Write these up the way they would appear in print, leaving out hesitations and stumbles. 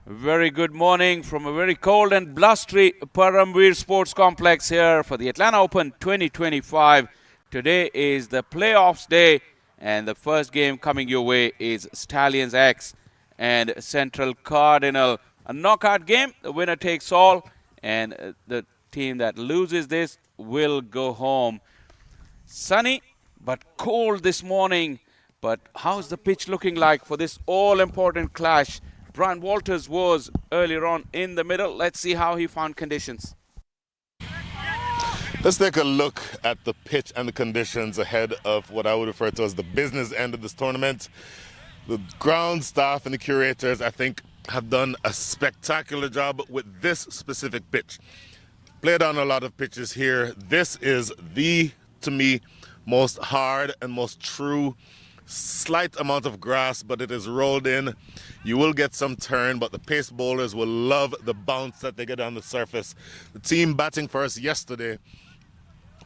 Very good morning from a very cold and blustery Paramveer Sports Complex here for the Atlanta Open 2025. Today is the playoffs day, and the first game coming your way is Stallions X and Central Cardinal. A knockout game, the winner takes all, and the team that loses this will go home. Sunny but cold this morning, but how's the pitch looking like for this all-important clash? Brian Walters was earlier on in the middle. Let's see how he found conditions. Let's take a look at the pitch and the conditions ahead of what I would refer to as the business end of this tournament. The ground staff and the curators, I think, have done a spectacular job with this specific pitch. Played on a lot of pitches here. This is the, to me, most hard and most true. Slight amount of grass, but it is rolled in. You will get some turn, but the pace bowlers will love the bounce that they get on the surface. The team batting first yesterday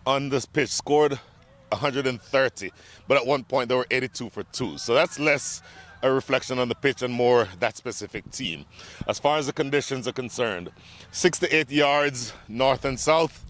on this pitch scored 130, but at one point they were 82 for 2. So that's less a reflection on the pitch and more that specific team. As far as the conditions are concerned, 6 to 8 yards north and south.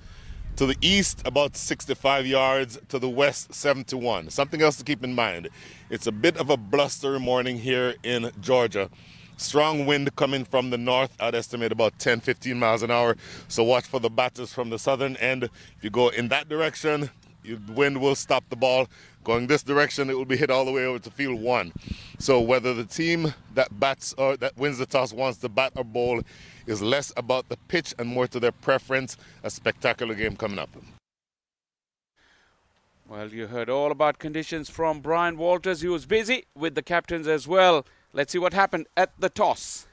To the east, about 65 yards. To the west, 71. Something else to keep in mind. It's a bit of a blustery morning here in Georgia. Strong wind coming from the north. I'd estimate about 10, 15 miles an hour. So watch for the batters from the southern end. If you go in that direction, the wind will stop the ball. Going this direction, it will be hit all the way over to field 1. So whether the team that bats or that wins the toss wants to bat or bowl is less about the pitch and more to their preference. A spectacular game coming up. Well, you heard all about conditions from Brian Walters. He was busy with the captains as well. Let's see what happened at the toss.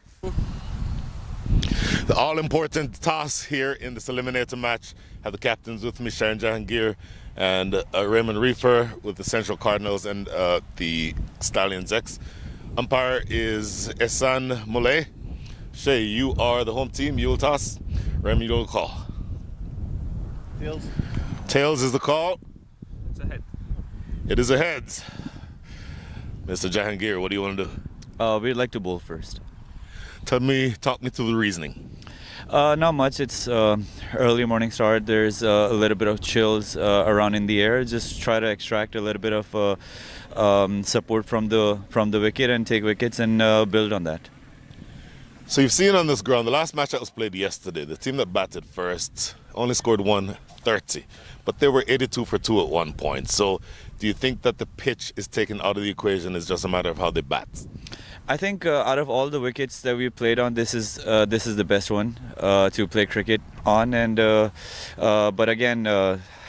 The all-important toss here in this eliminator match. Have the captains with me, Sharon Jahangir and Raymond Reefer with the Central Cardinals and the Stallions X. Umpire is Ehsan Moulay. Shay, you are the home team. You will toss. Rem, you will call. Tails. Tails is the call. It's a head. It is a heads. Mr. Jahangir, what do you want to do? We'd like to bowl first. Talk me through the reasoning. Not much. It's early morning start. There's a little bit of chills around in the air. Just try to extract a little bit of support from the wicket and take wickets and build on that. So you've seen on this ground, the last match that was played yesterday, the team that batted first only scored 130, but they were 82 for 2 at one point. So do you think that the pitch is taken out of the equation? It's just a matter of how they bat? I think out of all the wickets that we played on, this is the best one to play cricket on. And but again,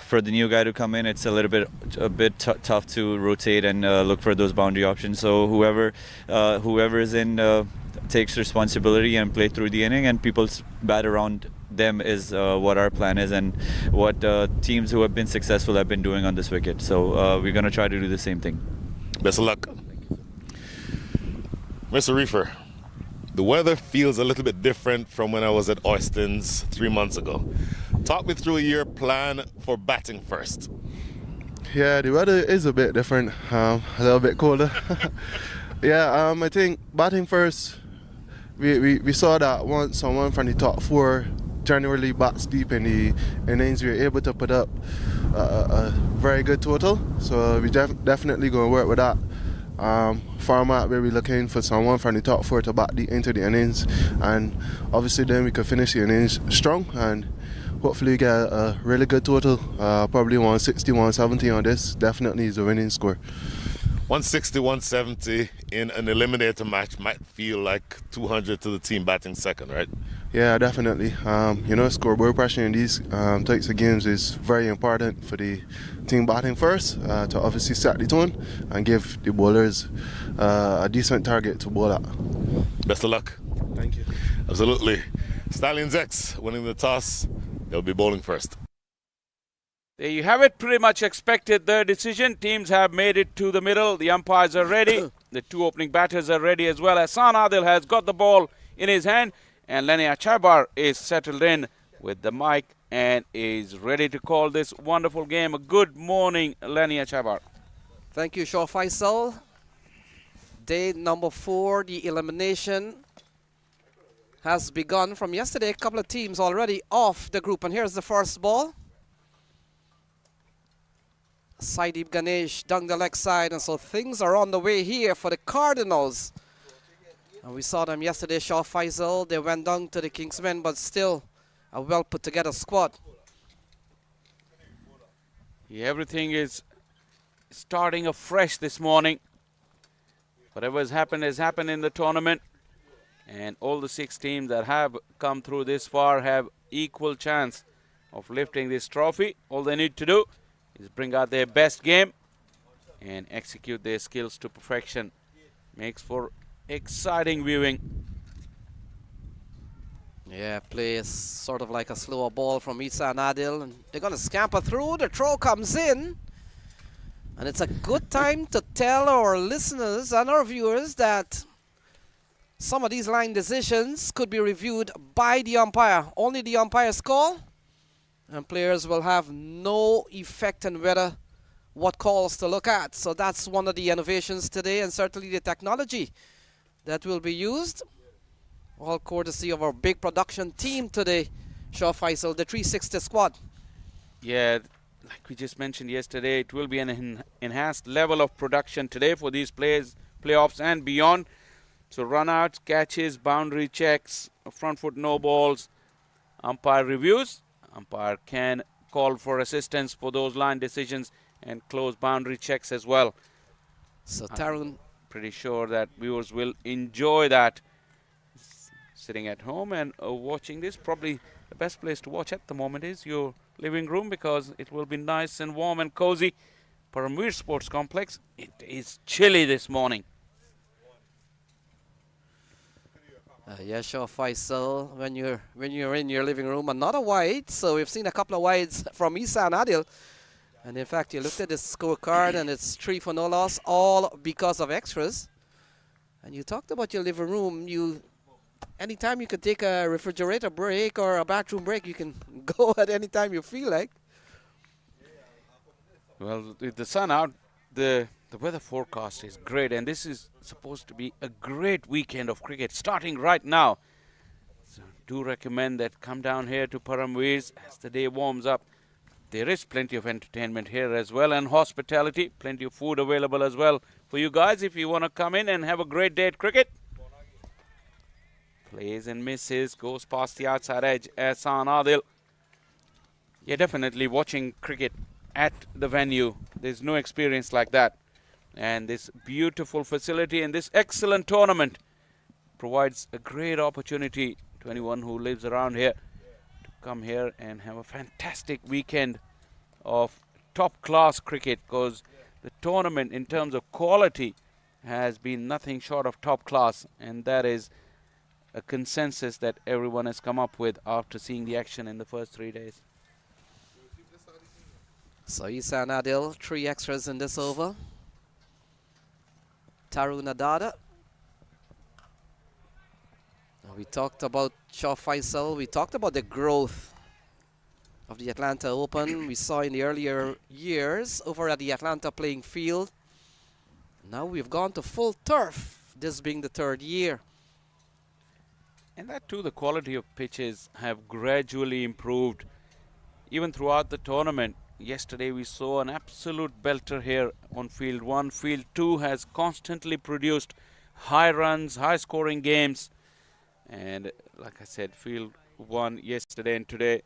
for the new guy to come in, it's a bit tough to rotate and look for those boundary options. So whoever is in takes responsibility and play through the inning, and people bat around them is what our plan is and what teams who have been successful have been doing on this wicket. So we're going to try to do the same thing. Best of luck. Mr. Reefer, the weather feels a little bit different from when I was at Austin's 3 months ago. Talk me through your plan for batting first. Yeah, the weather is a bit different, a little bit colder. Yeah, I think batting first, we saw that once someone from the top 4 generally bats deep in the innings, we were able to put up a very good total. So we definitely going to work with that format where we're looking for someone from the top 4 to bat deep into the innings, and obviously then we could finish the innings strong and hopefully get a really good total, probably 160, 170 on this. Definitely is a winning score. 160, 170 in an eliminator match might feel like 200 to the team batting second, right? Yeah, definitely. Scoreboard pressure in these types of games is very important for the team batting first to obviously set the tone and give the bowlers a decent target to bowl at. Best of luck. Thank you. Absolutely. Stallions X winning the toss. They'll be bowling first. There you have it. Pretty much expected their decision. Teams have made it to the middle. The umpires are ready. The 2 opening batters are ready as well. Hassan Adil has got the ball in his hand, and Lania Chabar is settled in with the mic and is ready to call this wonderful game. Good morning, Lania Chabar. Thank you, Shaw Faisal. Day number 4, the elimination has begun from yesterday. A couple of teams already off the group. And here's the first ball. Saidib Ganesh down the leg side. And so things are on the way here for the Cardinals. And we saw them yesterday, Shaw Faisal. They went down to the Kingsmen, but still a well put together squad. Yeah, everything is starting afresh this morning. Whatever has happened in the tournament. And all the 6 teams that have come through this far have equal chance of lifting this trophy. All they need to do is bring out their best game and execute their skills to perfection. Makes for exciting viewing. Yeah, play is sort of like a slower ball from Isa and Adil. And they're going to scamper through. The throw comes in. And it's a good time to tell our listeners and our viewers that some of these line decisions could be reviewed by the umpire. Only the umpire's call. And players will have no effect on whether what calls to look at. So that's one of the innovations today, and certainly the technology that will be used. All courtesy of our big production team today, Shaw Faisal, the 360 squad. Yeah, like we just mentioned yesterday, it will be an enhanced level of production today for these playoffs and beyond. So run-outs, catches, boundary checks, front foot no balls, umpire reviews. Umpire can call for assistance for those line decisions and close boundary checks as well. So Tarun, pretty sure that viewers will enjoy that. Sitting at home and watching this, probably the best place to watch at the moment is your living room, because it will be nice and warm and cozy. Paramveer Sports Complex, it is chilly this morning. yeah, Shaw Faisal, when you're in your living room, another wide. So we've seen a couple of wides from Isa and Adil. And in fact, you looked at the scorecard and it's 3 for no loss, all because of extras. And you talked about your living room. Anytime you could take a refrigerator break or a bathroom break, you can go at any time you feel like. Well, with the sun out, the weather forecast is great, and this is supposed to be a great weekend of cricket starting right now. So do recommend that come down here to Paramveer as the day warms up. There is plenty of entertainment here as well, and hospitality, plenty of food available as well for you guys if you want to come in and have a great day at cricket. Plays and misses, goes past the outside edge. Ehsan Adil. Yeah, definitely watching cricket at the venue. There's no experience like that. And this beautiful facility and this excellent tournament provides a great opportunity to anyone who lives around here to come here and have a fantastic weekend of top-class cricket, because the tournament in terms of quality has been nothing short of top class, and that is a consensus that everyone has come up with after seeing the action in the first 3 days. So Isa and Adil, 3 extras in this over. Tarun Adada. We talked about Shaw Faisal. We talked about the growth of the Atlanta Open. We saw in the earlier years over at the Atlanta playing field. Now we've gone to full turf, this being the 3rd year. And that too, the quality of pitches have gradually improved even throughout the tournament. Yesterday we saw an absolute belter here on field 1. Field 2 has constantly produced high runs, high scoring games. And like I said, field 1 yesterday and today,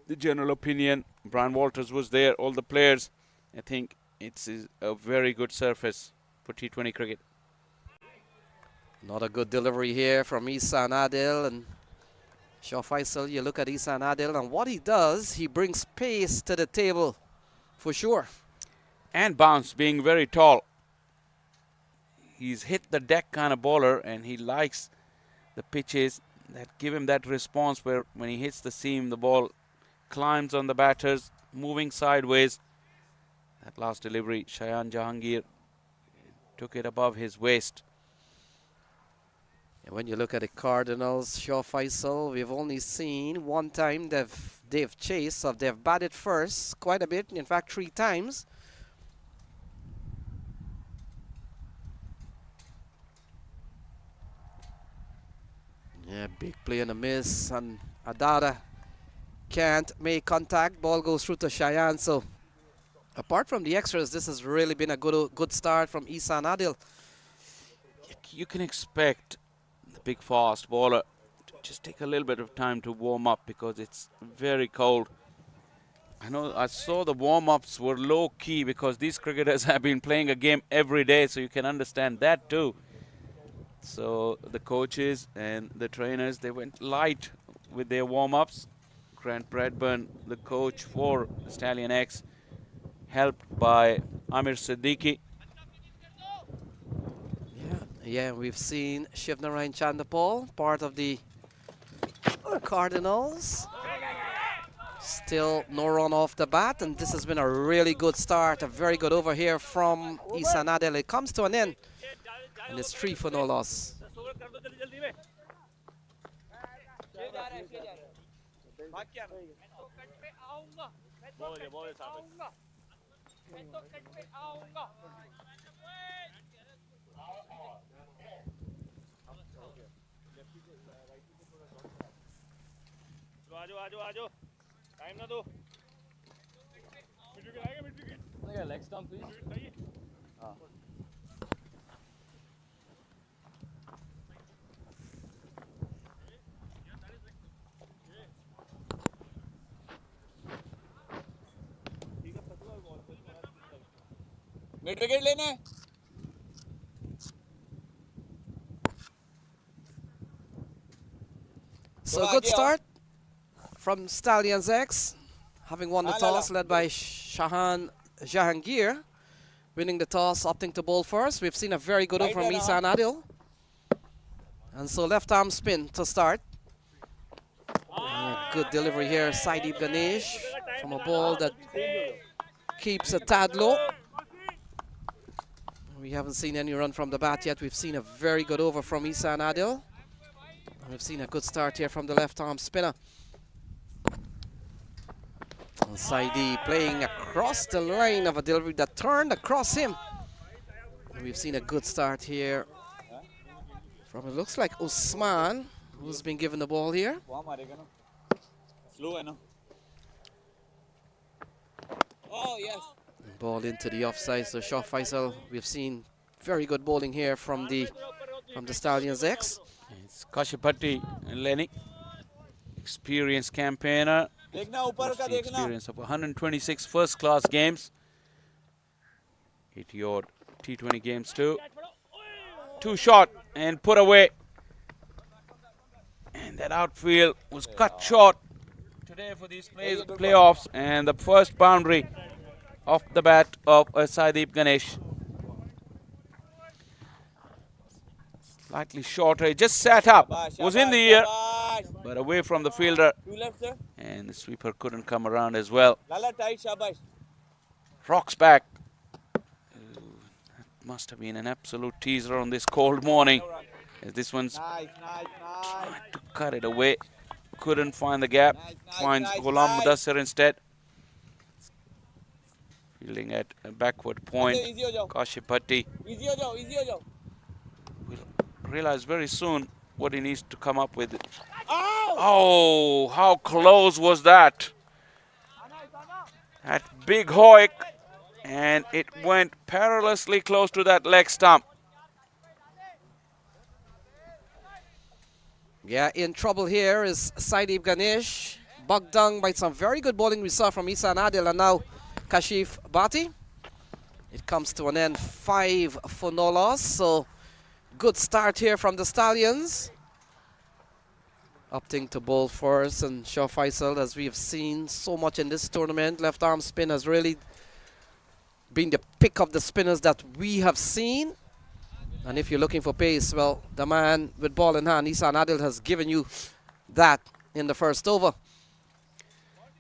the general opinion, Brian Walters was there, all the players. I think it's a very good surface for T20 cricket. Not a good delivery here from Isa and Adil, and Shaw Faisal. You look at Isa and Adil, and what he does, he brings pace to the table for sure. And bounce, being very tall. He's hit the deck kind of bowler, and he likes the pitches that give him that response where when he hits the seam, the ball climbs on the batters, moving sideways. That last delivery, Shayan Jahangir took it above his waist. And when you look at the Cardinals, Shaw Faisal, we've only seen one time they've chased, or they've batted first quite a bit, in fact 3 times. Yeah, big play and a miss, and Adada can't make contact. Ball goes through to Cheyenne. So apart from the extras, this has really been a good start from Isan Adil. You can expect the big fast bowler to just take a little bit of time to warm up because it's very cold. I know I saw the warm-ups were low-key because these cricketers have been playing a game every day, so you can understand that too. So the coaches and the trainers, they went light with their warm-ups. Grant Bradburn, the coach for Stallion X, helped by Amir Siddiqui. Yeah, we've seen Shivnarayan Chandapal, part of the Cardinals. Still no run off the bat, and this has been a really good start. A very good over here from Isan Adil. It comes to an end, and it's 3 for no loss. Time ना दो leg stump please हां mid wicket लेना है So a good start from Stallions X, having won the toss, led by Shahan Jahangir, winning the toss, opting to bowl first. We've seen a very good over from Isan Adil. And so left arm spin to start. Good delivery here, Saideep Ganesh, from a ball that keeps a tad low. We haven't seen any run from the bat yet. We've seen a very good over from Isan Adil. And we've seen a good start here from the left arm spinner. And Saidi playing across the line of a delivery that turned across him. And we've seen a good start here from, it looks like Usman, who's been given the ball here. Oh yes. Ball into the offside, so Shah Faisal, we've seen very good bowling here from the Stallions X. It's Kashipatti and Lenny, experienced campaigner, experience of 126 first-class games, 80-odd T20 games too. Two shot and put away, and that outfield was cut short today for these playoffs, and the first boundary off the bat of Saideep Ganesh. Slightly shorter, he just sat up, was in the air, but away from the fielder, and the sweeper couldn't come around as well. Rocks back. That must have been an absolute teaser on this cold morning, as this one's trying to cut it away. Couldn't find the gap, finds Ghulam Mudassir instead. Fielding at a backward point, Kashipatti will realize very soon what he needs to come up with. Oh, how close was that? That big hoik, and it went perilously close to that leg stump. Yeah, in trouble here is Saideep Ganesh, bogged down by some very good bowling we saw from Isan Adil, and now Kashif Bhatti. It comes to an end, 5 for no loss, so good start here from the Stallions. Opting to bowl first, and Shah Faisal, as we have seen so much in this tournament, left arm spin has really been the pick of the spinners that we have seen. And if you're looking for pace, well, the man with ball in hand, Isan Adil, has given you that in the first over.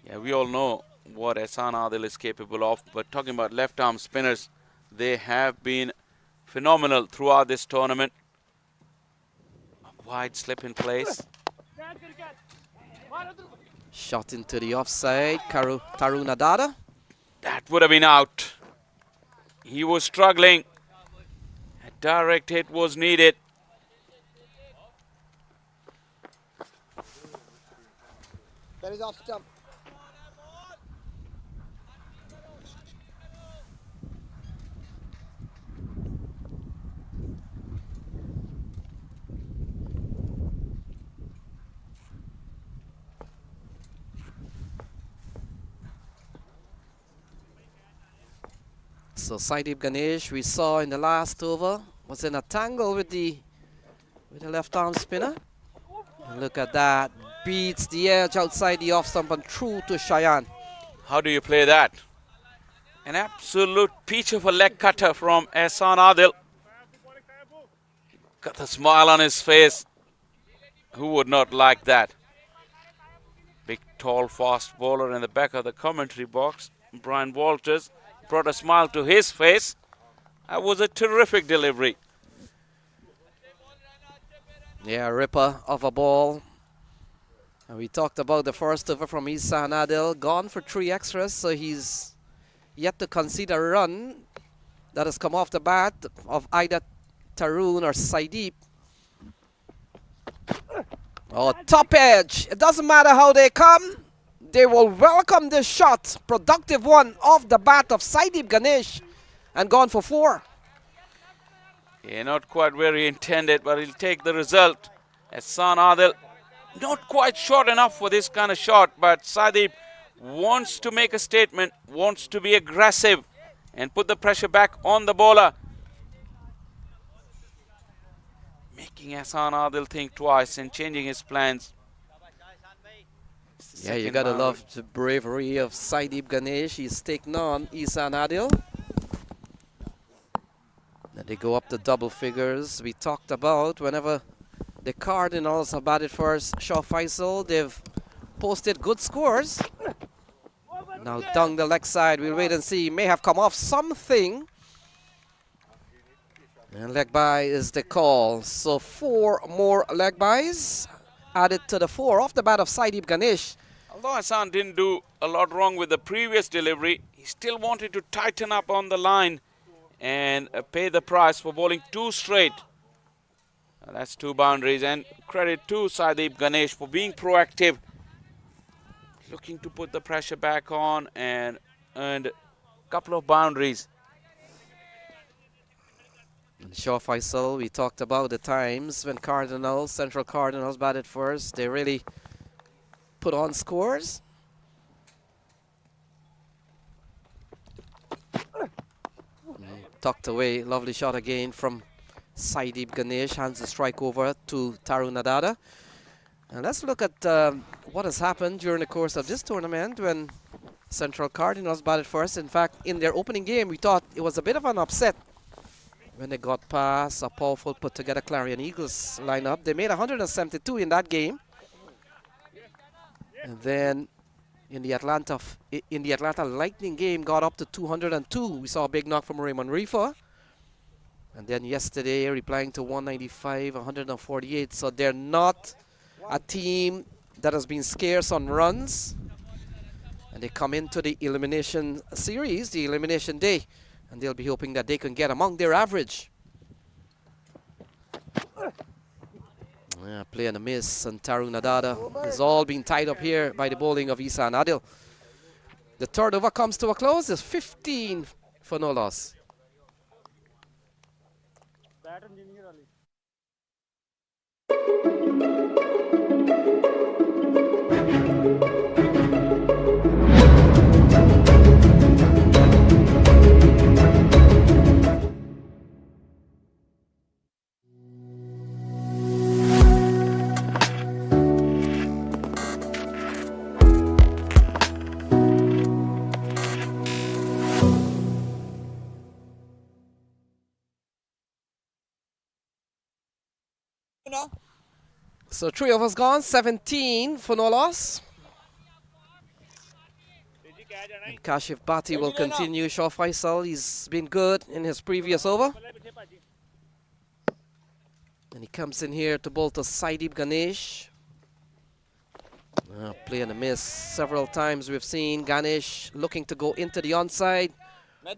Yeah, we all know what Isan Adil is capable of, but talking about left arm spinners, they have been phenomenal throughout this tournament. A wide slip in place. Shot into the offside, Tarun Adada. That would have been out. He was struggling. A direct hit was needed. That is off stump. So Saidip Ganesh, we saw in the last over, was in a tangle with the left arm spinner. And look at that, beats the edge outside the off stump and through to Cheyenne. How do you play that? An absolute peach of a leg cutter from Ehsan Adil. Got a smile on his face. Who would not like that? Big, tall, fast bowler in the back of the commentary box. Brian Walters brought a smile to his face. That was a terrific delivery. Yeah, ripper of a ball. And we talked about the first over from Ehsan Adil. Gone for 3 extras, so he's yet to concede a run that has come off the bat of either Tarun or Saidip. Oh, top edge. It doesn't matter how they come. They will welcome this shot. Productive one off the bat of Saidip Ganesh. And gone for 4. Yeah, not quite where he intended, but he'll take the result. Ehsan Adil, not quite short enough for this kind of shot, but Saidip wants to make a statement, wants to be aggressive and put the pressure back on the bowler. Making Ehsan Adil think twice and changing his plans. Yeah, you gotta love the bravery of Saidip Ganesh. He's taken on Ehsan Adil. Then they go up to double figures. We talked about whenever the Cardinals have batted first, Shaw Faisal, they've posted good scores. Now down the leg side, we'll wait and see. May have come off something. And leg bye is the call. So 4 more leg byes added to the 4 off the bat of Saidip Ganesh. Although Ehsan didn't do a lot wrong with the previous delivery, he still wanted to tighten up on the line and pay the price for bowling 2 straight. That's 2 boundaries, and credit to Saidip Ganesh for being proactive, looking to put the pressure back on and earned a couple of boundaries. And Shaw Faisal, we talked about the times when Central Cardinals batted first. They really put on scores. Tucked away, lovely shot again from Saidip Ganesh, hands the strike over to Tarun Adada. And let's look at what has happened during the course of this tournament when Central Cardinals batted first. In fact, in their opening game, we thought it was a bit of an upset when they got past a powerful put-together Clarion Eagles lineup. They made 172 in that game. And then in the Atlanta Lightning game, got up to 202. We saw a big knock from Raymond Reefer. And then yesterday, replying to 195, 148. So they're not a team that has been scarce on runs. And they come into the elimination series, the elimination day, and they'll be hoping that they can get among their average. Yeah, play and a miss, and Tarun Adada is all being tied up here by the bowling of Ehsan Adil. The third over comes to a close. It's 15 for no loss. So 3 overs gone, 17 for no loss. And Kashif Bhatti will continue. Shaw Faisal, he's been good in his previous over. And he comes in here to bowl to Saidip Ganesh. Play and a miss. Several times we've seen Ganesh looking to go into the onside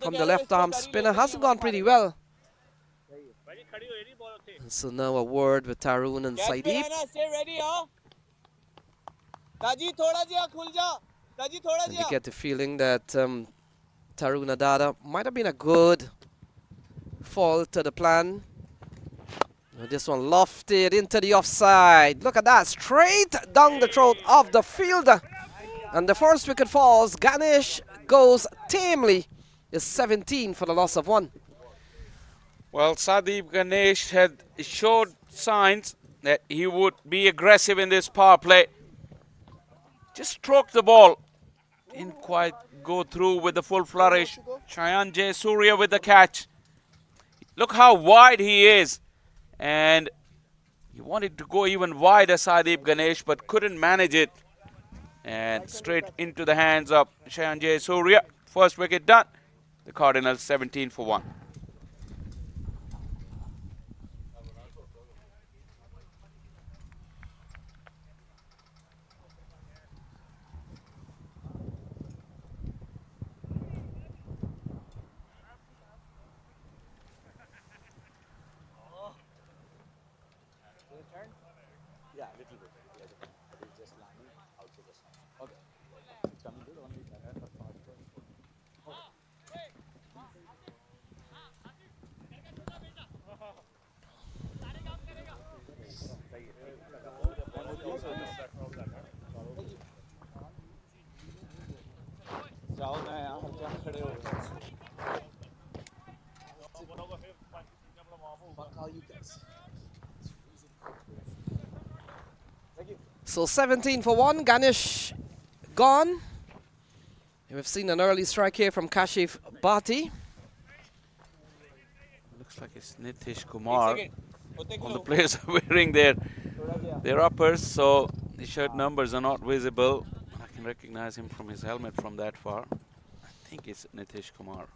from the left arm spinner. Hasn't gone pretty well. And so now a word with Tarun and Saidip. ताजी थोड़ा जिया खुल जा ताजी थोड़ा And you Jiya get the feeling that Taruna Dada might have been a good fall to the plan. This one lofted into the offside. Look at that, straight down the throat of the fielder. And the first wicket falls. Ganesh goes tamely. Is 17 for the loss of 1. Well, Sadeep Ganesh had showed signs that he would be aggressive in this power play. Just stroked the ball. Didn't quite go through with the full flourish. Shayan J. Surya with the catch. Look how wide he is. And he wanted to go even wider, Sadeep Ganesh, but couldn't manage it. And straight into the hands of Shayan J. Surya. First wicket done. The Cardinals 17 for 1. जाओ ना यहाँ क्या खड़े हो So 17 for 1. Ganesh gone. We've seen an early strike here from Kashif Bhatti. Looks like it's Nitish Kumar. All the players are wearing their uppers, so the shirt numbers are not visible. I can recognize him from his helmet from that far. I think it's Nitish Kumar.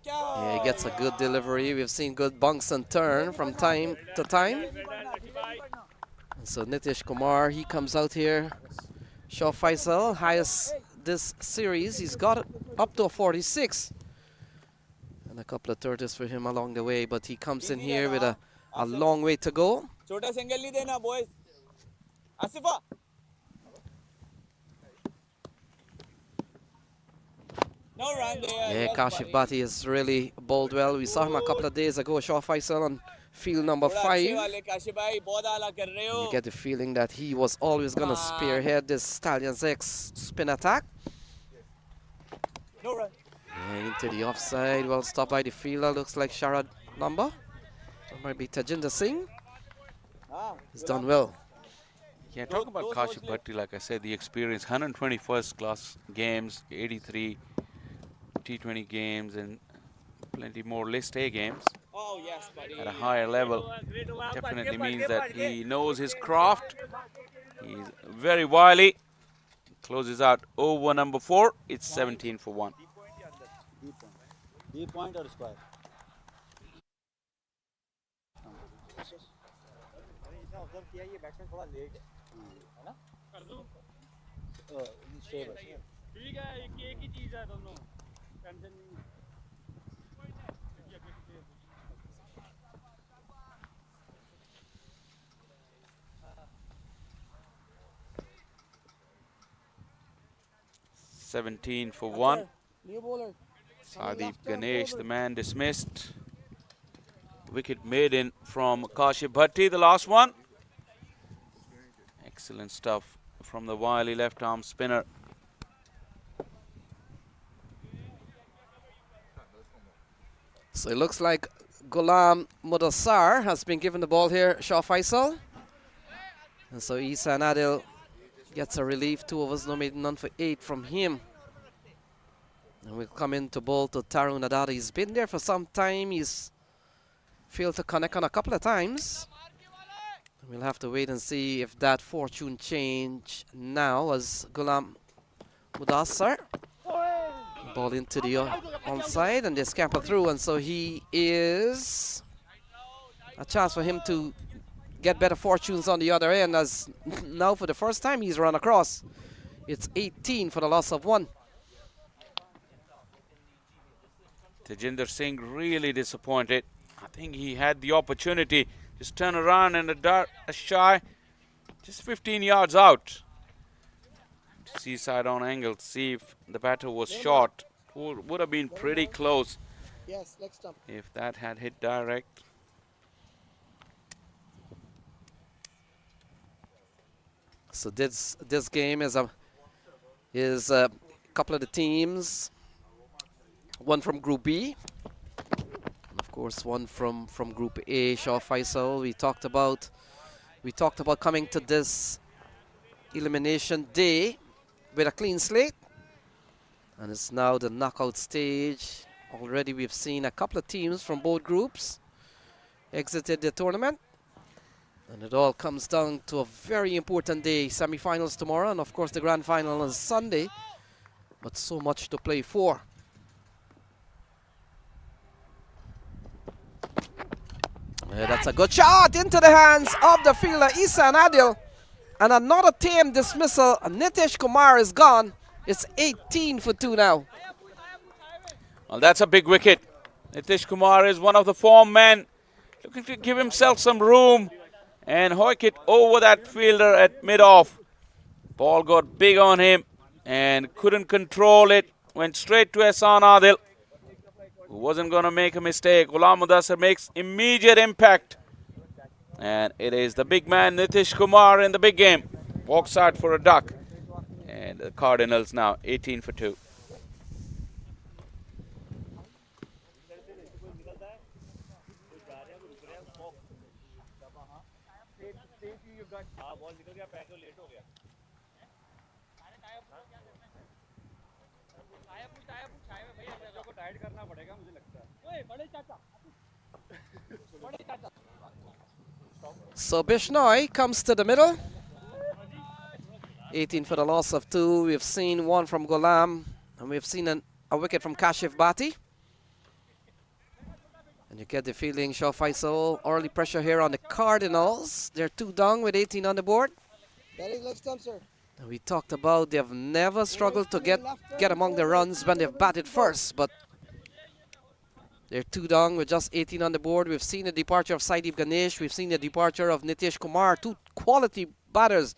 Yeah, he gets a good delivery. We've seen good bunks and turn from time to time. And so Nitish Kumar, he comes out here. Shah Faisal, highest this series. He's got it up to a 46. And a couple of 30s for him along the way, but he comes in here with a long way to go. छोटा single नहीं देना boys Asifa no run there Yeah, Kashif Bhatti has really bowled well. We saw him a couple of days ago, Shah Faisal, on field number 5. You get the feeling that he was always going to spearhead this Stallions X spin attack. no run Yeah, into the offside. Well stopped by the fielder. Looks like Sharad Number. That might be Tajinder Singh. He's done well. Yeah, talking about Kashif Bhatti, like I said, the experience, 120 first-class games, 83 T20 games, and plenty more List A games oh yes buddy at a higher level. Definitely means that he knows his craft. He's very wily. Closes out over number 4. It's 17 for 1. D point or square observe किया ये batsman थोड़ा late है ना कर दूं ठीक है एक ही चीज है दोनों टेंशन नहीं 17 for 1. New bowler Sadeep Ganesh, the man dismissed. Wicket made in from Kashif Bhatti, the last one. Excellent stuff from the wily left-arm spinner. So it looks like Ghulam Mudassar has been given the ball here, Shah Faisal. And so Isan Adil gets a relief. 2 overs, no made, none for 8 from him. And we'll come in to bowl to Tarun Adada. He's been there for some time. He's failed to connect on a couple of times. We'll have to wait and see if that fortune change now as Ghulam Mudassar. Ball into the onside and they scamper through, and so he is a chance for him to get better fortunes on the other end, as now for the first time he's run across. It's 18 for the loss of 1. Tajinder Singh really disappointed. I think he had the opportunity. Just turn around and a shy, just 15 yards out. See side on angle, see if the batter was short. Would have been pretty close Yes, leg stump. if that had hit direct. So this game is a couple of the teams. One from Group B, and of course one from Group A. Shaw Faisal. We talked about coming to this elimination day with a clean slate, and it's now the knockout stage. Already we've seen a couple of teams from both groups exited the tournament, and it all comes down to a very important day. Semi-finals tomorrow, and of course the grand final on Sunday, but so much to play for. That's a good shot into the hands of the fielder Isan Adil, and another tame dismissal. Nitish Kumar is gone. It's 18 for 2 now. Well, that's a big wicket. Nitish Kumar is one of the form men, looking to give himself some room and hoik it over that fielder at mid-off. Ball got big on him and couldn't control it. Went straight to Ehsan Adil, who wasn't going to make a mistake. Ghulam Mudassar makes immediate impact. And it is the big man Nitish Kumar in the big game. Walks out for a duck. And the Cardinals now 18 for 2. So Bishnoi comes to the middle. 18 for the loss of 2. We've seen one from Ghulam, and we've seen a wicket from Kashif Bhatti. And you get the feeling, Shaw Faisal, early pressure here on the Cardinals. They're 2 down with 18 on the board. That is leg stump, sir. And we talked about they've never struggled to get among the runs when they've batted first, but they're 2 down with just 18 on the board. We've seen the departure of Saidip Ganesh. We've seen the departure of Nitish Kumar, 2 quality batters.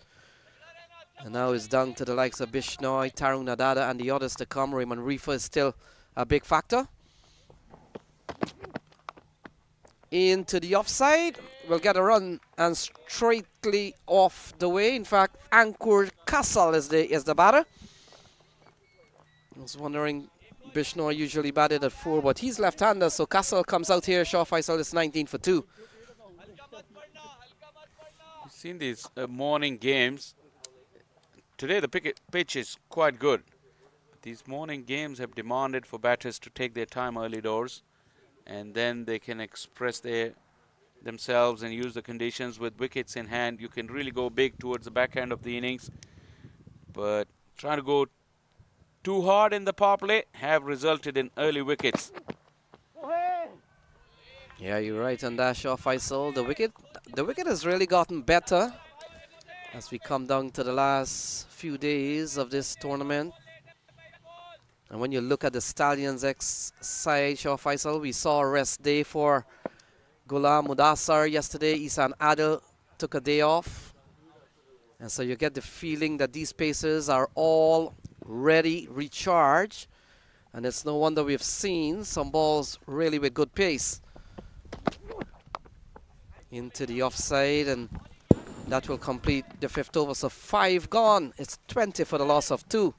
And now it's down to the likes of Bishnoi, Tarun Adada, and the others to come. Raymond Reefer is still a big factor. Into the offside. We'll get a run and straightly off the way. In fact, Ankur Kassal is the batter. I was wondering, Bishnoi usually batted at 4, but he's left-hander, so Kassal comes out here. Shaw Faisal is 19 for 2. You've seen these morning games. Today the pitch is quite good. These morning games have demanded for batters to take their time early doors, and then they can express themselves and use the conditions with wickets in hand. You can really go big towards the back end of the innings, but trying to go too hard in the power play have resulted in early wickets. Yeah, you're right on that, Shaw Faisal. The wicket has really gotten better as we come down to the last few days of this tournament. And when you look at the Stallions X side, Shaw Faisal, we saw a rest day for Ghulam Mudassar yesterday. Isan Adil took a day off. And so you get the feeling that these pacers are all ready, recharged. And it's no wonder we've seen some balls really with good pace. Into the offside, and that will complete the 5th over. So 5 gone. It's 20 for the loss of 2.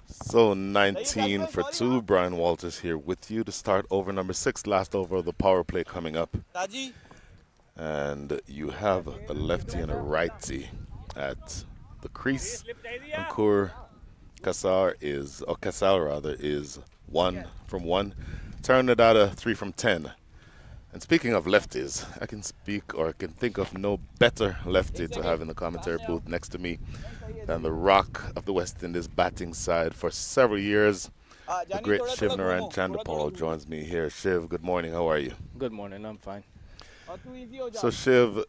So 19 for 2. Brian Walters here with you to start over number 6, last over of the power play coming up. And you have a lefty and a righty at the crease. Ankur Kassal is 1 from 1. Tarun Adada 3 from 10. And speaking of lefties, I can speak or can think of no better lefty to have in the commentary booth next to me than the rock of the West Indies batting side for several years. The great Shiv Naran Chandapal joins me here. Shiv, good morning. How are you? Good morning, I'm fine. So Shiv,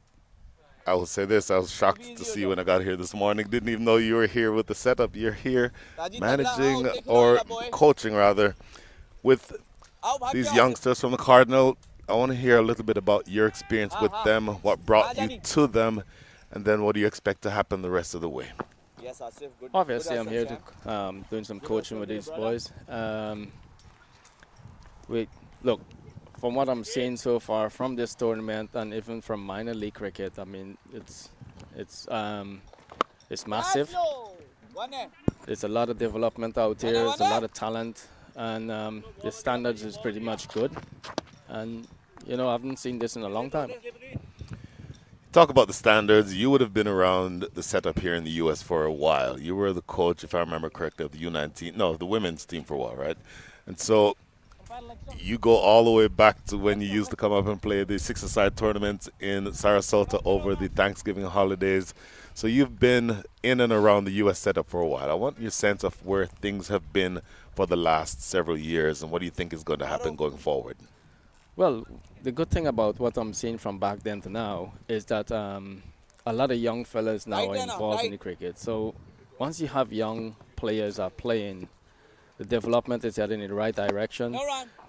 I will say this, I was shocked to see you when I got here this morning. Didn't even know you were here with the setup. You're here managing or coaching rather with these youngsters from the Cardinals. I want to hear a little bit about your experience with them, what brought you to them, and then what do you expect to happen the rest of the way? Obviously, I'm here to doing some coaching with these boys. Look, from what I'm seeing so far from this tournament and even from minor league cricket, I mean, it's massive. There's a lot of development out here. There's a lot of talent, and the standards is pretty much good. And you know, I haven't seen this in a long time. Talk about the standards. You would have been around the setup here in the U.S. for a while. You were the coach, if I remember correctly, of the U19, no, the women's team for a while, right? And so you go all the way back to when you used to come up and play the six-a-side tournaments in Sarasota over the Thanksgiving holidays. So you've been in and around the U.S. setup for a while. I want your sense of where things have been for the last several years and what do you think is going to happen going forward? Well, the good thing about what I'm seeing from back then to now is that a lot of young fellas now are involved in the cricket. So once you have young players are playing, the development is heading in the right direction.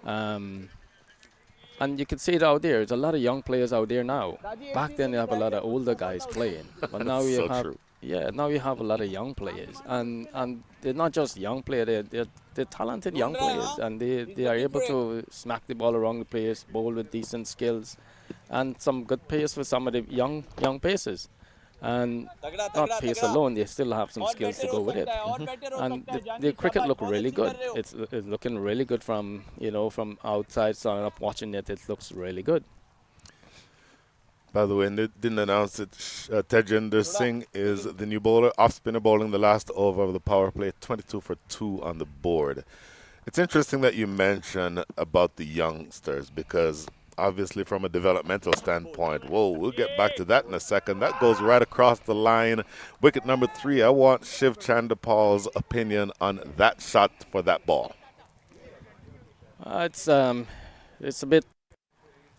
And you can see it out there. There's a lot of young players out there now. Back then, you have a lot of older guys playing, but now you now you have a lot of young players, and they're not just young players. They're talented young players, and they are able to smack the ball around the place, bowl with decent skills, and some good pace for some of the young pacers. And not pace alone, they still have some skills to go with it. And the cricket look really good. It's looking really good from, you know, from outside, starting up watching it, it looks really good. By the way, and they didn't announce it, Tejinder Singh is the new bowler, off-spinner bowling the last over of the power play, 22 for 2 on the board. It's interesting that you mention about the youngsters because obviously from a developmental standpoint, we'll get back to that in a second. That goes right across the line. Wicket number 3, I want Shiv Chandapal's opinion on that shot for that ball. It's a bit,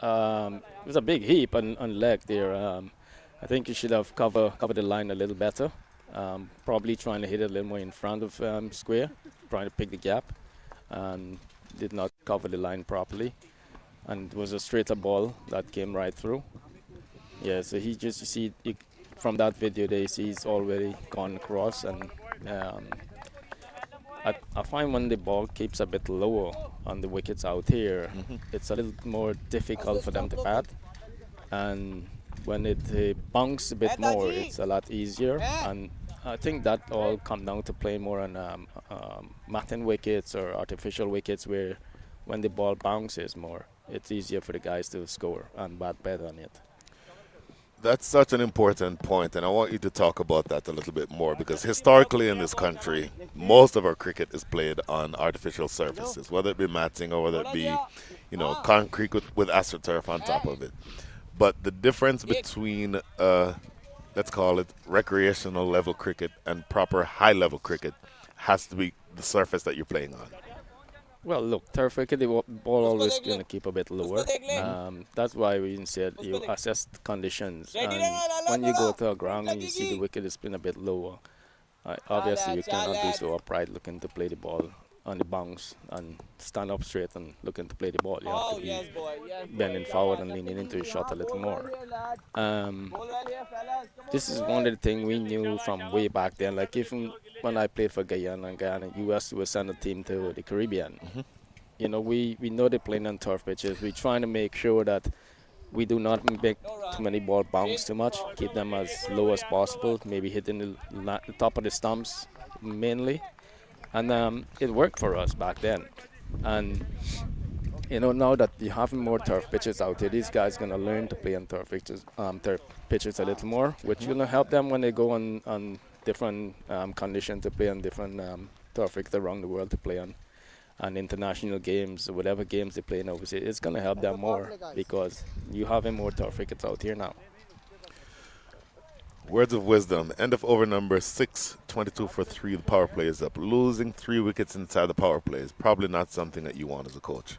it was a big heap on leg there. I think you should have covered the line a little better. Probably trying to hit it a little more in front of square, trying to pick the gap, and did not cover the line properly. And it was a straighter ball that came right through. Yeah, so he just, you see, from that video there, you see he's already gone across. And I find when the ball keeps a bit lower on the wickets out here, it's a little more difficult for them to bat. And when it bounces a bit more, it's a lot easier. And I think that all come down to playing more on matting wickets or artificial wickets where when the ball bounces more, it's easier for the guys to score and bat better on it. That's such an important point, and I want you to talk about that a little bit more because historically in this country, most of our cricket is played on artificial surfaces, whether it be matting or whether it be, you know, concrete with AstroTurf on top of it. But the difference between, let's call it recreational level cricket and proper high level cricket has to be the surface that you're playing on. Well, look, turf wicket, the ball always going to keep a bit lower. That's why we said you assess the conditions. And when you go to a ground and you see the wicket is been a bit lower, obviously you cannot be so upright looking to play the ball on the bounce and stand up straight and looking to play the ball. You have to be bending forward and leaning into your shot a little more. This is one of the things we knew from way back then. Like even when I played for Guyana, US would send a team to the Caribbean. You know, we know they're playing on turf pitches. We're trying to make sure that we do not make too many ball bounce too much, keep them as low as possible, maybe hitting the top of the stumps mainly. And it worked for us back then. And, you know, now that you're having more turf pitches out here, these guys are going to learn to play on turf pitches a little more, which is going to help them when they go on different conditions to play on different turf pitches around the world to play on. and international games, whatever games they play in overseas, it's going to help them more because you have more tough wickets out here now. Words of wisdom. End of over number 6, 22 for 3. The power play is up. Losing 3 wickets inside the power play is probably not something that you want as a coach.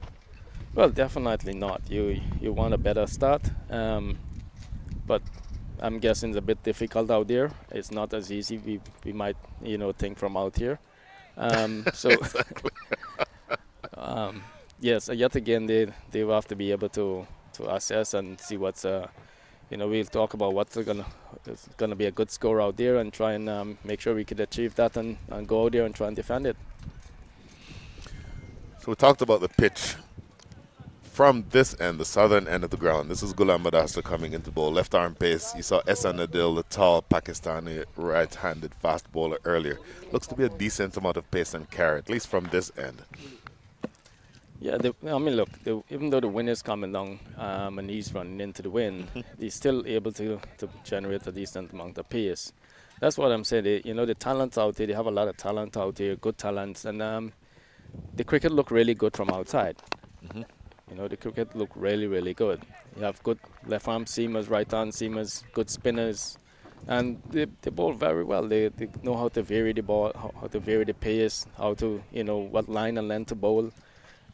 Well, definitely not. You want a better start, but I'm guessing it's a bit difficult out there. It's not as easy we might think from out here. So yes, yet again they will have to be able to assess and see what's we'll talk about what's gonna be a good score out there and try and make sure we could achieve that and go out there and try and defend it. So we talked about the pitch. From this end, the southern end of the ground, this is Ghulam Madasta coming into bowl. Left arm pace. You saw Esa Nadil, the tall Pakistani right-handed fast bowler earlier. Looks to be a decent amount of pace and carry, at least from this end. Yeah, look, even though the wind is coming down and he's running into the wind, he's still able to generate a decent amount of pace. That's what I'm saying. The talent out there, they have a lot of talent out there, good talents, and the cricket look really good from outside. The cricket look really, really good. You have good left-arm seamers, right-arm seamers, good spinners, and they bowl very well. They know how to vary the ball, how to vary the pace, how to, what line and length to bowl,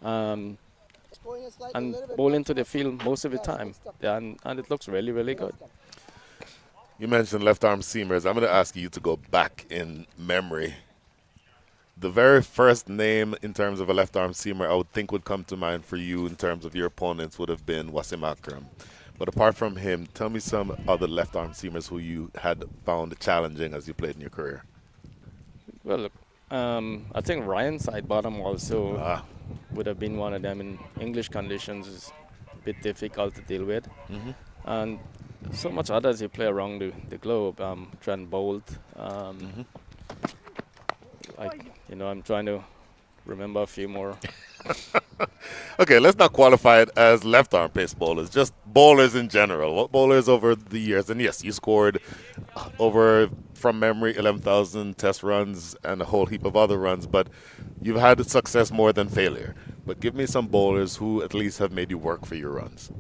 and bowl into the field most of the time. And it looks really, really good. You mentioned left-arm seamers. I'm going to ask you to go back in memory. The very first name in terms of a left-arm seamer I would think would come to mind for you in terms of your opponents would have been Wasim Akram. But apart from him, tell me some other left-arm seamers who you had found challenging as you played in your career. Well, I think Ryan Sidebottom also would have been one of them. In English conditions, is a bit difficult to deal with. And so much others you play around the globe. Trent Bolt. I'm trying to remember a few more. Okay, let's not qualify it as left-arm pace bowlers, just bowlers in general. What bowlers over the years? And yes, you scored over, from memory, 11,000 test runs and a whole heap of other runs, but you've had success more than failure. But give me some bowlers who at least have made you work for your runs.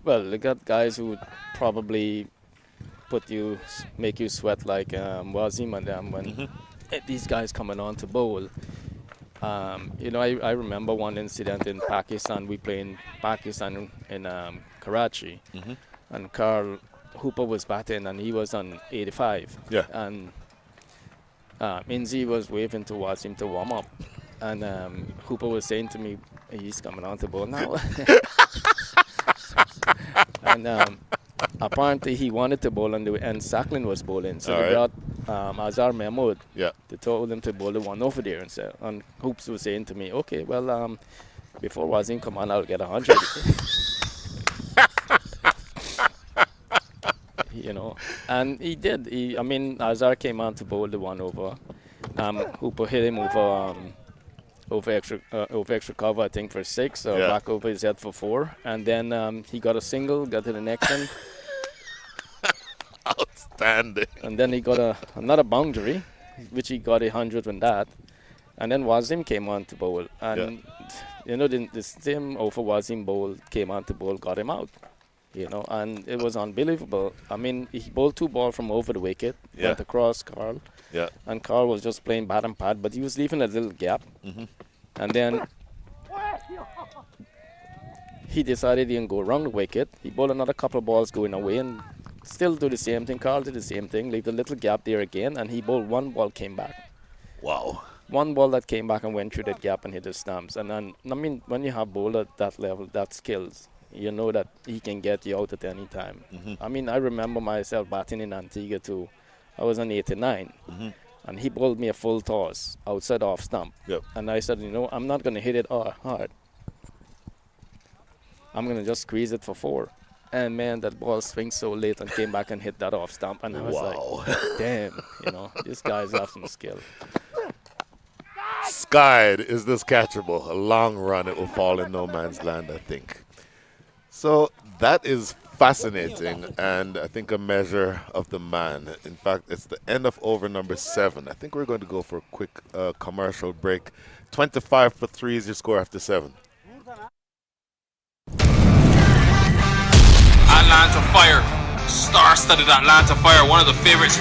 Well, you got guys who probably make you sweat like Wazim and them when these guys coming on to bowl. I remember one incident in Pakistan. We played in Pakistan in Karachi, and Carl Hooper was batting and he was on 85. Yeah. And Inzi was waving to Wazim to warm up, and Hooper was saying to me, "He's coming on to bowl now." And apparently he wanted to bowl and Sacklin was bowling, so they brought Azhar Mahmood. Yeah. They told him to bowl the one over there, and Hoops was saying to me, "Okay, well, before Wazim come on, I'll get 100." And he did. Azhar came on to bowl the one over. Hooper hit him over extra cover, I think, for 6, or back over his head for 4, and then he got a single, got to the next one. Outstanding. And then he got another boundary, which he got 100 on that, and then Wazim came on to bowl, and the same over Wazim bowl came on to bowl, got him out, and it was unbelievable. He bowled 2 balls from over the wicket, went across Carl. Yeah. And Carl was just playing bat and pad, but he was leaving a little gap. And then he decided he didn't go around the wicket. He bowled another couple of balls going away and still do the same thing. Carl did the same thing, leave a little gap there again, and he bowled 1 ball, came back. Wow. 1 ball that came back and went through that gap and hit the stumps. And then, when you have bowler at that level, that skills, you know that he can get you out at any time. I remember myself batting in Antigua too. I was on 89, and he bowled me a full toss outside off stump. Yep. And I said, I'm not going to hit it hard. I'm going to just squeeze it for 4. And, man, that ball swings so late and came back and hit that off stump. And I was like, damn, this guy's have some skill. Skied, is this catchable? A long run, it will fall in no man's land, I think. So that is fascinating and I think a measure of the man. In fact, it's the end of over number 7. I think we're going to go for a quick commercial break. 25 for 3 is your score after 7. Atlanta Fire, star-studded Atlanta Fire, one of the favorites.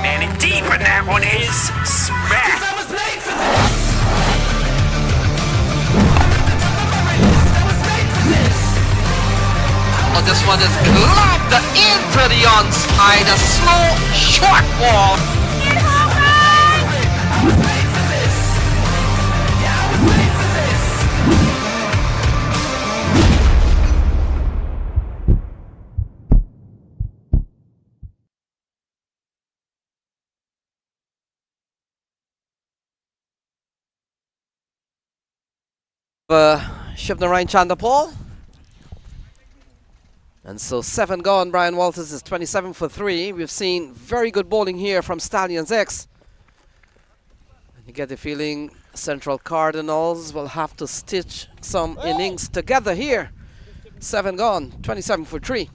Man, indeed, but that one is smack. Oh, this one is lobbed into the onside, a slow, short ball. Shivnarine Chandapal. And so 7 gone. Brian Walters is 27 for 3. We've seen very good bowling here from Stallions X. And you get the feeling Central Cardinals will have to stitch some innings together here. 7 gone, 27 for 3.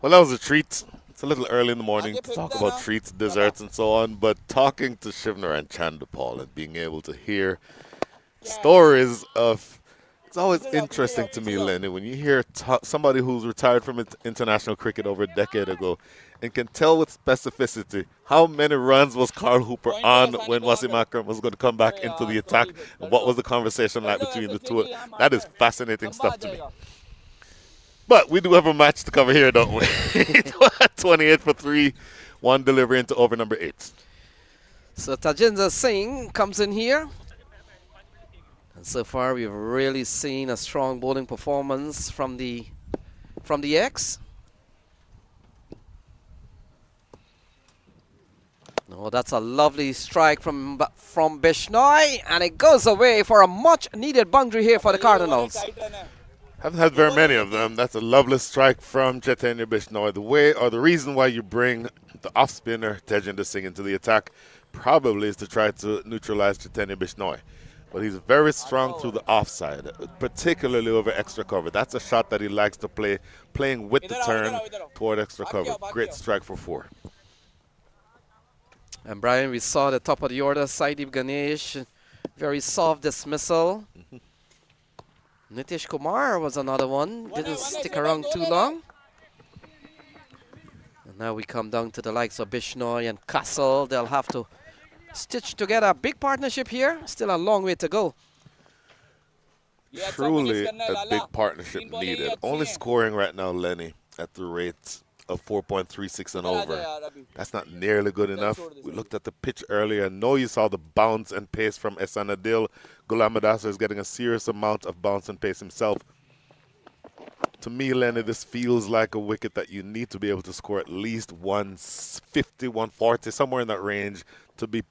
Well, that was a treat. It's a little early in the morning to talk about treats, desserts, and so on, but talking to Shivner and Chandapal and being able to hear stories of, it's always interesting to me, Lenny, when you hear somebody who's retired from international cricket over a decade ago and can tell with specificity how many runs was Carl Hooper on when Wasim Akram was going to come back into the attack and what was the conversation like between the two. That is fascinating stuff to me. But we do have a match to cover here, don't we? 28 for 3, 1 delivery into over number 8. So Tajinder Singh comes in here. And so far we've really seen a strong bowling performance from the X. Oh, that's a lovely strike from Bishnoi, and it goes away for a much needed boundary here for the Cardinals. Haven't had very many of them. That's a lovely strike from Chaitanya Bishnoi. The way or the reason why you bring the off spinner Tejinder Singh into the attack probably is to try to neutralize Chaitanya Bishnoi. But he's very strong through the offside, particularly over extra cover. That's a shot that he likes to play, playing with the turn toward extra cover. Great strike for 4. And Brian, we saw the top of the order, Saidip Ganesh, very soft dismissal. Nitish Kumar was another one, didn't stick around too long. And now we come down to the likes of Bishnoi and Castle. They'll have to stitch together a big partnership here. Still a long way to go. Truly a big partnership needed. Only scoring right now, Lenny, at the rate of 4.36 and over. That's not nearly good enough. We looked at the pitch earlier. I know you saw the bounce and pace from Ehsan Adil. Ghulam Adasar is getting a serious amount of bounce and pace himself. To me, Lenny, this feels like a wicket that you need to be able to score at least 150, 140, somewhere in that range to be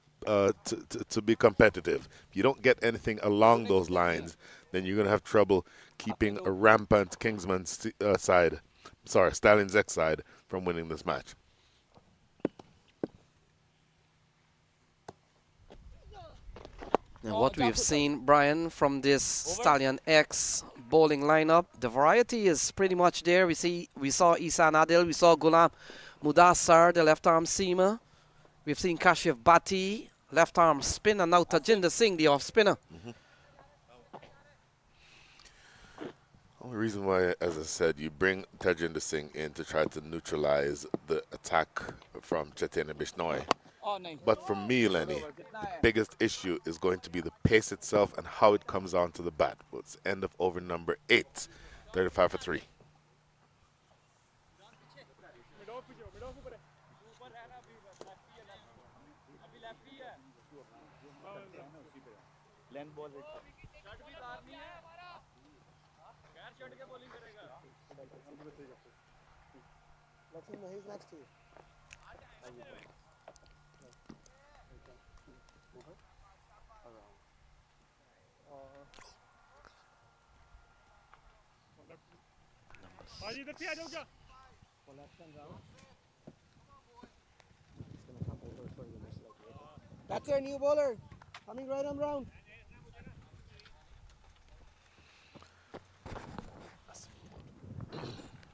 competitive. If you don't get anything along those lines, then you're going to have trouble keeping a rampant Kingsman Stallions X side from winning this match. And what we've seen, Brian, from this Stallion X bowling lineup, the variety is pretty much there. We saw Ehsan Adil, we saw Ghulam Mudassar, the left arm seamer. We've seen Kashif Bhatti, left arm spinner. Now Tajinder Singh, the off spinner. Only reason why, as I said, you bring Tajinder Singh in to try to neutralize the attack from Chaitanya Bishnoi. But for me, Lenny, the biggest issue is going to be the pace itself and how it comes onto the bat. Well, it's end of over number 8, 35 for 3. He's next to you. That's our new bowler. Coming right on round.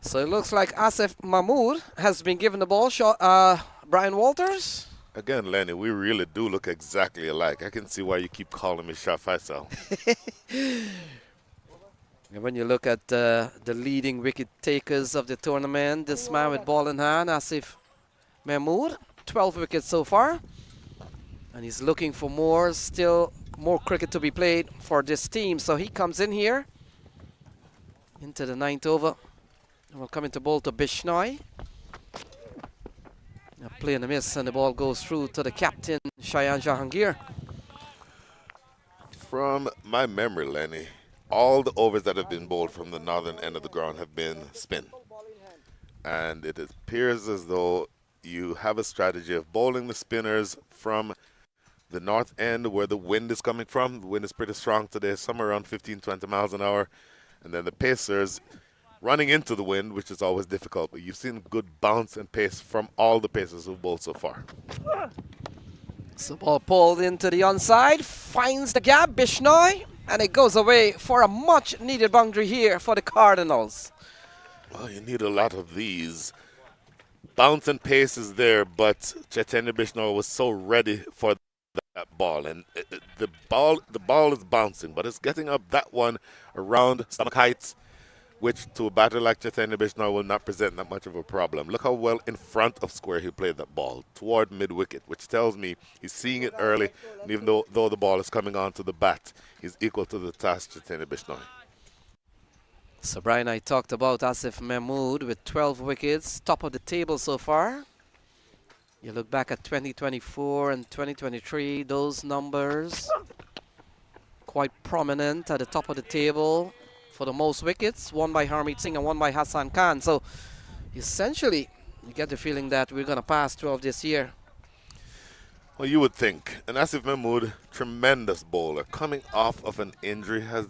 So it looks like Asif Mahmood has been given the ball. Brian Walters. Again, Lenny, we really do look exactly alike. I can see why you keep calling me Shot Faisal. And when you look at the leading wicket takers of the tournament, this man with ball in hand, Asif Mahmood, 12 wickets so far. And he's looking for more, still more cricket to be played for this team. So he comes in here into the 9th over. And we'll come into bowl to Bishnoi. A play in the miss, and the ball goes through to the captain, Shayan Jahangir. From my memory, Lenny, all the overs that have been bowled from the northern end of the ground have been spin. And it appears as though you have a strategy of bowling the spinners from the north end where the wind is coming from. The wind is pretty strong today, somewhere around 15-20 miles an hour. And then the pacers running into the wind, which is always difficult. But you've seen good bounce and pace from all the pacers who've bowled so far. So ball pulled into the onside, finds the gap, Bishnoi, and it goes away for a much needed boundary here for the Cardinals. Well, you need a lot of these. Bounce and pace is there, but Chaitanya Bishnoi was so ready for that ball. And the ball is bouncing, but it's getting up that one around stomach heights, which to a batter like Chaitanya Bishnoi will not present that much of a problem. Look how well in front of square he played that ball, toward mid-wicket, which tells me he's seeing it early, and even though the ball is coming onto the bat, he's equal to the task, Chaitanya Bishnoi. So Brian, I talked about Asif Mahmood with 12 wickets, top of the table so far. You look back at 2024 and 2023, those numbers quite prominent at the top of the table for the most wickets, one by Harmeet Singh and one by Hassan Khan. So essentially, you get the feeling that we're going to pass 12 this year. Well, you would think. And Asif Mahmood, tremendous bowler, coming off of an injury, has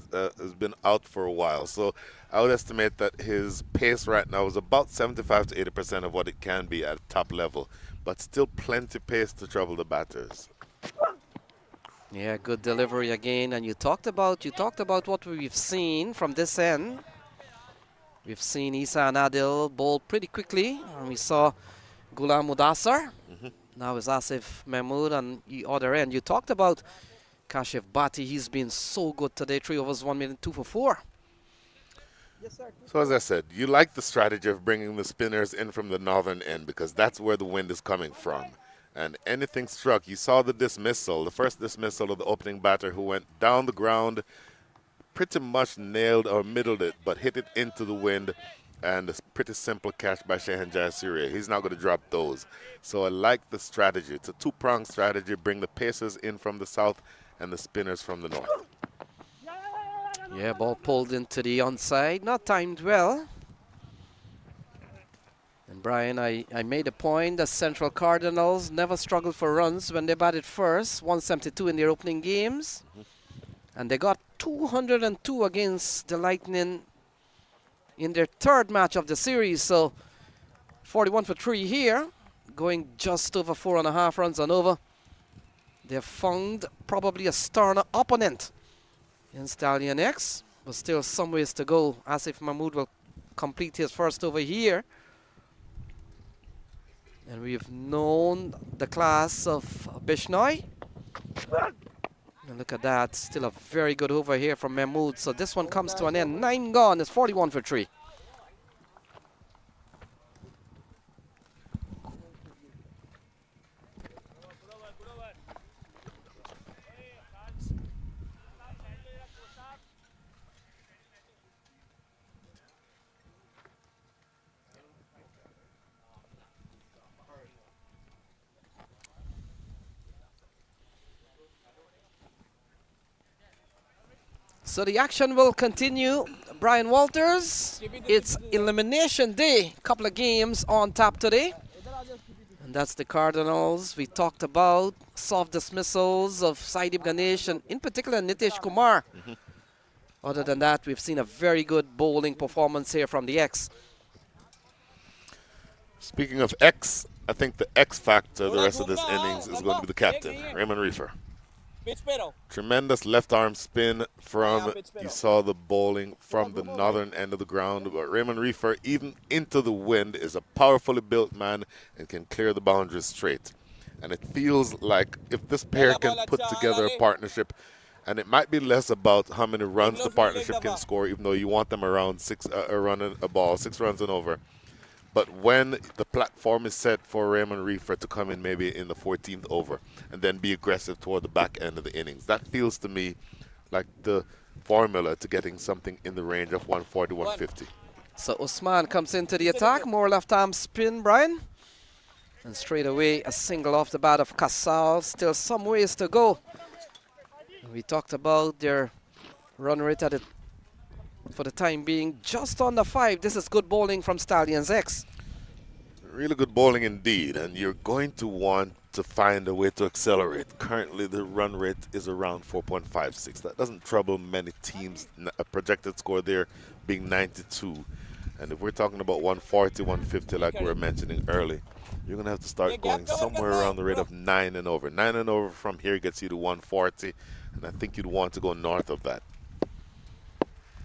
been out for a while. So I would estimate that his pace right now is about 75 to 80% of what it can be at top level, but still plenty pace to trouble the batters. Yeah, good delivery again. And you talked about what we've seen from this end. We've seen Isa Adil bowl pretty quickly, and we saw Ghulam Mudassar. Now it's Asif Mahmood on the other end. You talked about Kashif Bhatti. He's been so good today. 3 overs, 1 minute, 2 for 4. Yes, sir. So as I said, you like the strategy of bringing the spinners in from the northern end because that's where the wind is coming from. And anything struck, you saw the dismissal, the first dismissal of the opening batter who went down the ground, pretty much nailed or middled it, but hit it into the wind. And a pretty simple catch by Shehan Jayasuriya. He's not going to drop those. So I like the strategy. It's a two-pronged strategy. Bring the pacers in from the south and the spinners from the north. Yeah, ball pulled into the onside. Not timed well. And Brian, I made a point that Central Cardinals never struggled for runs when they batted first. 172 in their opening games. And they got 202 against the Lightning in their third match of the series. So 41 for 3 here, going just over 4.5 runs and over. They've found probably a sterner opponent in Stallion X, but still some ways to go. Asif Mahmood will complete his first over here. And we've known the class of Bishnoi. And look at that, still a very good over here from Mahmood. So this one comes to an end. 9 gone, it's 41 for 3. So the action will continue. Brian Walters, it's elimination day. Couple of games on tap today. And that's the Cardinals. We talked about soft dismissals of Saidib Ganesh and in particular Nitish Kumar. Other than that, we've seen a very good bowling performance here from the X. Speaking of X, I think the X factor the rest of this innings is going to be the captain, Raymond Reefer. Tremendous left arm spin from, you saw the bowling from the northern end of the ground, but Raymond Reefer, even into the wind, is a powerfully built man and can clear the boundaries straight. And it feels like if this pair can put together a partnership, and it might be less about how many runs the partnership can score, even though you want them around running a ball, 6 runs and over. But when the platform is set for Raymond Reefer to come in maybe in the 14th over and then be aggressive toward the back end of the innings, that feels to me like the formula to getting something in the range of 140, 150. So Usman comes into the attack, more left arm spin, Brian. And straight away a single off the bat of Casal. Still some ways to go. We talked about their run rate at it for the time being just under 5. This is good bowling from Stallions X. Really good bowling indeed, and you're going to want to find a way to accelerate. Currently the run rate is around 4.56. That doesn't trouble many teams. A projected score there being 92. And if we're talking about 140, 150 like we were mentioning early, you're going to have to start going somewhere around the rate of 9 and over. 9 and over from here gets you to 140, and I think you'd want to go north of that.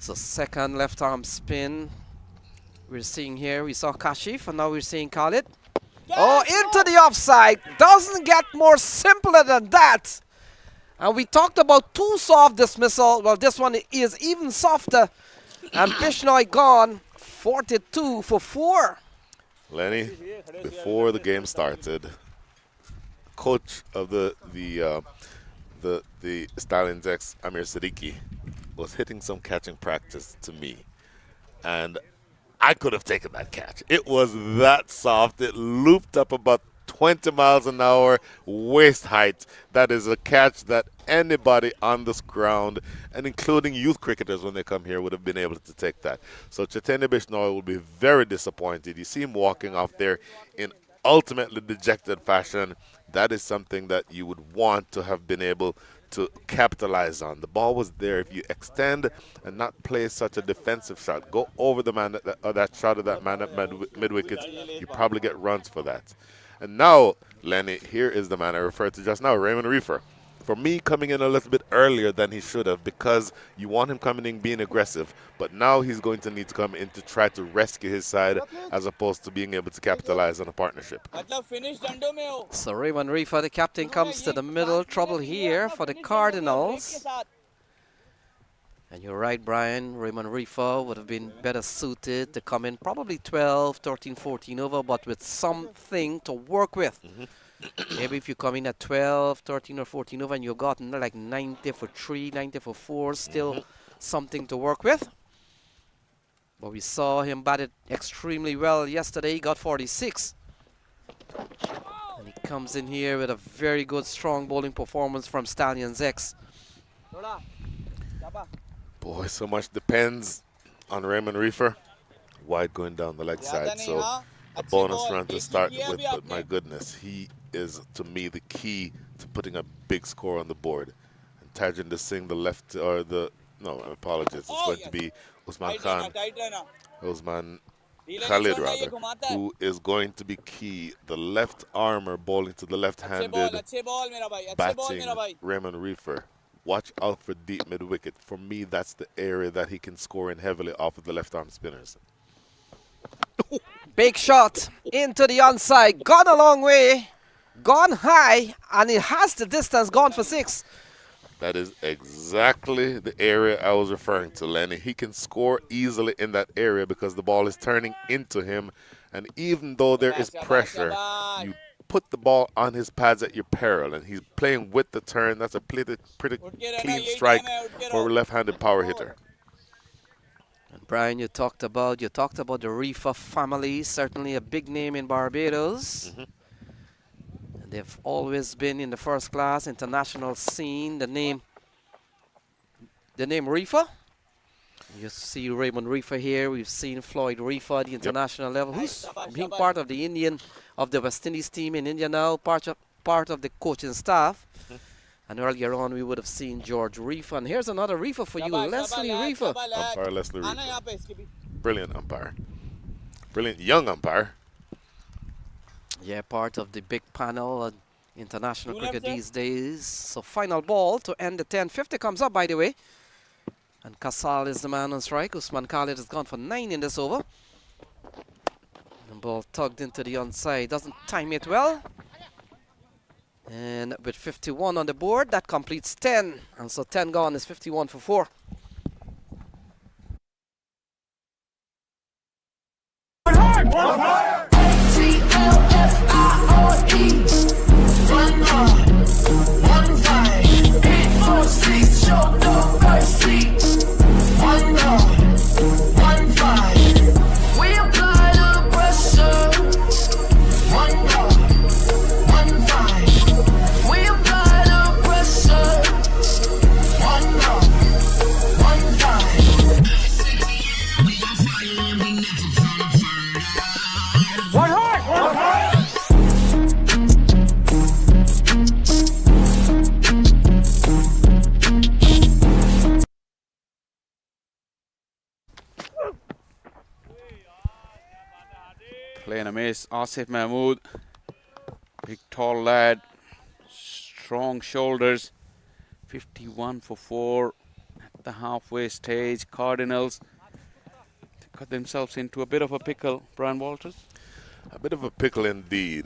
So second left arm spin we're seeing here. We saw Kashif and now we're seeing Khalid. Oh, into the offside. Doesn't get more simpler than that. And we talked about 2 soft dismissal. Well, this one is even softer. And Bishnoi gone 42 for 4. Lenny, before the game started, coach of the Stallions X, Amir Siddiqui, was hitting some catching practice to me, and I could have taken that catch. It was that soft. It looped up about 20 miles an hour, waist height. That is a catch that anybody on this ground, and including youth cricketers when they come here, would have been able to take that. So Chaitanya Bishnoi will be very disappointed. You see him walking off there in ultimately dejected fashion. That is something that you would want to have been able to capitalize on. The ball was there. If you extend and not play such a defensive shot, go over the man that shot of that man at mid-wicket, you probably get runs for that. And now, Lenny, here is the man I referred to just now, Raymond Reefer. For me, coming in a little bit earlier than he should have, because you want him coming in being aggressive, but now he's going to need to come in to try to rescue his side as opposed to being able to capitalize on a partnership. So Raymond Reefer, the captain, comes to the middle. Trouble here for the Cardinals. And you're right, Brian. Raymond Reefer would have been better suited to come in probably 12, 13, 14 over, but with something to work with. Maybe if you come in at 12, 13 or 14 over and you've gotten like 90 for 3, 90 for 4, still something to work with. But we saw him bat it extremely well yesterday. He got 46. And he comes in here with a very good, strong bowling performance from Stallions X. Boy, so much depends on Raymond Reefer. Wide going down the leg side, so a bonus run to start with, but my goodness, he is, to me, the key to putting a big score on the board. And Tajinder Singh, the left, or the, no, apologies, it's going to be Usman Khalid, rather, who is going to be key. The left armor bowling to the left-handed batting Raymond Reefer. Watch out for deep mid-wicket. For me, that's the area that he can score in heavily off of the left-arm spinners. Big shot into the onside. Gone a long way. Gone high. And it has the distance. Gone for 6. That is exactly the area I was referring to, Lenny. He can score easily in that area because the ball is turning into him. And even though there is pressure, you put the ball on his pads at your peril, and he's playing with the turn. That's a pretty clean strike for a left-handed power hitter. And Brian, you talked about the Reefer family, certainly a big name in Barbados. And they've always been in the first class international scene. The name Reefer. You see Raymond Reefer here. We've seen Floyd Reefer at the international level, who's being part of the West Indies team in India now, part of the coaching staff. And earlier on, we would have seen George Reefer. And here's another Reefer for you, Leslie Reefer. Umpire Leslie Reefer. Brilliant umpire. Brilliant young umpire. Yeah, part of the big panel. international cricket these days. So final ball to end the 10:50 comes up, by the way. And Casal is the man on strike. Usman Khalid has gone for 9 in this over. The ball tugged into the onside. Doesn't time it well. And with 51 on the board, that completes 10. And so 10 gone is 51 for 4. Playing a miss, Asif Mahmood. Big tall lad, strong shoulders. 51 for 4 at the halfway stage. Cardinals got themselves into a bit of a pickle. Brian Walters? A bit of a pickle indeed.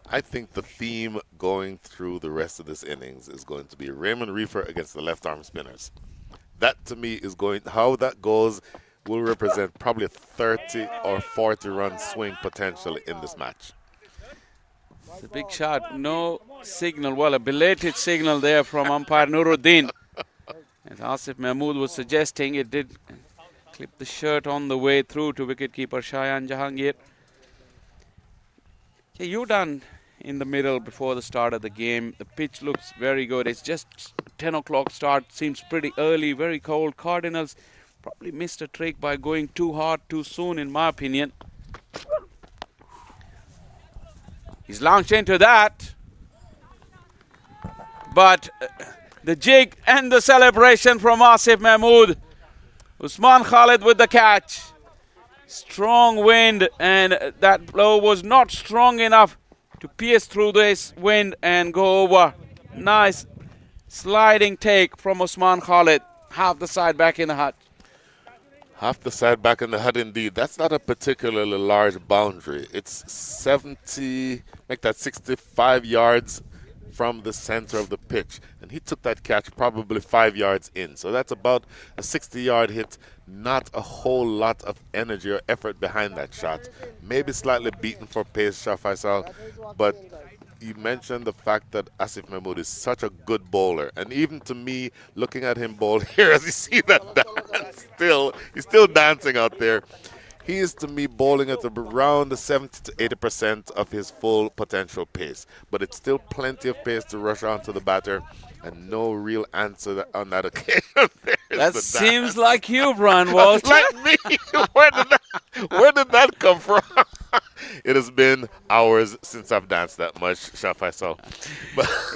I think the theme going through the rest of this innings is going to be Raymond Reefer against the left-arm spinners. That to me is going, how that goes will represent probably a 30 or 40 run swing potentially in this match. It's a big shot. No signal. Well, a belated signal there from umpire Nuruddin. As Asif Mahmood was suggesting, it did clip the shirt on the way through to wicketkeeper Shayan Jahangir. Yeah, you done in the middle before the start of the game. The pitch looks very good. It's just 10 o'clock start. Seems pretty early, very cold. Cardinals probably missed a trick by going too hard too soon, in my opinion. He's launched into that. But the jig and the celebration from Asif Mahmood. Usman Khalid with the catch. Strong wind, and that blow was not strong enough to pierce through this wind and go over. Nice sliding take from Usman Khalid. Half the side back in the hut. Half the side back in the hut indeed. That's not a particularly large boundary. It's 70, make that 65 yards from the center of the pitch. And he took that catch probably 5 yards in. So that's about a 60-yard hit. Not a whole lot of energy or effort behind that shot. Maybe slightly beaten for pace, Shah Faisal. But you mentioned the fact that Asif Mahmood is such a good bowler. And even to me, looking at him bowl here, as you see that dance he's still dancing out there. He is, to me, bowling at around the 70 to 80% of his full potential pace. But it's still plenty of pace to rush onto the batter, and no real answer on that occasion. That seems like you, Brian Walter. Like me? Where did that come from? It has been hours since I've danced that much, Shah Faisal.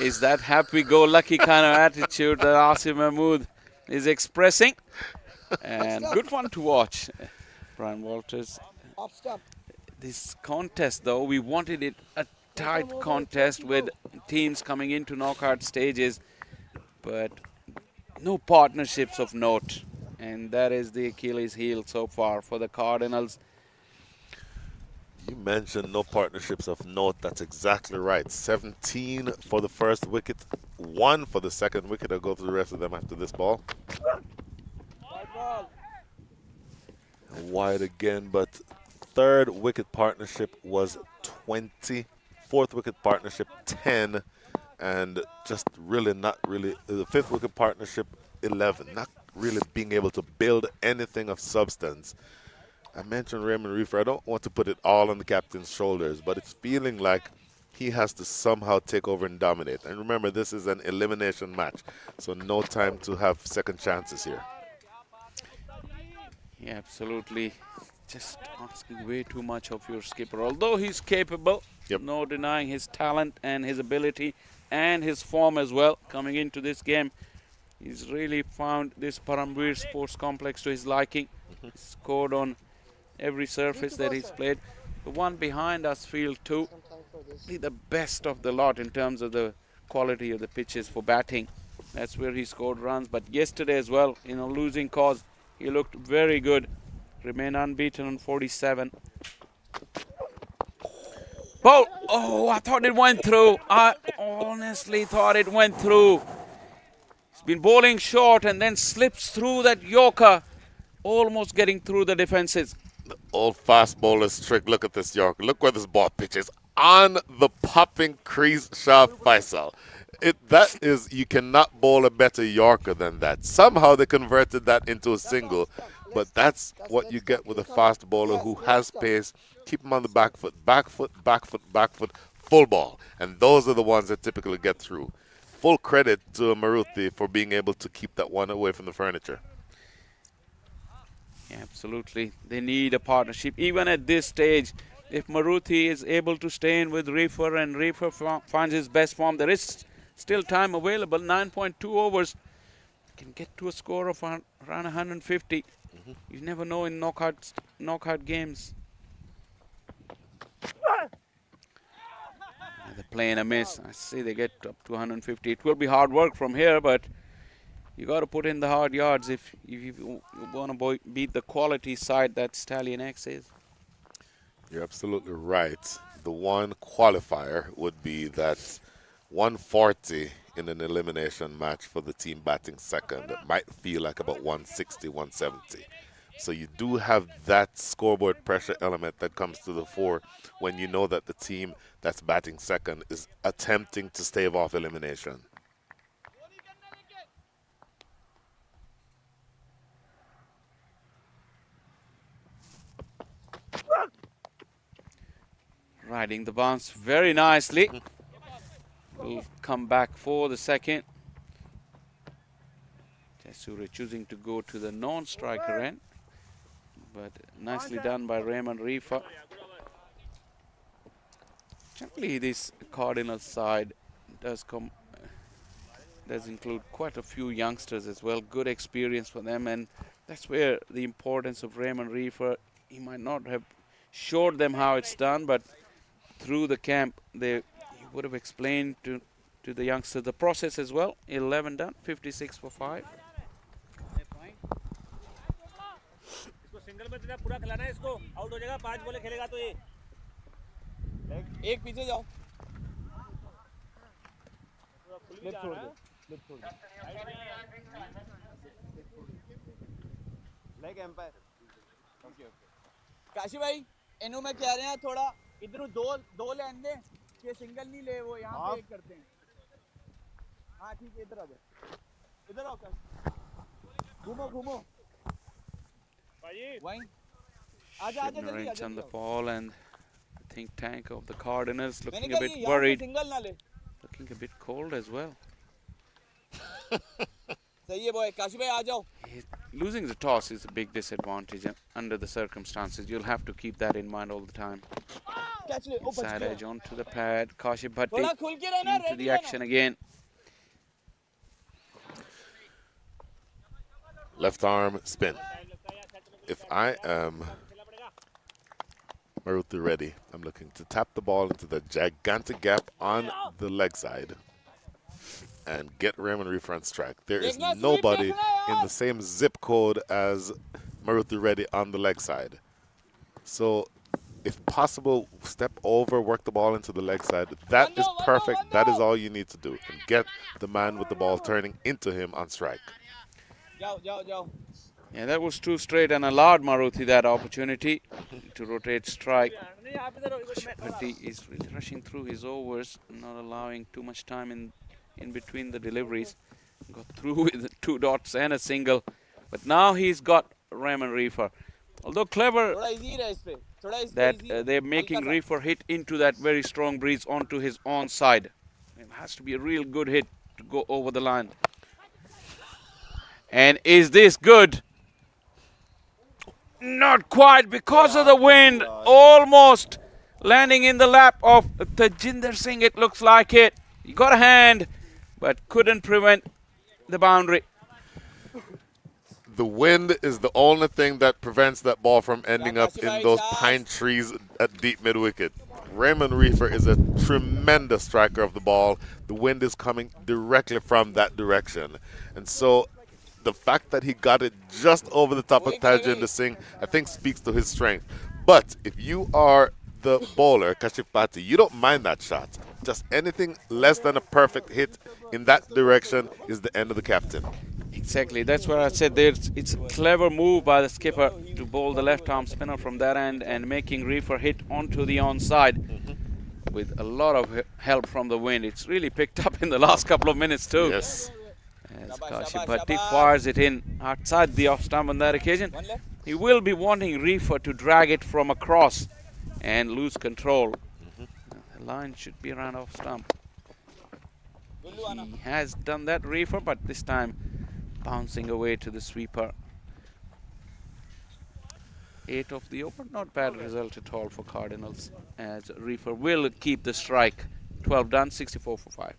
Is that happy-go-lucky kind of attitude that Asif Mahmood is expressing? And good fun to watch. Brian Walters. This contest, though, we wanted it a tight contest with teams coming into knockout stages, but no partnerships of note, and that is the Achilles heel so far for the Cardinals. You mentioned no partnerships of note. That's exactly right. 17 for the first wicket, 1 for the second wicket. I'll go through the rest of them after this ball. Wide again, but third wicket partnership was 20, fourth wicket partnership 10, and just really not really, the fifth wicket partnership 11, not really being able to build anything of substance. I mentioned Raymond Reefer. I don't want to put it all on the captain's shoulders, but it's feeling like he has to somehow take over and dominate. And remember, this is an elimination match, so no time to have second chances here. Yeah, absolutely. Just asking way too much of your skipper. Although he's capable, no denying his talent and his ability and his form as well coming into this game. He's really found this Paramveer Sports Complex to his liking. He's scored on every surface that he's played. The one behind us, field 2, the best of the lot in terms of the quality of the pitches for batting. That's where he scored runs. But yesterday as well, in a losing cause, he looked very good. Remained unbeaten on 47. Ball! Oh, I thought it went through. I honestly thought it went through. He's been bowling short and then slips through that Yorker, almost getting through the defenses. The old fast bowler's trick. Look at this Yorker. Look where this ball pitches. On the popping crease, Shah Faisal. That is, you cannot bowl a better Yorker than that. Somehow they converted that into a single. But that's what you get with a fast bowler who has pace. Keep him on the back foot, back foot, back foot, back foot, full ball. And those are the ones that typically get through. Full credit to Maruti for being able to keep that one away from the furniture. Yeah, absolutely. They need a partnership. Even at this stage, if Maruti is able to stay in with Reefer and Reefer finds his best form, there is still time available. 9.2 overs. Can get to a score of around 150. You never know in knockout games. They're playing a miss. I see they get up to 150. It will be hard work from here, but you got to put in the hard yards if you want to beat the quality side that Stallion X is. You're absolutely right. The one qualifier would be that 140 in an elimination match for the team batting second. It might feel like about 160, 170. So you do have that scoreboard pressure element that comes to the fore when you know that the team that's batting second is attempting to stave off elimination. Riding the bounce very nicely. Will come back for the second. Tesura choosing to go to the non-striker end. But nicely done by Raymond Reefer. Generally, this Cardinals side does include quite a few youngsters as well. Good experience for them, and that's where the importance of Raymond Reefer. He might not have showed them how it's done, but through the camp, he would have explained to the youngsters the process as well. 11 done, 56 for 5. Single में तेरा पूरा खिलाना है इसको out हो जाएगा 5 बॉले खेलेगा तो ये एक पीछे जाओ लेफ्ट छोड़ दो लेग एम्पायर ओके काशी भाई इन्हों में कह रहे हैं थोड़ा इधर दो लेन दे ये सिंगल नहीं ले वो यहां पे एक करते हैं हां ठीक है इधर आ जाओ इधर आओ घूमो Shooting range on the ball, and the think tank of the Cardinals looking a bit worried. Looking a bit cold as well. Losing the toss is a big disadvantage under the circumstances. You'll have to keep that in mind all the time. Side edge onto the pad. Kashif Bhatti into the action again. Left arm spin. If I am Maruti Reddy, I'm looking to tap the ball into the gigantic gap on the leg side and get Raymond Reefer on strike. There is nobody in the same zip code as Maruti Reddy on the leg side. So if possible, step over, work the ball into the leg side. That is perfect. That is all you need to do. And get the man with the ball turning into him on strike. Yeah, that was too straight and allowed Maruti that opportunity to rotate strike. But he is really rushing through his overs, not allowing too much time in between the deliveries. Got through with 2 dots and a single. But now he's got Raymond Reefer. Although clever that they're making Reefer hit into that very strong breeze onto his own side. It has to be a real good hit to go over the line. And is this good? Not quite because of the wind. Almost landing in the lap of Tajinder Singh, it looks like it. He got a hand, but couldn't prevent the boundary. The wind is the only thing that prevents that ball from ending up in those pine trees at deep mid-wicket. Raymond Reefer is a tremendous striker of the ball. The wind is coming directly from that direction. And so the fact that he got it just over the top of Tajinder Singh, I think speaks to his strength. But if you are the bowler, Kashif Bhatti, you don't mind that shot. Just anything less than a perfect hit in that direction is the end of the captain. Exactly, that's what I said. It's a clever move by the skipper to bowl the left-arm spinner from that end and making Reefer hit onto the onside with a lot of help from the wind. It's really picked up in the last couple of minutes too. Yes. As Kashif Bhatti fires it in outside the off-stump on that occasion. He will be wanting Reefer to drag it from across and lose control. The line should be around off-stump. He has done that, Reefer, but this time bouncing away to the sweeper. 8 of the over, not bad result at all for Cardinals, as Reefer will keep the strike. 12 done, 64 for 5.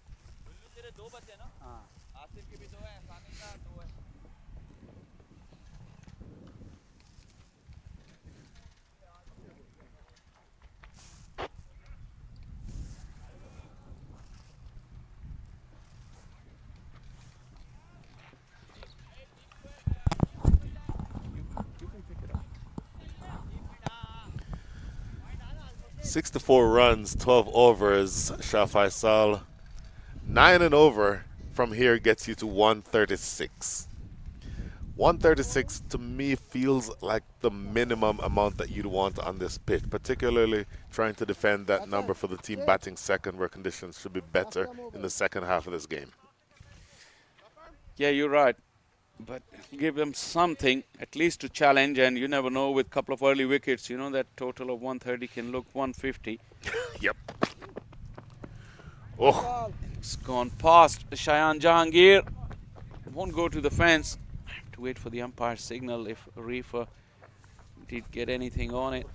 64 runs, 12 overs, Shah Faisal. 9 and over from here gets you to 136. 136 to me feels like the minimum amount that you'd want on this pitch, particularly trying to defend that number for the team batting second, where conditions should be better in the second half of this game. Yeah, you're right. But give them something, at least to challenge, and you never know with a couple of early wickets, you know, that total of 130 can look 150. Yep. Oh. It's gone past Shayan Jahangir. Won't go to the fence. I have to wait for the umpire's signal if Reefer did get anything on it.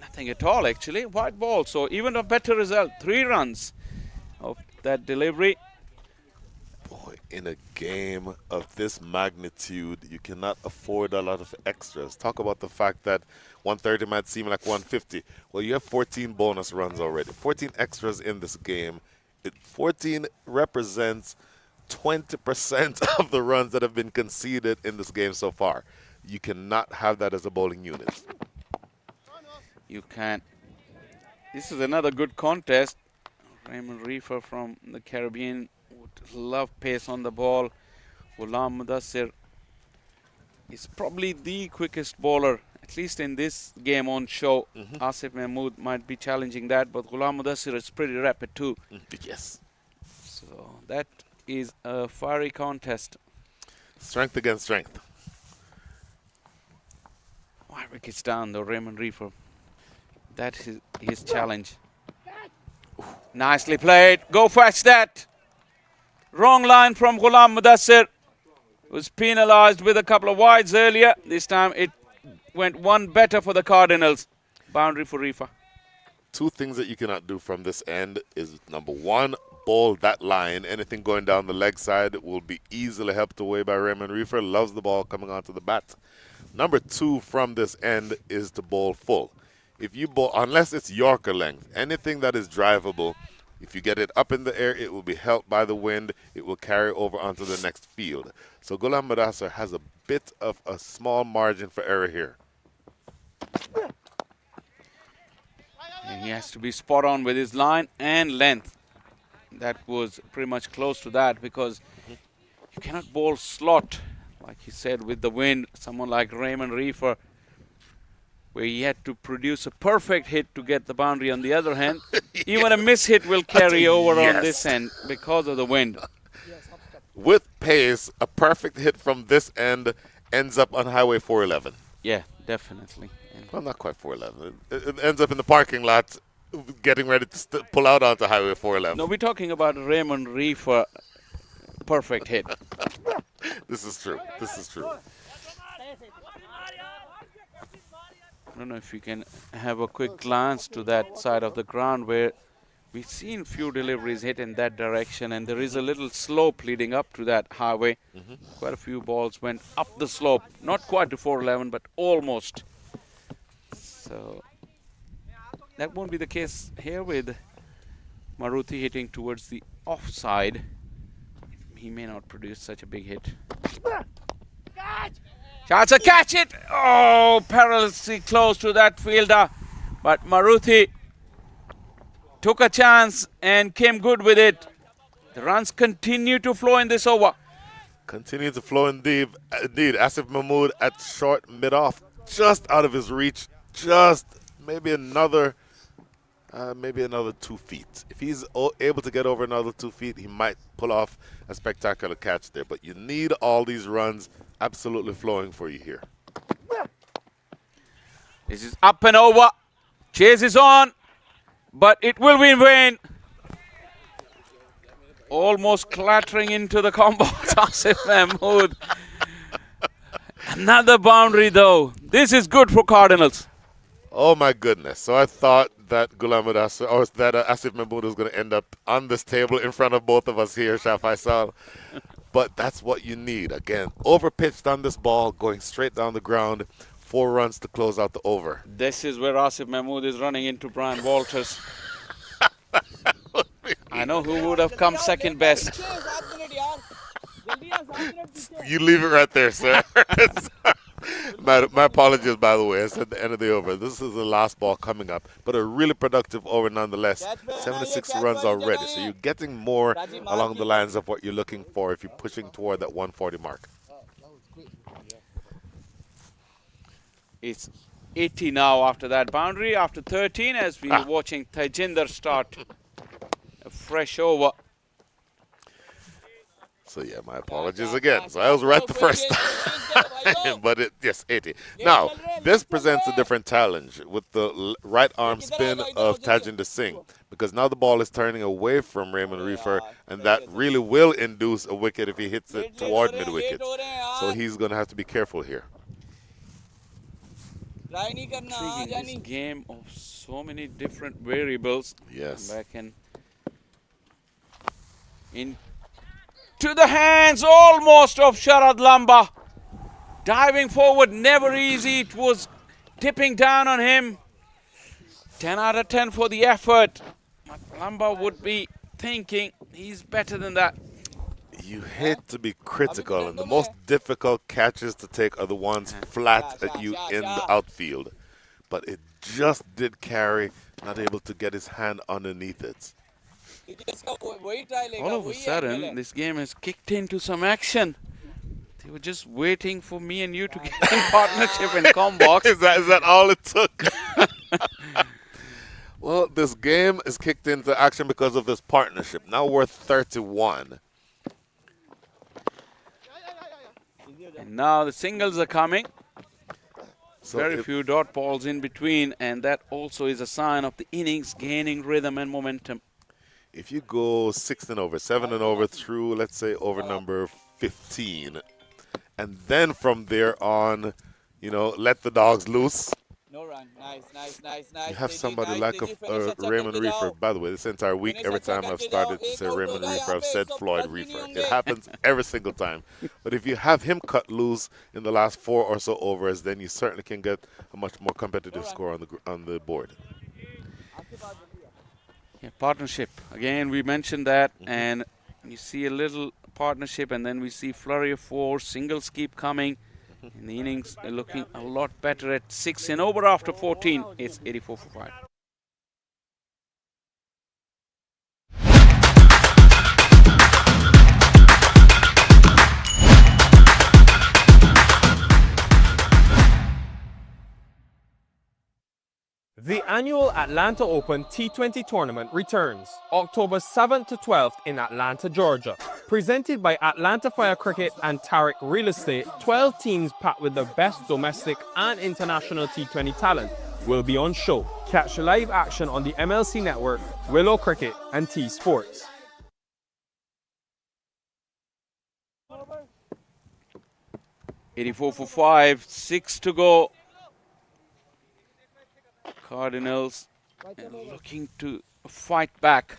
Nothing at all, actually. White ball. So even a better result. 3 runs of that delivery. Boy, in a game of this magnitude, you cannot afford a lot of extras. Talk about the fact that 130 might seem like 150. Well, you have 14 bonus runs already. 14 extras in this game. 14 represents 20% of the runs that have been conceded in this game so far. You cannot have that as a bowling unit. You can't. This is another good contest. Raymond Reefer from the Caribbean would love pace on the ball. Ghulam Mudassir is probably the quickest bowler, at least in this game on show. Asif Mahmood might be challenging that, but Ghulam Mudassir is pretty rapid too. Yes. So that is a fiery contest. Strength against strength. 5 wickets down though, Raymond Reefer. That is his challenge. Nicely played. Go fetch that. Wrong line from Ghulam Mudassir. Was penalized with a couple of wides earlier. This time it went one better for the Cardinals. Boundary for Reefer. 2 things that you cannot do from this end is, number 1, bowl that line. Anything going down the leg side will be easily helped away by Raymond Reefer. Loves the ball coming onto the bat. Number 2 from this end is to bowl full. If you bowl, unless it's Yorker length, anything that is drivable, if you get it up in the air, it will be helped by the wind. It will carry over onto the next field. So Ghulam Mudassir has a bit of a small margin for error here. And he has to be spot on with his line and length. That was pretty much close to that, because you cannot bowl slot, like he said, with the wind. Someone like Raymond Reefer, where he had to produce a perfect hit to get the boundary. On the other hand, even a miss hit will carry over on this end because of the wind. With pace, a perfect hit from this end ends up on Highway 411. Yeah, definitely. Well, not quite 411. It ends up in the parking lot getting ready to pull out onto Highway 411. No, we're talking about Raymond Reefer perfect hit. This is true. This is true. I don't know if you can have a quick glance to that side of the ground where we've seen few deliveries hit in that direction, and there is a little slope leading up to that highway. Quite a few balls went up the slope, not quite to 411, but almost. So that won't be the case here with Maruti hitting towards the offside. He may not produce such a big hit. Chance to catch it. Oh, perilously close to that fielder. But Maruti took a chance and came good with it. The runs continue to flow in this over. Continue to flow indeed. Asif Mahmood at short mid-off, just out of his reach. Just maybe another 2 feet. If he's able to get over another 2 feet, he might pull off a spectacular catch there. But you need all these runs absolutely flowing for you here. This is up and over. Chase is on, but it will be in vain. Almost clattering into the combo. Asif Mahmood. Another boundary though. This is good for Cardinals. Oh my goodness. So I thought that Asif Mahmood was going to end up on this table in front of both of us here, Shah Faisal. But that's what you need. Again, overpitched on this ball, going straight down the ground. 4 runs to close out the over. This is where Asif Mahmood is running into Brian Walters. I know who would have come second best. You leave it right there, sir. My apologies, by the way. I said the end of the over. This is the last ball coming up, but a really productive over nonetheless. 76 runs already, so you're getting more along the lines of what you're looking for if you're pushing toward that 140 mark. It's 80 now after that boundary, after 13, as we are watching Tajinder start a fresh over. So yeah, my apologies again. So I was right the first time, but yes, 80. Now, this presents a different challenge with the right arm spin of Tajinder Singh, because now the ball is turning away from Raymond Reefer, and that really will induce a wicket if he hits it toward mid-wicket. So he's going to have to be careful here. Intriguing, this game of so many different variables. Yes. Back and into the hands almost of Sharad Lamba. Diving forward, never easy. It was tipping down on him. 10 out of 10 for the effort. But Lamba would be thinking he's better than that. You hate to be critical, and the most difficult catches to take are the ones flat at you in the outfield. But it just did carry, not able to get his hand underneath it. All of a sudden, this game has kicked into some action. They were just waiting for me and you to get in partnership in combox. Is that all it took? Well, this game is kicked into action because of this partnership. Now we're 31. And now the singles are coming. So very few dot balls in between, and that also is a sign of the innings gaining rhythm and momentum. If you go 6 and over, 7 and over through, let's say, over number 15, and then from there on, you know, let the dogs loose. No run. Nice. You have somebody like Raymond Reefer. By the way, this entire week, every time I've started to say Raymond Reefer, I've said Floyd Reefer. It happens every single time. But if you have him cut loose in the last 4 or so overs, then you certainly can get a much more competitive score on the board. Yeah, partnership. Again, we mentioned that, and you see a little partnership, and then we see flurry of 4. Singles keep coming. And the innings are looking a lot better at 6 and over after 14. It's 84 for 5. The annual Atlanta Open T20 tournament returns October 7th to 12th in Atlanta, Georgia. Presented by Atlanta Fire Cricket and Tariq Real Estate, 12 teams packed with the best domestic and international T20 talent will be on show. Catch live action on the MLC Network, Willow Cricket and T Sports. $84 for 5, 6 to go. Cardinals looking to fight back.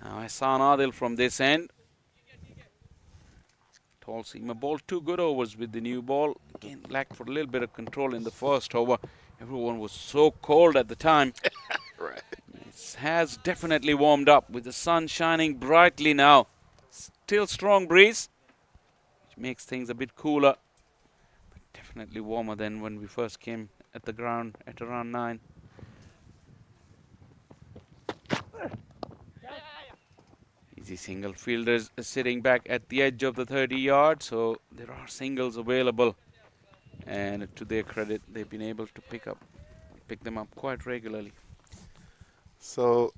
Now Hassan Adil from this end. Tall seamer ball, 2 good overs with the new ball. Again, lacked for a little bit of control in the first over. You Everyone was so cold at the time. Right. It has definitely warmed up with the sun shining brightly now. Still strong breeze, which makes things a bit cooler. But definitely warmer than when we first came at the ground at around 9. Easy single. Fielders sitting back at the edge of the 30-yard, so there are singles available. And to their credit, they've been able to pick them up quite regularly. So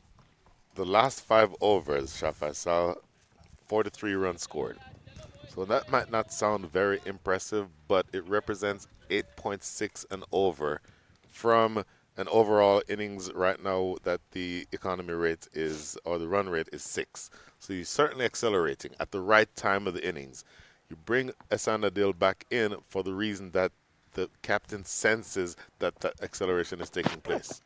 the last 5 overs, Shaf, I saw 43 runs scored. So that might not sound very impressive, but it represents 8.6 and over from an overall innings right now that the economy rate is, or the run rate is 6. So you're certainly accelerating at the right time of the innings. You bring Esanadil back in for the reason that the captain senses that that acceleration is taking place.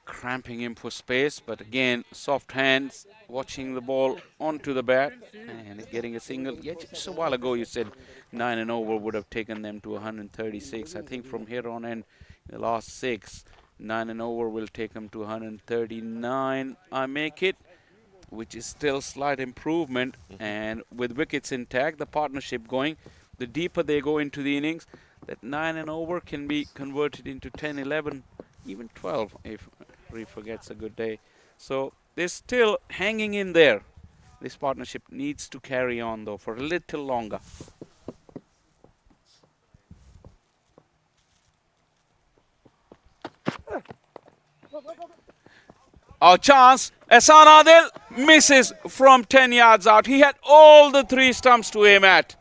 Cramping him for space, but again, soft hands, watching the ball onto the bat and getting a single. Yeah, just a while ago you said 9 and over would have taken them to 136. I think from here on in the last 6, 9 and over will take them to 139. I make it, which is still slight improvement. And with wickets intact, the partnership going, the deeper they go into the innings, that 9 and over can be converted into 10, 11, even 12 if Reefer gets a good day. So they're still hanging in there. This partnership needs to carry on though for a little longer. Our chance, Ehsan Adil misses from 10 yards out. He had all the 3 stumps to aim at.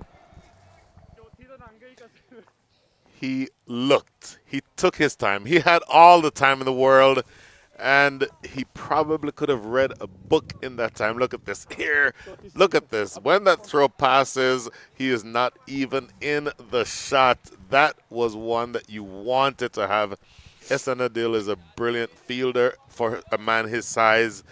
He looked. He took his time. He had all the time in the world, and he probably could have read a book in that time. Look at this here. Look at this. When that throw passes, he is not even in the shot. That was one that you wanted to have. Esanadil is a brilliant fielder for a man his size.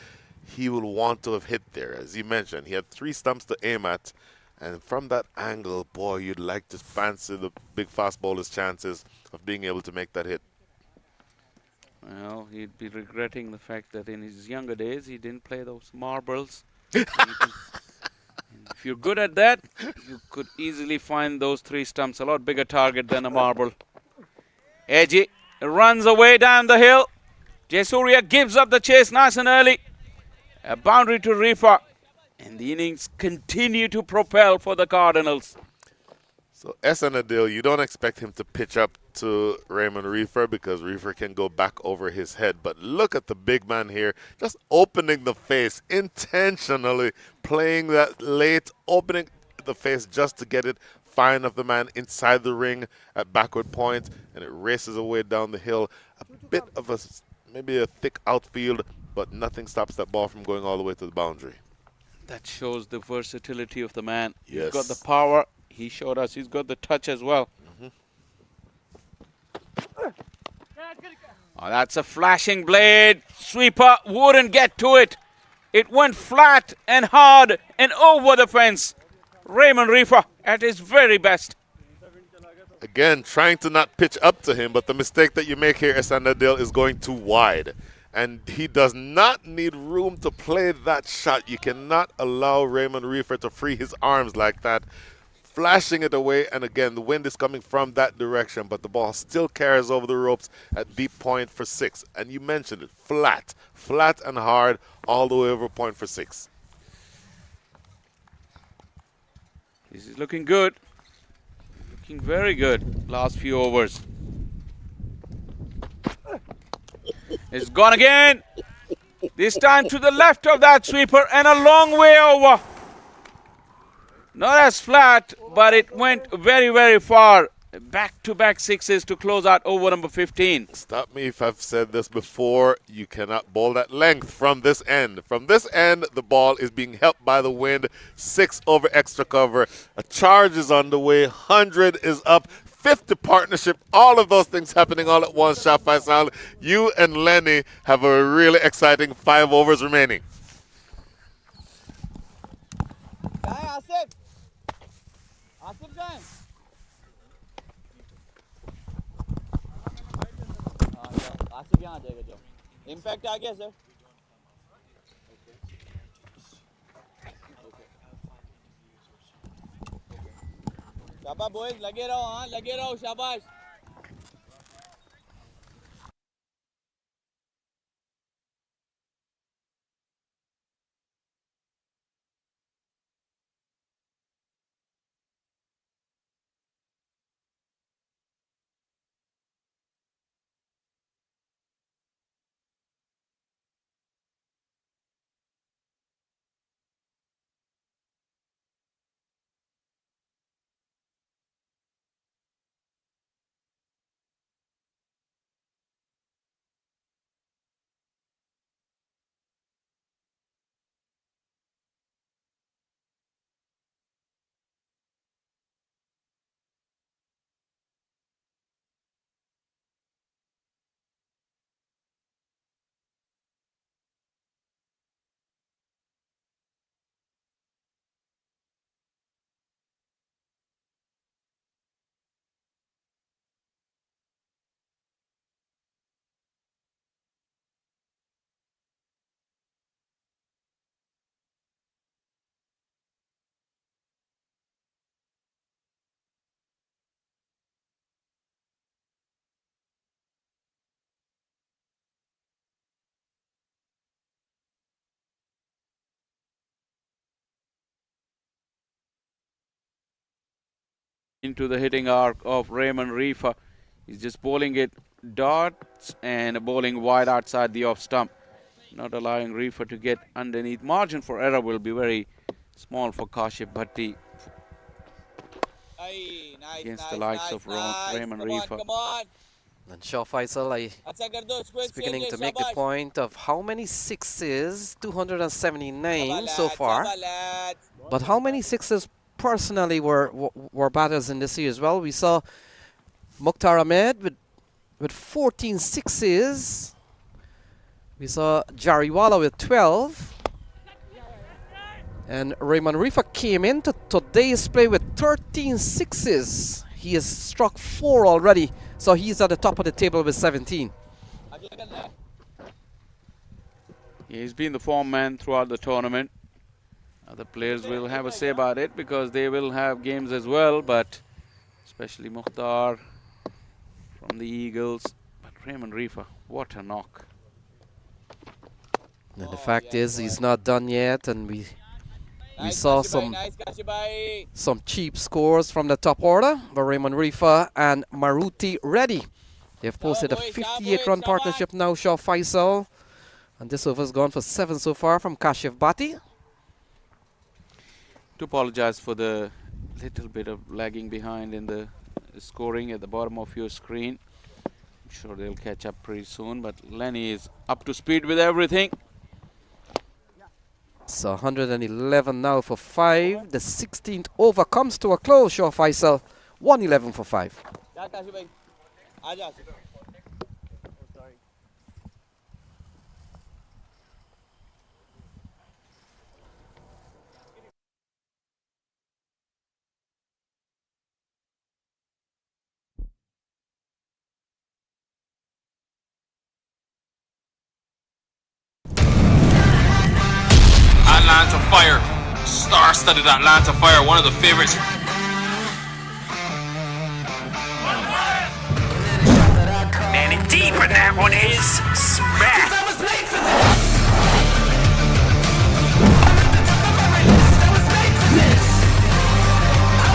He will want to have hit there. As you mentioned, he had 3 stumps to aim at. And from that angle, boy, you'd like to fancy the big fast bowler's chances of being able to make that hit. Well, he'd be regretting the fact that in his younger days he didn't play those marbles. If you're good at that, you could easily find those 3 stumps a lot bigger target than a marble. Edgy runs away down the hill. Jayasuriya gives up the chase nice and early. A boundary to Reefer. And the innings continue to propel for the Cardinals. So Esanadil, you don't expect him to pitch up to Raymond Reefer because Reefer can go back over his head. But look at the big man here, just opening the face, intentionally playing that late, opening the face just to get it fine of the man inside the ring at backward point, and it races away down the hill. A bit of a, maybe a thick outfield, but nothing stops that ball from going all the way to the boundary. That shows the versatility of the man. Yes. He's got the power. He showed us he's got the touch as well. Oh, that's a flashing blade. Sweeper wouldn't get to it. It went flat and hard and over the fence. Raymond Reefer at his very best. Again, trying to not pitch up to him, but the mistake that you make here, Esanadil, is going too wide. And he does not need room to play that shot. You cannot allow Raymond Reefer to free his arms like that. Flashing it away, and again, the wind is coming from that direction, but the ball still carries over the ropes at deep point for 6. And you mentioned it, flat and hard, all the way over point for 6. This is looking good. Looking very good. Last few overs. It's gone again. This time to the left of that sweeper and a long way over. Not as flat, but it went very, very far. Back-to-back 6s to close out over number 15. Stop me if I've said this before. You cannot bowl that length from this end. From this end, the ball is being helped by the wind. 6 over extra cover. A charge is on the way. 100 is up. 50 partnership. All of those things happening all at once, Shah Faisal. You and Lenny have a really exciting 5 overs remaining. Asif. Asif, यहाँ जाएगा जाओ impact आ गया sir शाबाश boys लगे रहो हाँ लगे रहो शाबाश Into the hitting arc of Raymond Reefer. He's just bowling it dots and bowling wide outside the off stump, not allowing Reefer to get underneath. Margin for error will be very small for Kashif Bhatti against the likes of Raymond Reefer. Come on. And Shah Faisal is beginning to make the point of how many sixes, 279 so far. But how many sixes personally were batters in this series? Well, we saw Mukhtar Ahmed with 14 sixes. We saw Jariwala with 12. And Raymond Reefer came into today's play with 13 sixes. He has struck 4 already, so he's at the top of the table with 17. He's been the form man throughout the tournament. Other players will have a say about it because they will have games as well, but especially Mukhtar from the Eagles. But Raymond Reefer, what a knock. And the fact is, he's not done yet, and we saw some cheap scores from the top order, but Raymond Reefer and Maruti Reddy. They've posted a 58-run partnership now, Shah Faisal. And this over's gone for 7 so far from Kashif Bhatti. To apologize for the little bit of lagging behind in the scoring at the bottom of your screen. I'm sure they'll catch up pretty soon, but Lenny is up to speed with everything. So 111 now for 5. The 16th over comes to a close, Shah Faisal. 111 for 5. Atlanta Fire, star-studded Atlanta Fire, one of the favorites. Man in deep, and that one is smack.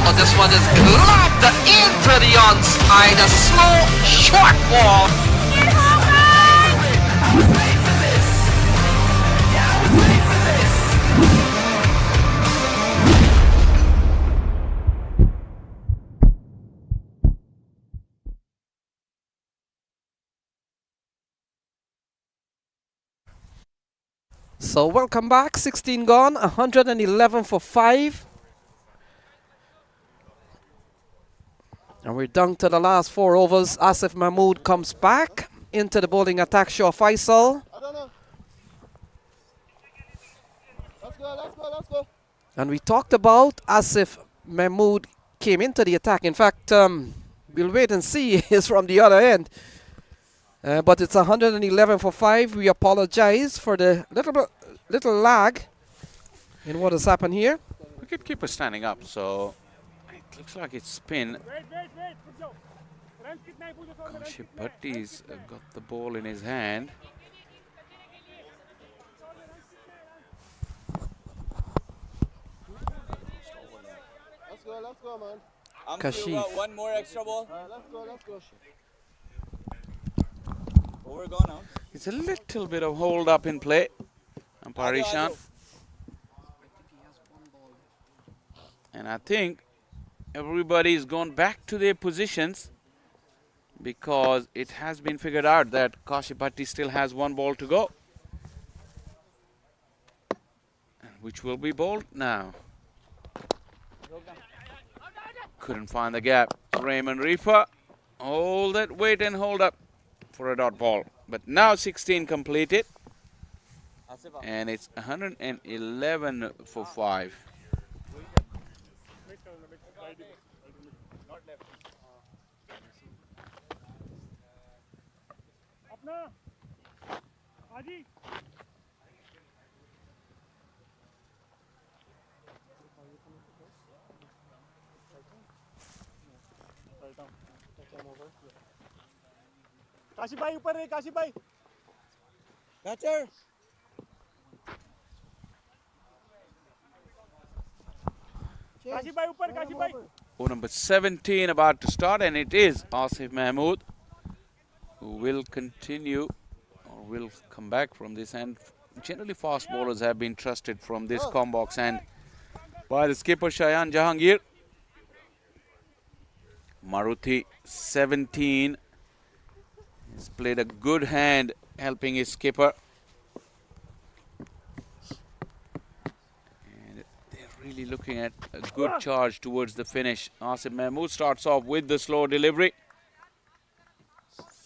Oh, this one is lobbed into the onside. A slow, short ball. So welcome back, 16 gone, 111 for 5. And we're down to the last 4 overs. Asif Mahmood comes back into the bowling attack, Shah Faisal. Let's go. And we talked about Asif Mahmood came into the attack. In fact, we'll wait and see is from the other end. But it's 111 for 5. We apologize for the little lag in what has happened here. Wicketkeeper standing up, so it looks like it's spin. Kaushik Bhatti's got the ball in his hand. Let's go, man. Kaushik. One more extra ball. Let's go. Over gone now. It's a little bit of hold up in play. Umpire Ishan. And I think everybody's gone back to their positions because it has been figured out that Kaushik Bhatti still has one ball to go. Which will be bowled now. Couldn't find the gap. Raymond Reefer. Hold that, wait and hold up for a dot ball. But now 16 completed. And it's 111 for 5. Kashi भाई ऊपर है काशी भाई batter Kashi भाई ऊपर काशी भाई Over number 17 about to start, and it is Asif Mahmood who will continue or will come back from this. And generally fast bowlers have been trusted from this combox and by the skipper Shayan Jahangir. Maruti 17 has played a good hand helping his skipper. And they're really looking at a good charge towards the finish. Asif Mahmood starts off with the slow delivery.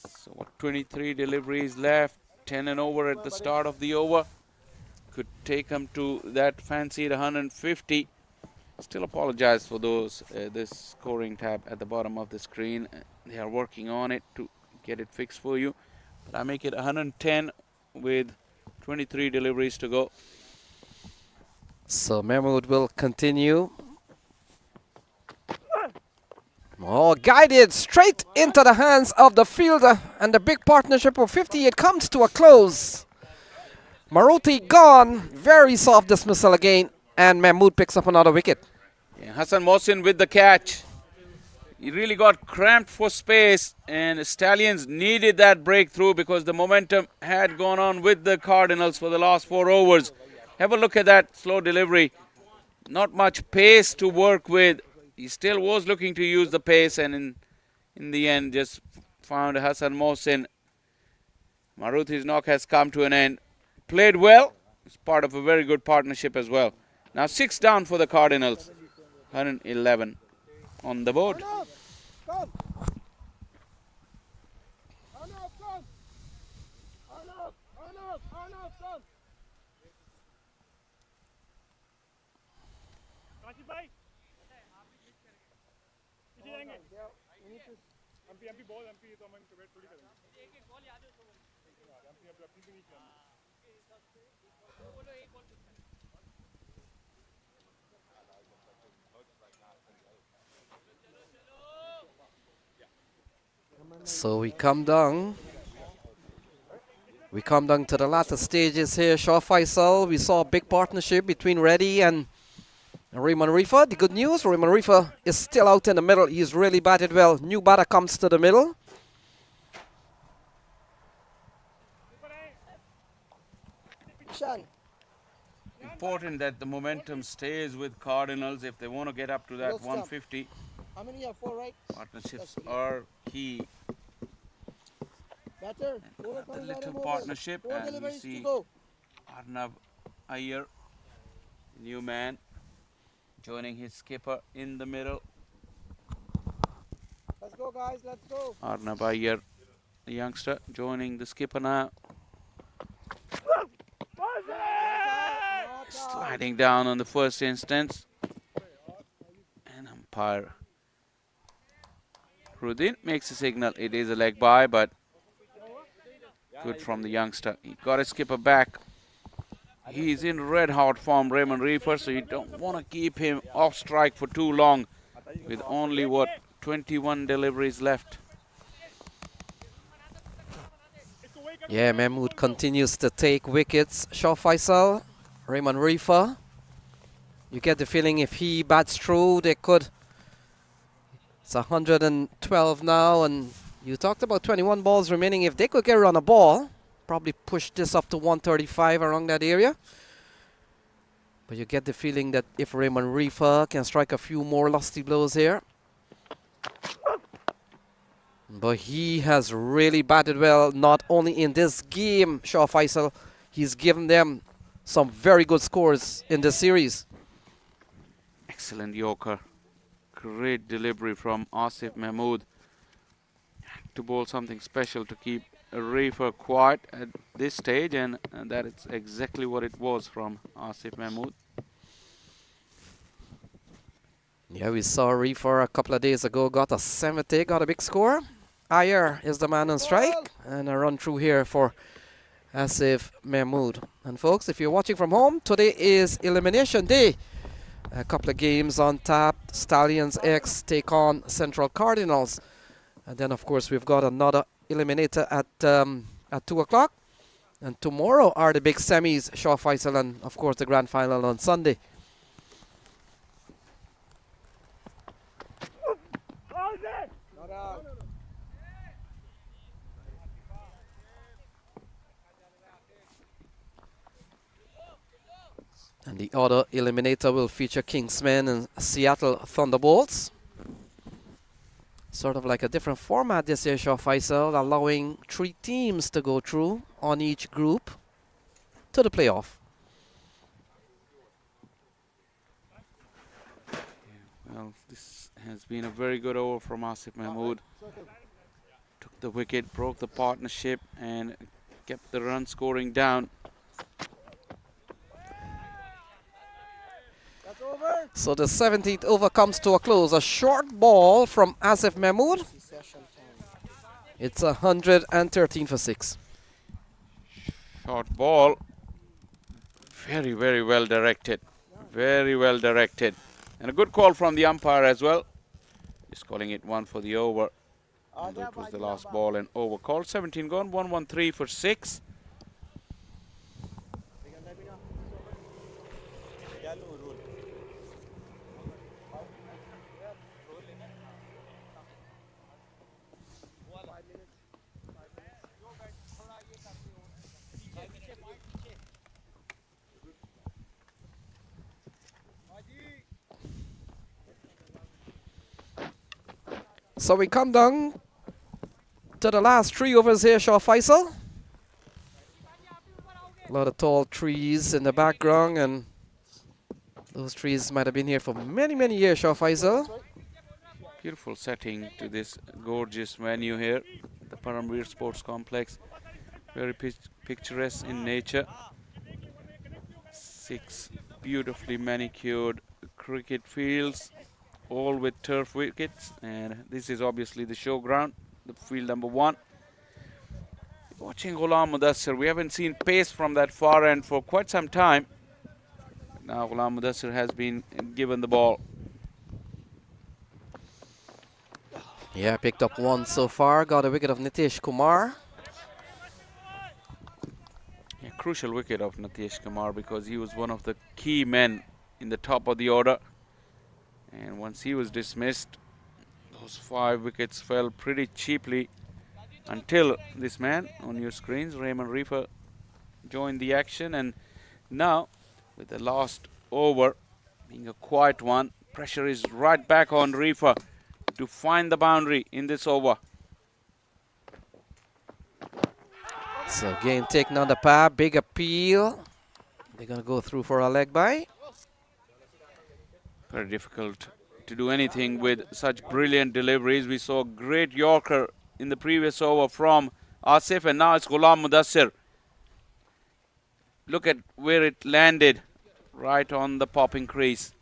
So what, 23 deliveries left, 10 and over at the start of the over. Could take him to that fancied 150. Still apologize for those this scoring tab at the bottom of the screen. They are working on it to get it fixed for you. But I make it 110 with 23 deliveries to go. So Mahmood will continue. Oh, guided straight into the hands of the fielder, and the big partnership of 58 comes to a close. Maruti gone. Very soft dismissal again, and Mahmood picks up another wicket. Yeah, Hassan Mohsin with the catch. He really got cramped for space, and Stallions needed that breakthrough because the momentum had gone on with the Cardinals for the last 4 overs. Have a look at that slow delivery. Not much pace to work with. He still was looking to use the pace, and in the end just found Hassan Mohsin. Maruti's knock has come to an end. Played well. It's part of a very good partnership as well. Now 6 down for the Cardinals. 111 on the board. So we come down. We come down to the latter stages here, Shah Faisal. We saw a big partnership between Reddy and Raymond Reefer. The good news, Raymond Reefer is still out in the middle. He's really batted well. New batter comes to the middle. Important that the momentum stays with Cardinals if they want to get up to that 150. how many are 4 right Partnerships are key. batter The little partnership, and we see Arnav Iyer, new man, joining his skipper in the middle. let's go guys let's go Arnav Iyer, the youngster, joining the skipper now. Sliding down on the first instance. And umpire Rudin makes a signal. It is a leg by, but Good from the youngster. He got his skipper back. He's in red hot form, Raymond Reefer, so you don't want to keep him off strike for too long with only, what, 21 deliveries left. Yeah, Mahmood continues to take wickets. Shah Faisal, Raymond Reefer. You get the feeling if he bats through, they could. It's 112 now, and you talked about 21 balls remaining. If they could get on a ball, probably push this up to 135 around that area. But you get the feeling that if Raymond Reefer can strike a few more lusty blows here. But he has really batted well, not only in this game, Shah Faisal. He's given them some very good scores in this series. Excellent Yorker. Great delivery from Asif Mahmood. To bowl something special to keep Reefer quiet at this stage, and that is exactly what it was from Asif Mahmood. Yeah, we saw Reefer a couple of days ago, got a 70, got a big score. Iyer is the man on strike, and a run through here for Asif Mahmood. And folks, if you're watching from home, today is Elimination Day. A couple of games on tap. Stallions X take on Central Cardinals. And then, of course, we've got another eliminator at 2 o'clock. And tomorrow are the big semis, Shah Faisal, and, of course, the grand final on Sunday. And the other eliminator will feature Kingsmen and Seattle Thunderbolts. Sort of like a different format this year, Shah Faisal, allowing 3 teams to go through on each group to the playoff. Yeah, well, this has been a very good over from Asif Mahmood. Took the wicket, broke the partnership, and kept the run scoring down. So the 17th over comes to a close. A short ball from Asif Mahmood. It's 113 for 6. Short ball. Very, very well directed. Very well directed. And a good call from the umpire as well. Just calling it 1 for the over. And that was the last ball and over call. 17 gone, 113 for 6. So we come down to the last 3 overs here, Shah Faisal. A lot of tall trees in the background, and those trees might have been here for many, many years, Shah Faisal. Beautiful setting to this gorgeous venue here, the Paramveer Sports Complex. Very picturesque in nature. 6 beautifully manicured cricket fields, all with turf wickets, and this is obviously the showground, the field number 1. Watching Ghulam Mudassir, we haven't seen pace from that far end for quite some time. Now Ghulam Mudassir has been given the ball. Yeah, picked up 1 so far, got a wicket of Nitish Kumar. Yeah, crucial wicket of Nitish Kumar because he was one of the key men in the top of the order. And once he was dismissed, those 5 wickets fell pretty cheaply until this man on your screens, Raymond Reefer, joined the action. And now, with the last over being a quiet one, pressure is right back on Reefer to find the boundary in this over. So again, taking on the pad, big appeal. They're going to go through for a leg by. Very difficult to do anything with such brilliant deliveries. We saw a great Yorker in the previous over from Asif, and now it's Ghulam Mudassir. Look at where it landed, right on the popping crease.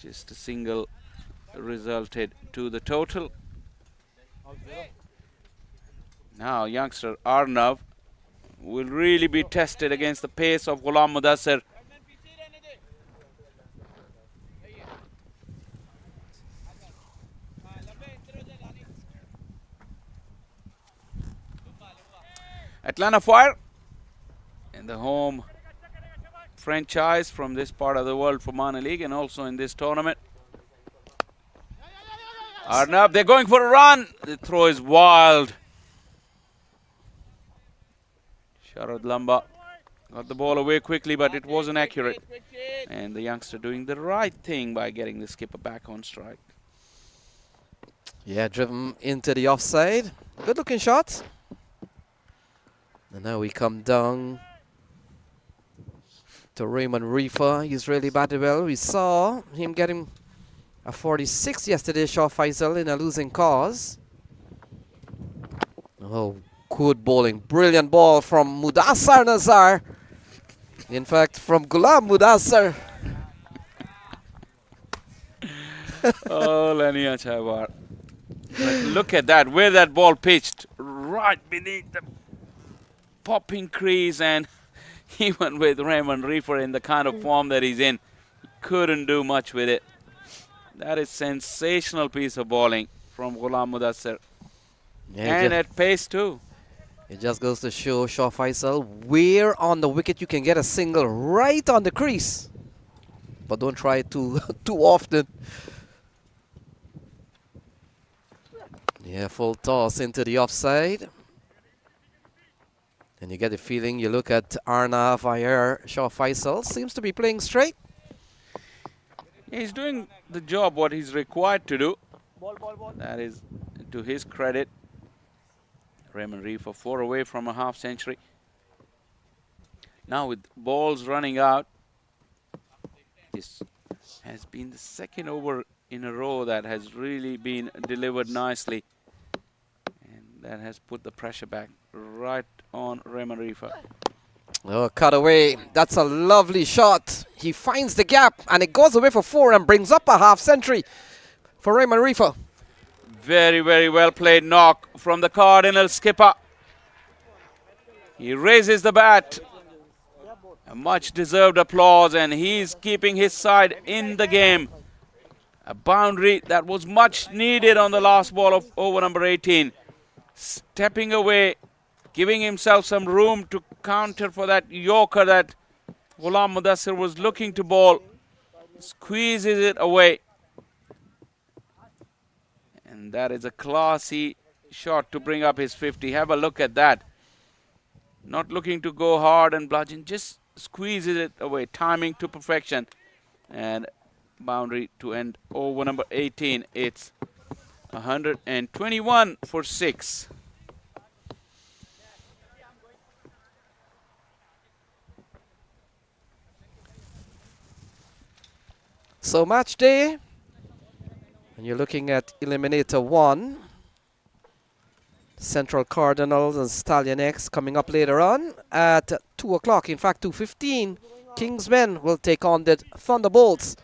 Just a single resulted to the total. Now youngster Arnav will really be tested against the pace of Ghulam Mudassir. Atlanta Fire in the home franchise from this part of the world for Mana League and also in this tournament. Arnab, they're going for a run. The throw is wild. Sharad Lamba got the ball away quickly, but it wasn't accurate. And the youngster doing the right thing by getting the skipper back on strike. Yeah, driven into the offside. Good looking shot. And now we come down to Raymond Reefer. He's really batted well. We saw him getting a 46 yesterday, Shah Faisal, in a losing cause. Oh, good bowling. Brilliant ball from Mudassar Nazar. In fact, from Ghulam Mudassar. Oh, Lania Chaiwar. Look at that, where that ball pitched. Right beneath the popping crease, and even with Raymond Reefer in the kind of form that he's in, couldn't do much with it. That is sensational piece of bowling from Ghulam Mudassir. Yeah, and at pace too. It just goes to show Shah Faisal where on the wicket you can get a single right on the crease. But don't try it too often. Yeah, full toss into the offside. And you get the feeling, you look at Arnav Iyer, Shah Faisal seems to be playing straight. He's doing the job what he's required to do. That is to his credit. Raymond Reefer 4 away from a half century. Now with balls running out, this has been the second over in a row that has really been delivered nicely. And that has put the pressure back right on Raymond Reefer. Oh, cut away. That's a lovely shot. He finds the gap and it goes away for 4 and brings up a half century for Raymond Reefer. Very, very well played knock from the Cardinals skipper. He raises the bat. A much deserved applause, and he's keeping his side in the game. A boundary that was much needed on the last ball of over number 18. Stepping away, giving himself some room to counter for that yorker that Ghulam Mudassir was looking to bowl. Squeezes it away. And that is a classy shot to bring up his 50. Have a look at that. Not looking to go hard and bludgeon, just squeezes it away. Timing to perfection. And boundary to end over number 18. It's 121 for 6. So match day. And you're looking at Eliminator1. Central Cardinals and Stallion X coming up later on at 2 o'clock. In fact, 2:15. Kingsmen will take on the Thunderbolts.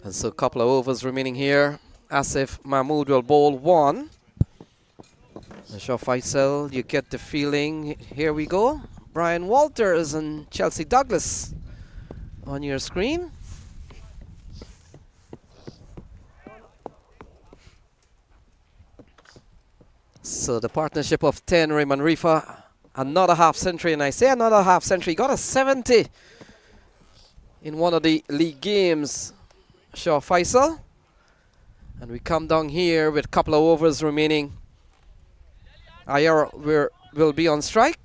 And so a couple of overs remaining here. Asif Mahmood will bowl 1. And Shah Faisal, you get the feeling. Here we go. Brian Walters and Chelsea Douglas on your screen. So the partnership of 10, Raymond Reefer, another half century, and I say another half century, got a 70 in one of the league games, Shah Faisal. And we come down here with a couple of overs remaining. Iyer will be on strike.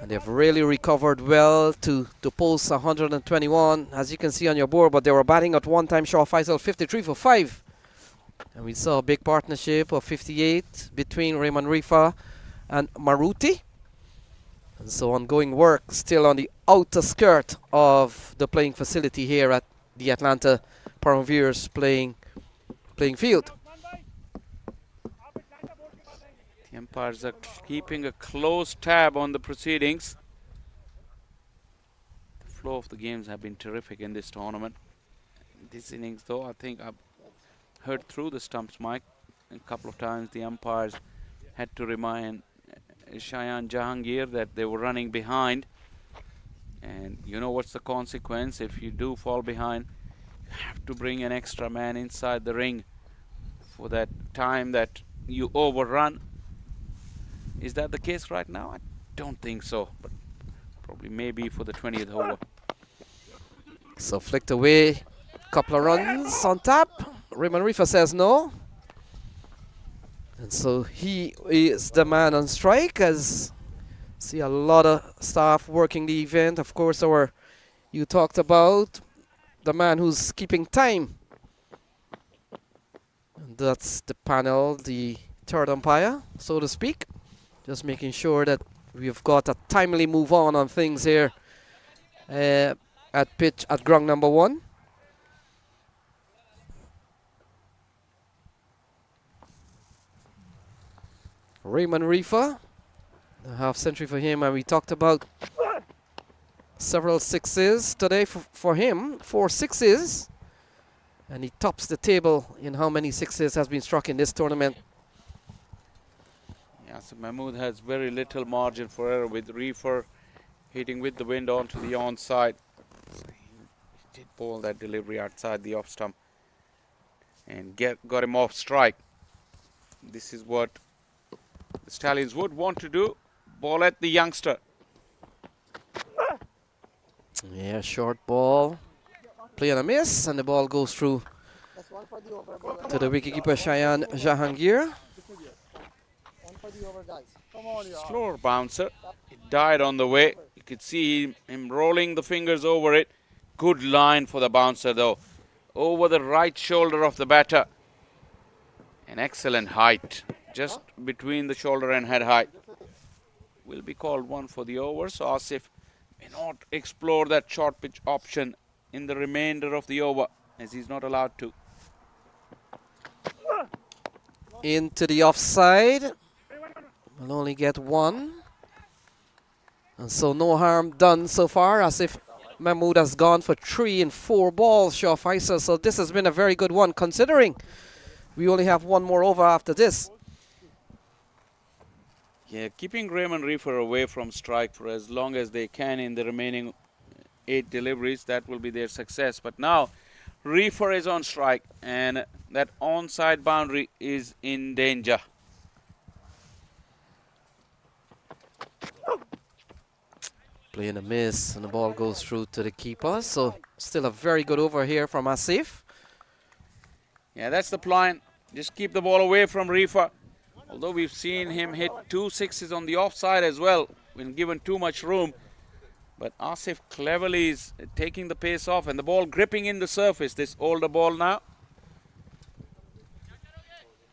And they've really recovered well to post 121, as you can see on your board, but they were batting at one time, Shah Faisal 53 for 5. And we saw a big partnership of 58 between Raymond Reefer and Maruti. And so ongoing work still on the outer skirt of the playing facility here at the Atlanta Paramveers playing field. The umpires are keeping a close tab on the proceedings. The flow of the games have been terrific in this tournament. This innings, though, I think heard through the stumps, Mike. A couple of times the umpires had to remind Cheyenne Jahangir that they were running behind. And you know what's the consequence? If you do fall behind, you have to bring an extra man inside the ring for that time that you overrun. Is that the case right now? I don't think so, but probably maybe for the 20th over. So flicked away, couple of runs on tap. Raymond Reefer says no. And so he is the man on strike, as see a lot of staff working the event. Of course, you talked about the man who's keeping time. And that's the panel, the third umpire, so to speak. Just making sure that we've got a timely move on things here at pitch at ground number 1. Raymond Reefer, a half century for him, and we talked about several sixes today for him, 4 sixes, and he tops the table in how many sixes has been struck in this tournament. Yeah, so Mahmood has very little margin for error with Reefer hitting with the wind onto the onside. So he did bowl that delivery outside the off stump and got him off strike. This is what the Stallions would want to do. Ball at the youngster. Yeah, short ball. Play and a miss, and the ball goes through to the wicketkeeper Cheyenne Jahangir. Slower bouncer. It died on the way. You could see him rolling the fingers over it. Good line for the bouncer though. Over the right shoulder of the batter. An excellent height. Just between the shoulder and head height. Will be called one for the over. So Asif may not explore that short pitch option in the remainder of the over, as he's not allowed to. Into the offside. Will only get 1. And so no harm done so far, as if Mahmood has gone for 3 in 4 balls, Shaw Faisal. So this has been a very good one, considering we only have 1 more over after this. Yeah, keeping Raymond Reefer away from strike for as long as they can in the remaining 8 deliveries, that will be their success. But now Reefer is on strike, and that onside boundary is in danger. Play and a miss, and the ball goes through to the keeper. So still a very good over here from Asif. Yeah, that's the plan. Just keep the ball away from Reefer. Although we've seen him hit 2 sixes on the offside as well, when given too much room. But Asif cleverly is taking the pace off, and the ball gripping in the surface. This older ball now.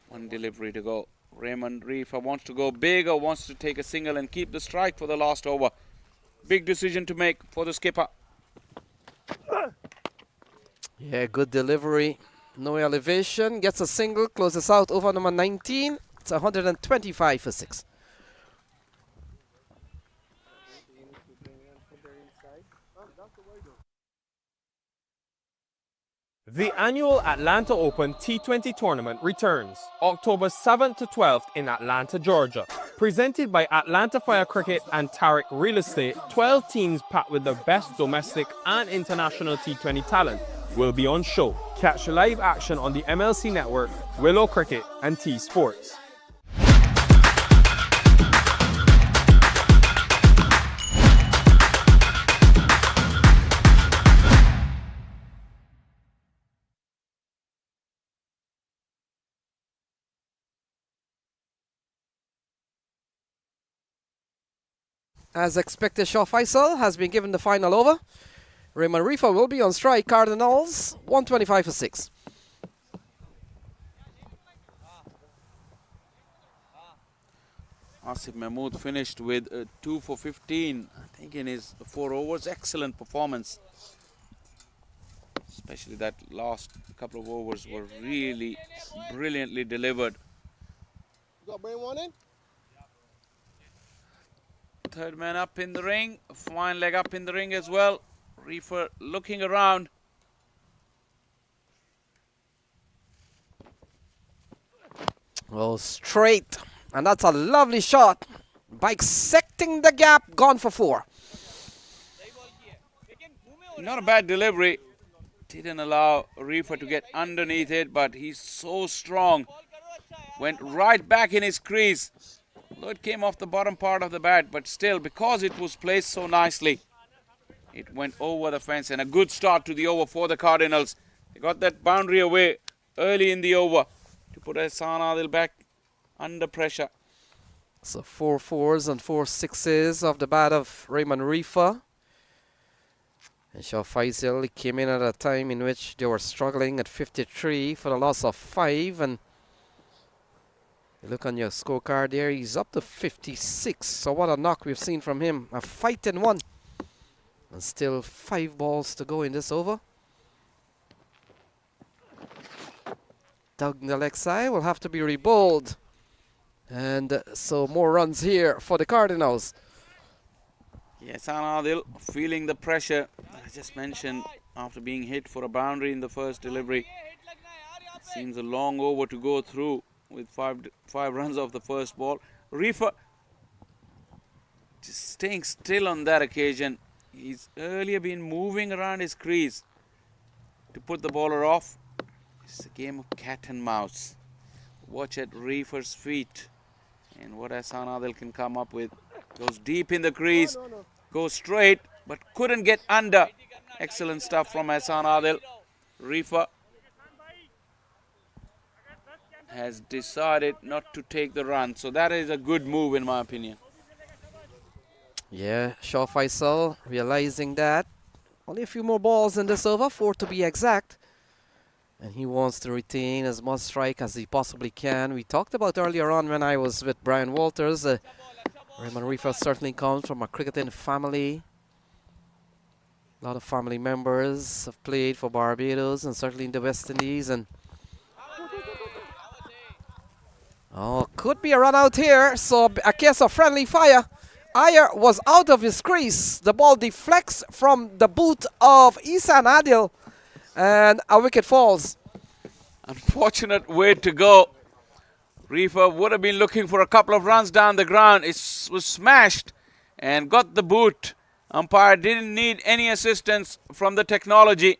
1 delivery to go. Raymond Reefer wants to go big, or wants to take a single and keep the strike for the last over. Big decision to make for the skipper. Yeah, good delivery. No elevation. Gets a single. Closes out over number 19. It's 125 for 6. The annual Atlanta Open T20 tournament returns October 7th to 12th in Atlanta, Georgia. Presented by Atlanta Fire Cricket and Tariq Real Estate, 12 teams packed with the best domestic and international T20 talent will be on show. Catch live action on the MLC Network, Willow Cricket, and T Sports. As expected, Shaw Faisal has been given the final over. Raymond Reefer will be on strike. Cardinals, 125 for 6. Asif Mahmood finished with 2 for 15, I think, in his 4 overs. Excellent performance. Especially that last couple of overs were really brilliantly delivered. You got bring one in? Third man up in the ring, fine leg up in the ring as well. Reefer looking around. Oh, straight. And that's a lovely shot. Bisecting the gap, gone for 4. Not a bad delivery. Didn't allow Reefer to get underneath it, but he's so strong. Went right back in his crease. Although it came off the bottom part of the bat, but still, because it was placed so nicely, it went over the fence. And a good start to the over for the Cardinals. They got that boundary away early in the over to put Hassan Adil back under pressure. So 4 4s and 4 6s of the bat of Raymond Reefer. And Shah Faisal came in at a time in which they were struggling at 53 for the loss of 5. And you look on your scorecard there, he's up to 56. So what a knock we've seen from him. A fight in 1. And still 5 balls to go in this over. Doug in the leg side will have to be rebowled. And so more runs here for the Cardinals. Yes, Adil feeling the pressure I just mentioned after being hit for a boundary in the first delivery. Seems a long over to go through with five runs off the first ball. Reefer just staying still on that occasion. He's earlier been moving around his crease to put the bowler off. It's a game of cat and mouse. Watch at Reefer's feet and what Hassan Adil can come up with. Goes deep in the crease, goes straight, but couldn't get under. Excellent stuff from Hassan Adil. Reefer has decided not to take the run, so that is a good move in my opinion. Yeah, Shah Faisal realizing that. Only a few more balls in this over, 4 to be exact. And he wants to retain as much strike as he possibly can. We talked about earlier on when I was with Brian Walters. Raymond Reefer certainly comes from a cricketing family. A lot of family members have played for Barbados and certainly in the West Indies. And oh, could be a run out here. So a case of friendly fire. Iyer was out of his crease. The ball deflects from the boot of Ihsan Adil. And a wicket falls. Unfortunate way to go. Reefer would have been looking for a couple of runs down the ground. It was smashed and got the boot. Umpire didn't need any assistance from the technology.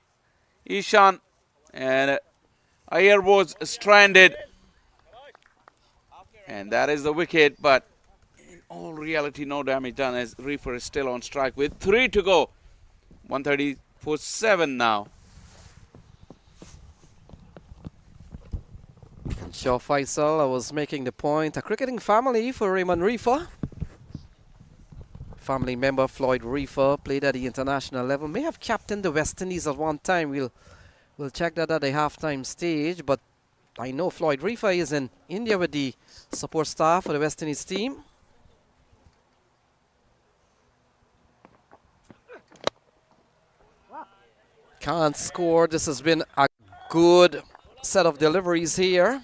Ishan and Iyer was stranded. And that is the wicket, but in all reality, no damage done as Reefer is still on strike with 3 to go. 130 for 7 now. Shah Faisal, I was making the point, a cricketing family for Raymond Reefer. Family member Floyd Reefer played at the international level, may have captained the West Indies at one time. We'll check that at the halftime stage, but I know Floyd Reefer is in India with the support staff for the West Indies team. Can't score. This has been a good set of deliveries here.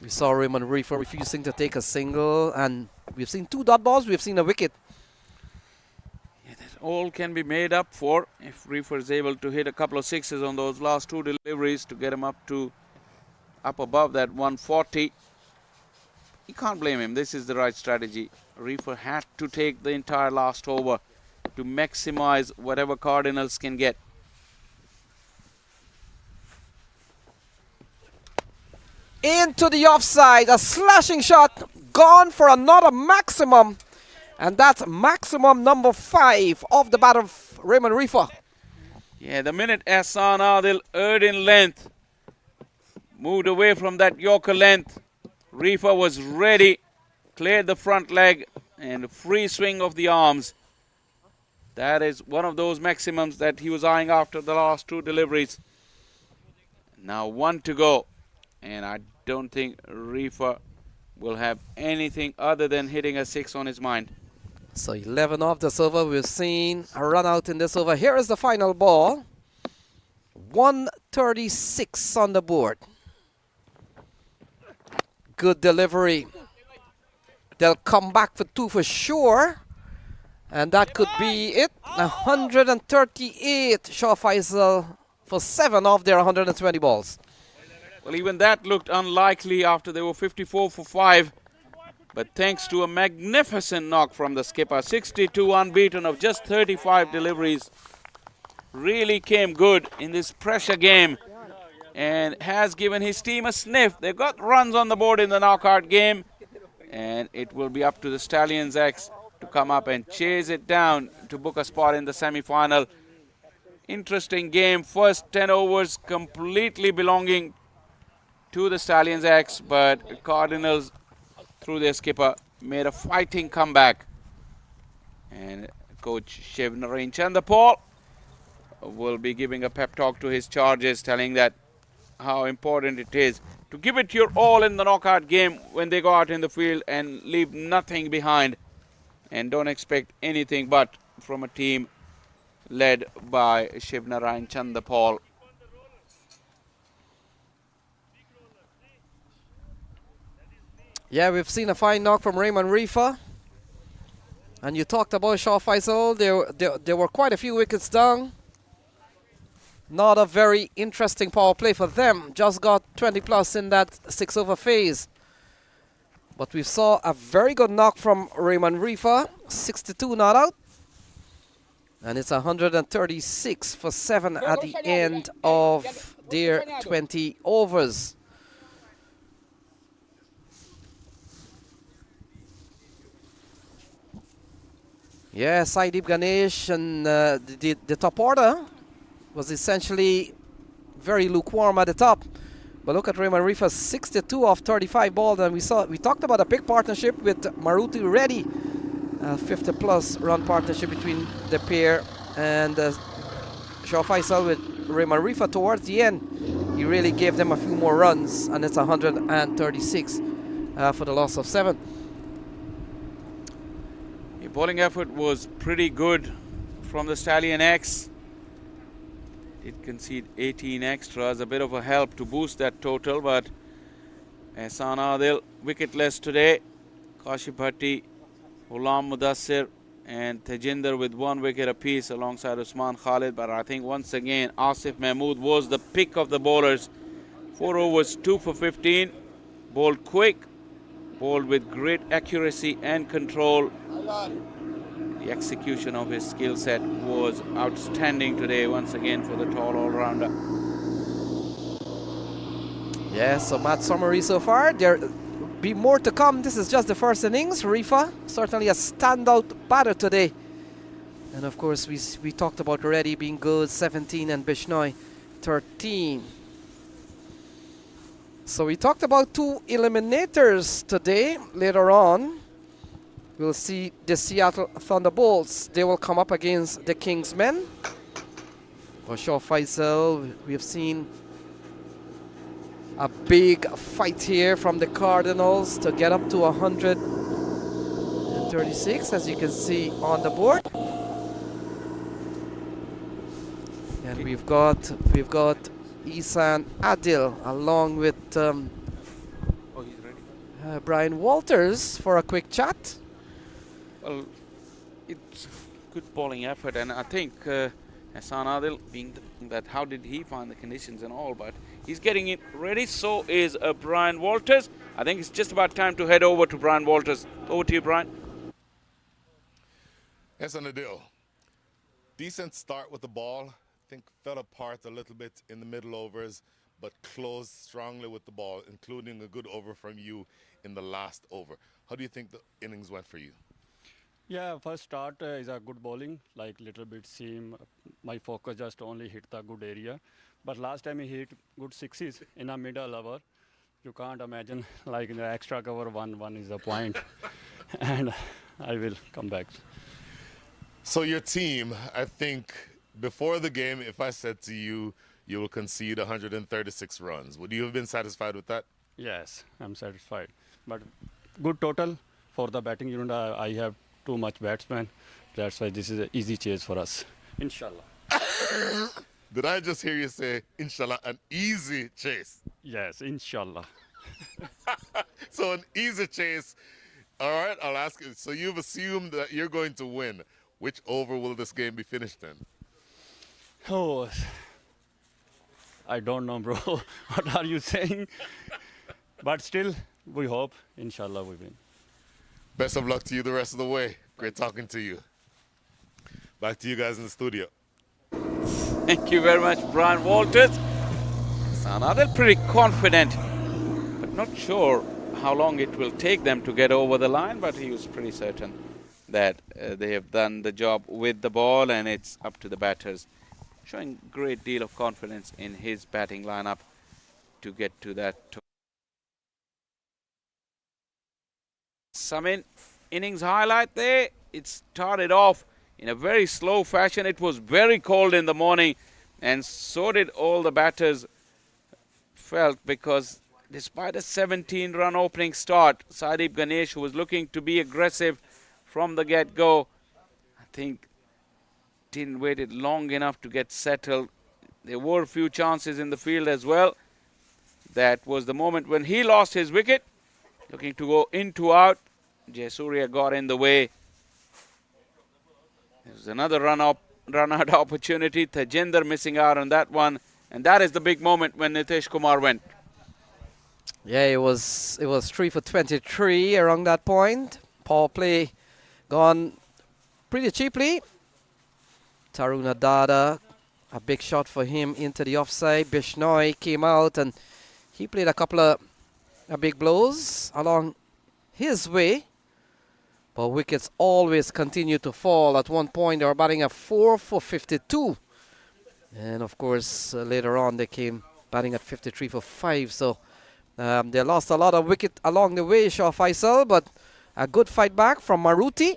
We saw Raymond Reefer refusing to take a single, and we've seen 2 dot balls, we've seen a wicket. Yeah, that all can be made up for if Reefer is able to hit a couple of 6s on those last 2 deliveries to get him up above that 140. You can't blame him. This is the right strategy. Reefer had to take the entire last over to maximize whatever Cardinals can get. Into the offside, a slashing shot, gone for another maximum. And that's maximum number 5 of the bat of Raymond Reefer. Yeah, the minute Hassan Adil erred in length, moved away from that Yorker length, Reefer was ready, cleared the front leg, and free swing of the arms. That is one of those maximums that he was eyeing after the last 2 deliveries. Now 1 to go. And I don't think Reefer will have anything other than hitting a 6 on his mind. So 11 off this over. We've seen a run out in this over. Here is the final ball. 136 on the board. Good delivery. They'll come back for 2 for sure. And that could be it. 138 Shah Faisal for 7 off their 120 balls. Well, even that looked unlikely after they were 54 for 5. But thanks to a magnificent knock from the skipper, 62 unbeaten of just 35 deliveries, really came good in this pressure game and has given his team a sniff. They've got runs on the board in the knockout game, and it will be up to the Stallions X to come up and chase it down to book a spot in the semi-final. Interesting game. First 10 overs completely belonging to the Stallions X, but Cardinals, through their skipper, made a fighting comeback. And coach Shivnarine Chandapal will be giving a pep talk to his charges, telling that how important it is to give it your all in the knockout game when they go out in the field and leave nothing behind. And don't expect anything but from a team led by Shivnarine Chandapal. Yeah, we've seen a fine knock from Raymond Reefer. And you talked about Shaw Faisal. There were quite a few wickets down. Not a very interesting power play for them. Just got 20 plus in that 6 over phase. But we saw a very good knock from Raymond Reefer. 62 not out. And it's 136 for 7 at the end of their 20 overs. Yeah, Saideep Ganesh and the top order was essentially very lukewarm at the top. But look at Raymond Reefer, 62 off 35 balls, and we talked about a big partnership with Maruti Reddy, 50 plus run partnership between the pair, and Shaw Faisal with Raymond Reefer towards the end. He really gave them a few more runs, and it's 136 for the loss of 7. The bowling effort was pretty good from the Stallion X. It conceded 18 extras, a bit of a help to boost that total, but Ehsan Adil wicketless today. Kashif Bhatti, Ghulam Mudassir and Tejinder with 1 wicket apiece alongside Usman Khalid. But I think once again Asif Mahmood was the pick of the bowlers. 4 overs, 2 for 15. Bowled quick, bowled with great accuracy and control. The execution of his skill set was outstanding today once again for the tall all-rounder. Yeah, so match summary so far. There be more to come. This is just the first innings. Reefer, certainly a standout batter today. And of course, we talked about already being good, 17, and Bishnoi, 13. So we talked about 2 eliminators today. Later on, we'll see the Seattle Thunderbolts. They will come up against the Kingsmen. For Shaw Faisal, we have seen a big fight here from the Cardinals to get up to 136, as you can see on the board. And we've got Ehsan Adil along with Brian Walters for a quick chat. Well, it's good bowling effort, and I think Ehsan Adil, being that how did he find the conditions and all, but he's getting it ready. So is Brian Walters. I think it's just about time to head over to Brian Walters. Over to you, Brian. Ehsan Adil, decent start with the ball. I think fell apart a little bit in the middle overs, but closed strongly with the ball, including a good over from you in the last over. How do you think the innings went for you? Yeah, first start is a good bowling, like little bit seam. My focus just only hit the good area. But last time he hit good 6s in a middle over. You can't imagine, like in the extra cover, one is the point. And I will come back. So your team, I think, before the game, if I said to you, you will concede 136 runs, would you have been satisfied with that? Yes, I'm satisfied. But good total for the batting unit. I have too much batsmen. That's why this is an easy chase for us. Inshallah. Did I just hear you say, inshallah, an easy chase? Yes, inshallah. So an easy chase. All right, I'll ask you. So you've assumed that you're going to win. Which over will this game be finished in? Oh, I don't know, bro. What are you saying? But still, we hope, inshallah, we win. Best of luck to you the rest of the way. Great talking to you. Back to you guys in the studio. Thank you very much, Brian Walters. Sanadil pretty confident, but not sure how long it will take them to get over the line, but he was pretty certain that they have done the job with the ball, and it's up to the batters. Showing great deal of confidence in his batting lineup to get to that. Some innings highlight there. It started off in a very slow fashion. It was very cold in the morning, and so did all the batters felt, because despite a 17-run opening start, Sadeep Ganesh, who was looking to be aggressive from the get-go, I think didn't wait it long enough to get settled. There were a few chances in the field as well. That was the moment when he lost his wicket, looking to go into out. Jayasuriya got in the way. There's another run-out opportunity. Tajinder missing out on that one, and that is the big moment when Nitish Kumar went. Yeah, it was 3 for 23 around that point. Power play gone pretty cheaply. Taruna Dada, a big shot for him into the offside. Bishnoi came out and he played a couple of big blows along his way. But wickets always continue to fall. At one point they were batting at 4 for 52. And of course later on they came batting at 53 for 5. So they lost a lot of wicket along the way, Shah Faisal, but a good fight back from Maruti.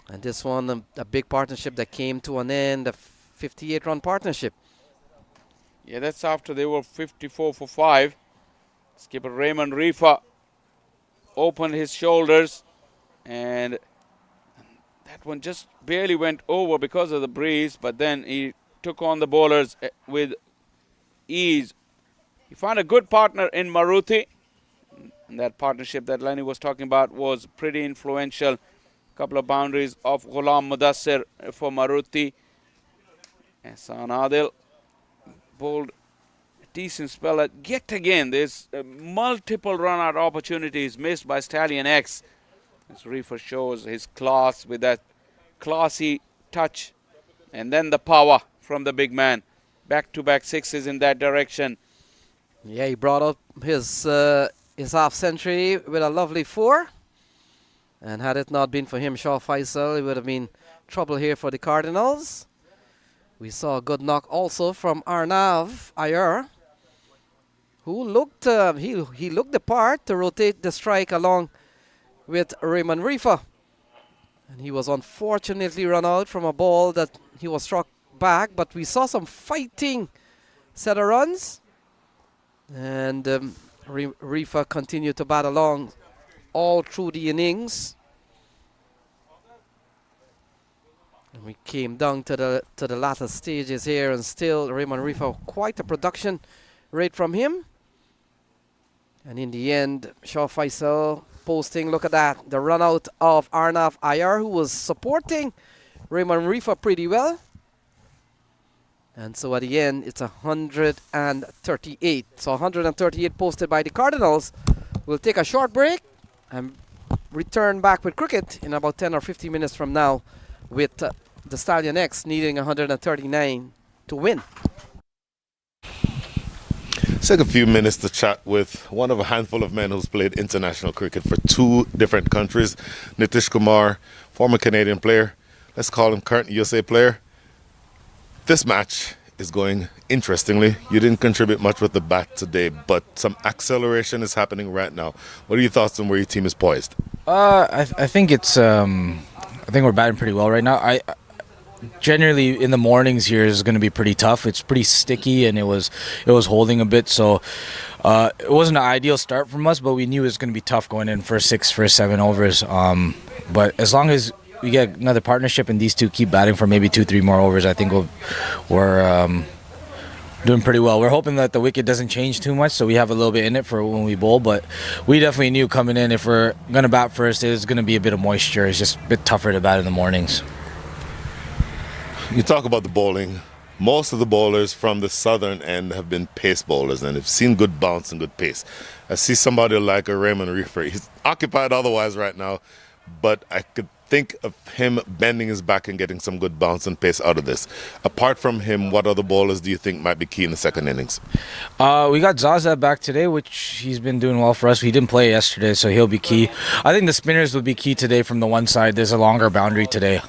And this one, a big partnership that came to an end, a 58-run partnership. Yeah, that's after they were 54 for 5. Skipper Raymond Reefer opened his shoulders, and that one just barely went over because of the breeze, but then he took on the bowlers with ease. He found a good partner in Maruti, and that partnership that Lenny was talking about was pretty influential. Couple of boundaries of Ghulam Mudassir for Maruti. Ehsan Adil bowled a decent spell. Yet again, there's multiple run-out opportunities missed by Stallion X. As Reefer shows his class with that classy touch. And then the power from the big man. Back-to-back sixes in that direction. Yeah, he brought up his half century with a lovely 4. And had it not been for him, Shah Faisal, it would have been trouble here for the Cardinals. We saw a good knock also from Arnav Iyer, who looked he looked the part to rotate the strike along with Raymond Reefer. And he was unfortunately run out from a ball that he was struck back, but we saw some fighting set of runs. And Reefer continued to bat along all through the innings. And we came down to the latter stages here, and still Raymond Reefer, quite a production rate from him. And in the end, Shah Faisal posting, look at that, the run out of Arnav Iyer, who was supporting Raymond Reefer pretty well. And so at the end, it's 138. So 138 posted by the Cardinals. We'll take a short break and return back with cricket in about 10 or 15 minutes from now, with the Stallion X needing 139 to win. Let's take a few minutes to chat with one of a handful of men who's played international cricket for 2 different countries. Nitish Kumar, former Canadian player. Let's call him current USA player. This match is going interestingly. You didn't contribute much with the bat today, but some acceleration is happening right now. What are your thoughts on where your team is poised? I think it's I think we're batting pretty well right now. I generally in the mornings here is going to be pretty tough. It's pretty sticky, and it was holding a bit, so it wasn't an ideal start from us, but we knew it was going to be tough going in first 6, first 7 overs. But as long as we get another partnership and these two keep batting for maybe 2-3 more overs, I think we're doing pretty well. We're hoping that the wicket doesn't change too much, so we have a little bit in it for when we bowl, but we definitely knew coming in, if we're going to bat first, it's going to be a bit of moisture. It's just a bit tougher to bat in the mornings. You talk about the bowling. most of the bowlers from the southern end have been pace bowlers and have seen good bounce and good pace. I see somebody like a Raymond Reefer. He's occupied otherwise right now, but I could think of him bending his back and getting some good bounce and pace out of this. Apart from him, what other bowlers do you think might be key in the second innings? We got Zaza back today, which he's been doing well for us. He didn't play yesterday, so he'll be key. I think the spinners would be key today from the one side. There's a longer boundary today,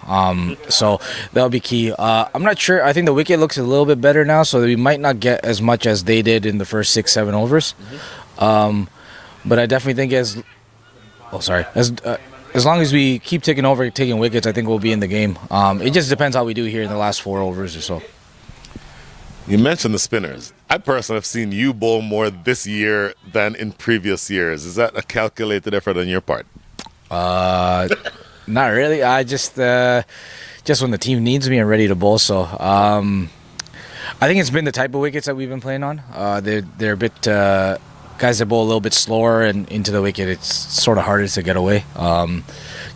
so that'll be key. I'm not sure. I think the wicket looks a little bit better now, so we might not get as much as they did in the first 6-7 overs. But I definitely think as long as we keep taking wickets, I think we'll be in the game. It just depends how we do here in the last 4 overs or so. You mentioned the spinners. I personally have seen you bowl more this year than in previous years. Is that a calculated effort on your part? Not really. I just when the team needs me, I'm ready to bowl. So I think it's been the type of wickets that we've been playing on. They're a bit guys that bowl a little bit slower and into the wicket. It's sort of harder to get away.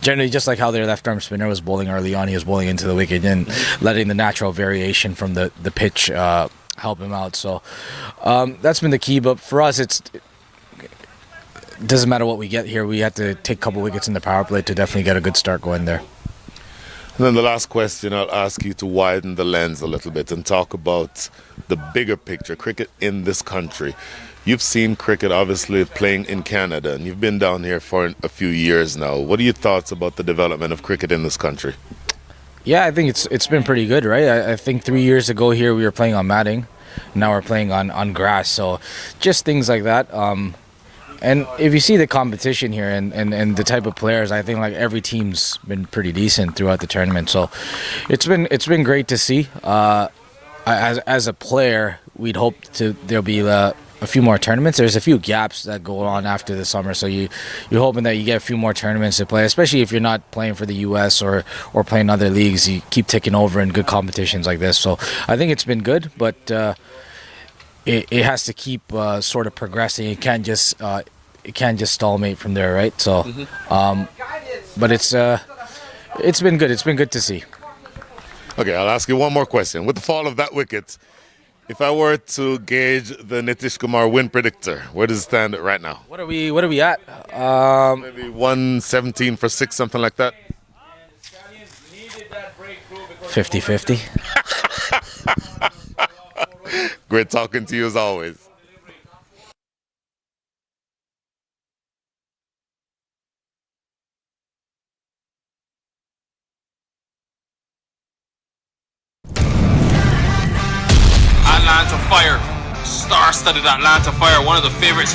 Generally, just like how their left arm spinner was bowling early on, he was bowling into the wicket and letting the natural variation from the pitch help him out. So that's been the key. But for us, it doesn't matter what we get here. We have to take a couple wickets in the power play to definitely get a good start going there. And then the last question, I'll ask you to widen the lens a little bit and talk about the bigger picture, cricket in this country. You've seen cricket obviously playing in Canada, and you've been down here for a few years now. What are your thoughts about the development of cricket in this country? Yeah, I think it's been pretty good, right? I think 3 years ago here we were playing on matting. Now we're playing on grass. So just things like that. And if you see the competition here and the type of players, I think like every team's been pretty decent throughout the tournament. So it's been great to see. As a player, we'd hope there'll be a few more tournaments. There's a few gaps that go on after the summer, so you're hoping that you get a few more tournaments to play, especially if you're not playing for the U.S. or playing other leagues. You keep taking over in good competitions like this. So I think it's been good, but it has to keep sort of progressing. It can't just stalemate from there, right? So, but it's been good. It's been good to see. Okay, I'll ask you one more question. With the fall of that wicket, if I were to gauge the Nitish Kumar win predictor, where does it stand right now? What are we at? Maybe 117 for 6, something like that. 50-50. Great talking to you as always. Atlanta Fire, star-studded Atlanta Fire, one of the favorites.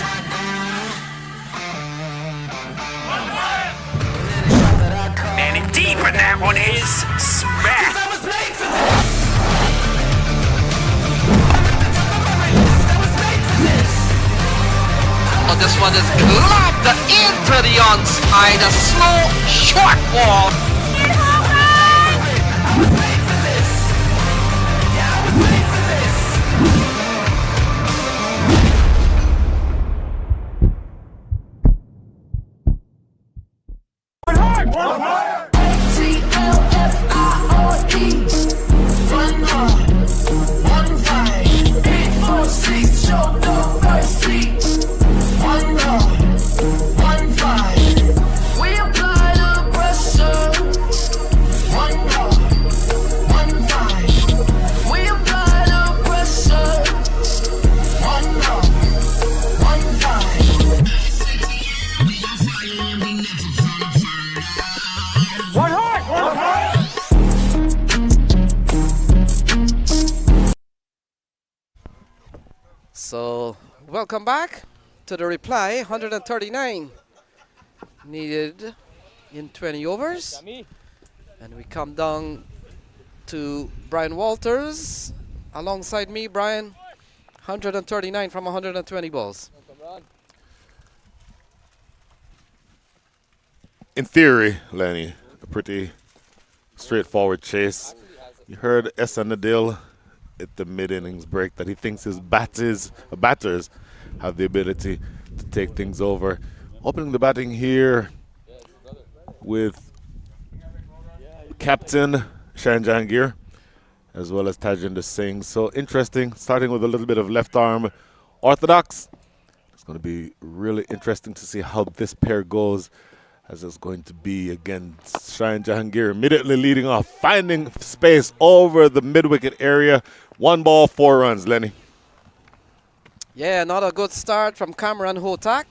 Man, and deep, and that one is smack. Oh, this one is lobbed into the onside, a slow, short ball. So, welcome back to the reply. 139 needed in 20 overs. And we come down to Brian Walters alongside me. Brian, 139 from 120 balls. In theory, Lenny, a pretty straightforward chase. You heard Essa Nadil at the mid-innings break that he thinks his batters have the ability to take things over. Opening the batting here with Captain Sharon Jahangir. as well as Tajinder Singh. So interesting, starting with a little bit of left arm orthodox. It's going to be really interesting to see how this pair goes, as it's going to be, again, Shine Jahangir immediately leading off, finding space over the mid-wicket area. 1 ball, 4 runs, Lenny. Yeah, not a good start from Cameron Hotak.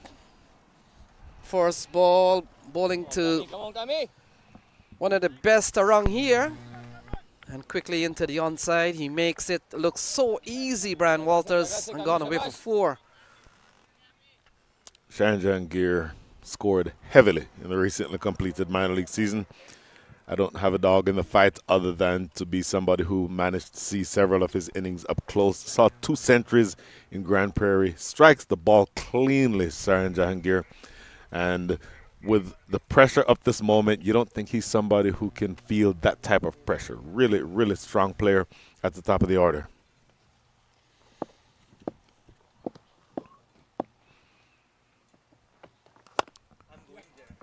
First ball, bowling to one of the best around here. And quickly into the onside. He makes it look so easy, Brian Walters, and gone away for 4. Shine Jahangir scored heavily in the recently completed minor league season. I don't have a dog in the fight other than to be somebody who managed to see several of his innings up close. Saw 2 centuries in Grand Prairie. Strikes the ball cleanly, Shine Jahangir. And with the pressure of this moment, you don't think he's somebody who can feel that type of pressure. Really, really strong player at the top of the order.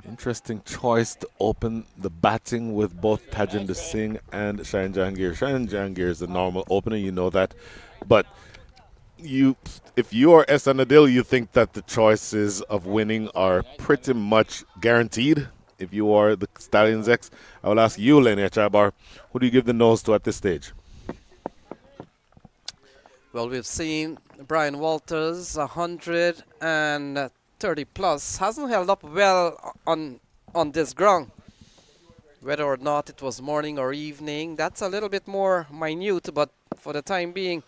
Interesting choice to open the batting with both Tajinder Singh and Shine Jahangir. Shine Jahangir is a normal opener, you know that. But if you are S. Adil, you think that the choices of winning are pretty much guaranteed. If you are the Stallions X, I will ask you, Lenny Chabar, who do you give the nose to at this stage? Well, we've seen Brian Walters, 130 plus, hasn't held up well on this ground. Whether or not it was morning or evening, that's a little bit more minute, but for the time being,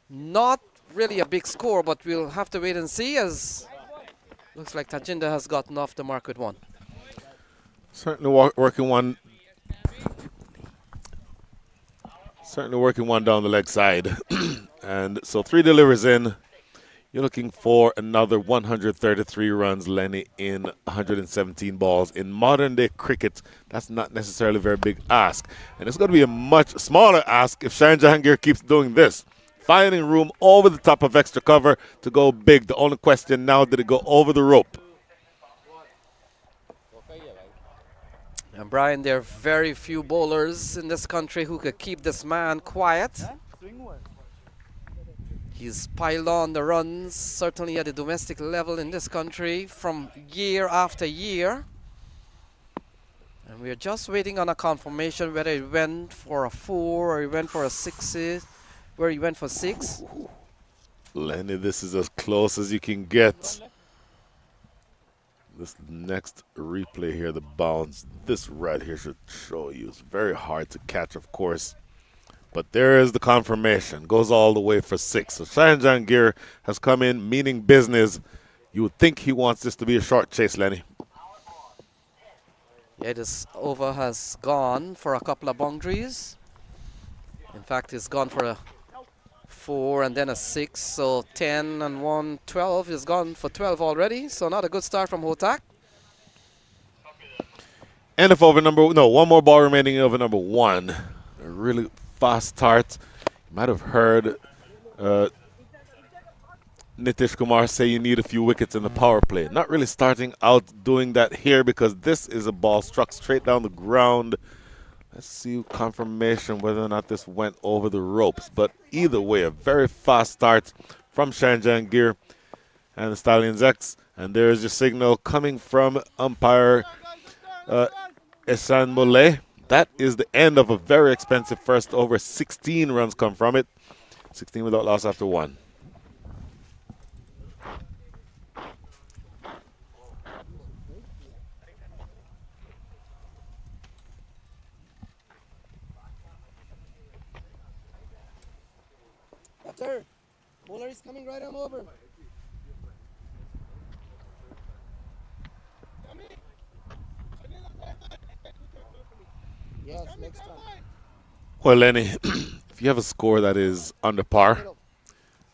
not really a big score, but we'll have to wait and see, as looks like Tajinder has gotten off the mark with 1. Certainly working one down the leg side. And so 3 delivers in. You're looking for another 133 runs, Lenny, in 117 balls. In modern-day cricket, that's not necessarily a very big ask. And it's going to be a much smaller ask if Shine Jahangir keeps doing this. Finding room over the top of extra cover to go big. The only question now, did it go over the rope? And Brian, there are very few bowlers in this country who could keep this man quiet. He's piled on the runs, certainly at the domestic level in this country, from year after year. And we're just waiting on a confirmation whether he went for a 4 or he went for a 6, where he went for 6. Lenny, this is as close as you can get. This next replay here, the bounce, this right here should show you. It's very hard to catch, of course. But there is the confirmation. Goes all the way for 6. So Shine Jahangir has come in meaning business. You would think he wants this to be a short chase, Lenny. Yeah, this over has gone for a couple of boundaries. In fact, it's gone for a 4 and then a 6. So 10 and 1, 12. He's gone for 12 already. So not a good start from Hotak. End of over one more ball remaining in over number 1. A really fast start. You might have heard Nitish Kumar say you need a few wickets in the power play. Not really starting out doing that here, because this is a ball struck straight down the ground. Let's see confirmation whether or not this went over the ropes. But either way, a very fast start from Shine Jahangir and the Stallions X. And there's your signal coming from umpire Esan Molay. That is the end of a very expensive first over. 16 runs come from it. 16 without loss after 1. Sir, bowler is coming right on over. Yes, next time. Well, Lenny, if you have a score that is under par,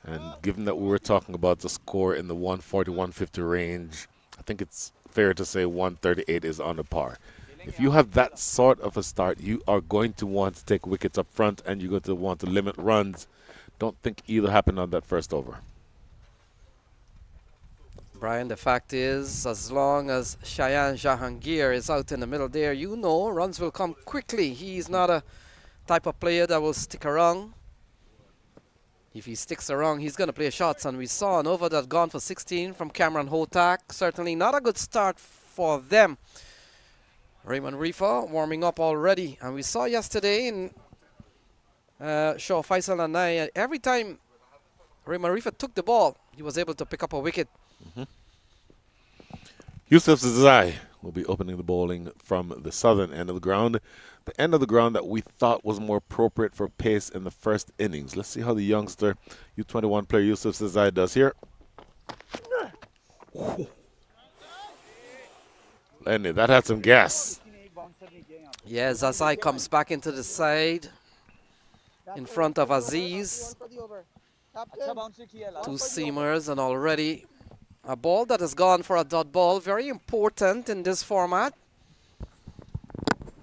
and given that we were talking about the score in the 140-150 range, I think it's fair to say 138 is under par. If you have that sort of a start, you are going to want to take wickets up front, and you're going to want to limit runs. Don't think either happened on that first over. Brian, the fact is, as long as Shine Jahangir is out in the middle there, runs will come quickly. He's not a type of player that will stick around. If he sticks around, he's going to play shots. And we saw an over that gone for 16 from Cameron Hotak. Certainly not a good start for them. Raymond Reefer warming up already. And we saw yesterday in Shaw Faisal and I, every time Raymond Reefer took the ball, he was able to pick up a wicket. Yusuf Zazai will be opening the bowling from the southern end of the ground. The end of the ground that we thought was more appropriate for pace in the first innings. Let's see how the youngster U21 player Yusuf Zazai does here. Lenny, that had some gas. Yeah, Zazai comes back into the side in front of Aziz. Two seamers and already a ball that has gone for a dot ball. Very important in this format.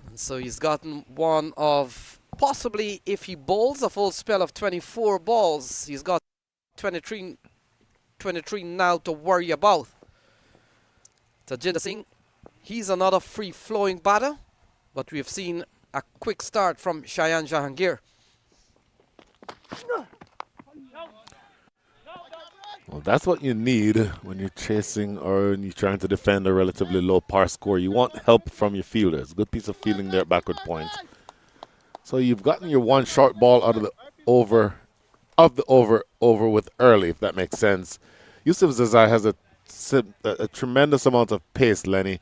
And so he's gotten one of possibly, if he bowls a full spell of 24 balls, he's got 23 now to worry about. Tajinder Singh, he's another free-flowing batter, but we've seen a quick start from Shayan Jahangir. Well, that's what you need when you're chasing or when you're trying to defend a relatively low par score. You want help from your fielders. Good piece of fielding there at backward point. So you've gotten your one short ball out of the over with early, if that makes sense. Yusuf Zazai has a tremendous amount of pace, Lenny.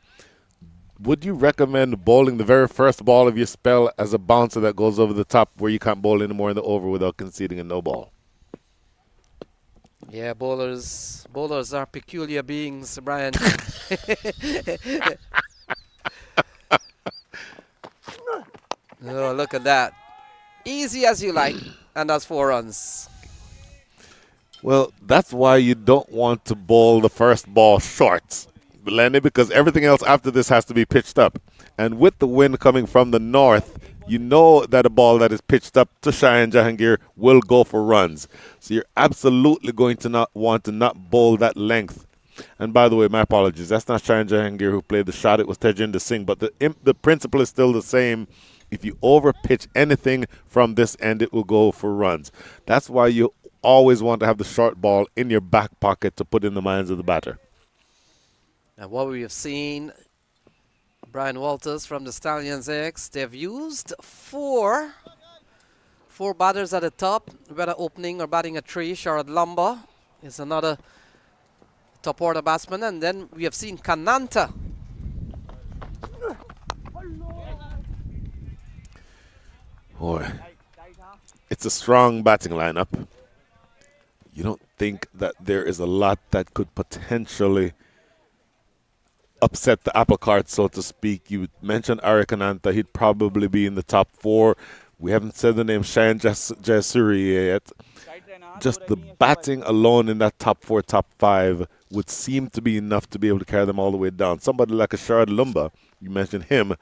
Would you recommend bowling the very first ball of your spell as a bouncer that goes over the top where you can't bowl anymore in the over without conceding a no ball? Yeah, bowlers are peculiar beings, Brian. Oh, look at that. Easy as you like, and that's 4 runs. Well, that's why you don't want to bowl the first ball short, Lenny, because everything else after this has to be pitched up. And with the wind coming from the north, you know that a ball that is pitched up to Shayan Jahangir will go for runs. So you're absolutely going to not want to not bowl that length. And by the way, my apologies. That's not Shayan Jahangir who played the shot. It was Tejinder Singh. But the principle is still the same. If you overpitch anything from this end, it will go for runs. That's why you always want to have the short ball in your back pocket to put in the minds of the batter. And what we have seen, Brian Walters from the Stallions X, they've used four batters at the top, whether opening or batting a three. Sharad Lumba is another top order batsman, and then we have seen Kananta. Boy, it's a strong batting lineup. You don't think that there is a lot that could potentially upset the apple cart, so to speak. You mentioned Ari Kananta. He'd probably be in the top 4. We haven't said the name Shayan Jayasuri yet. Just the batting alone in that top 4, top 5 would seem to be enough to be able to carry them all the way down. Somebody like a Sharad Lumba, you mentioned him.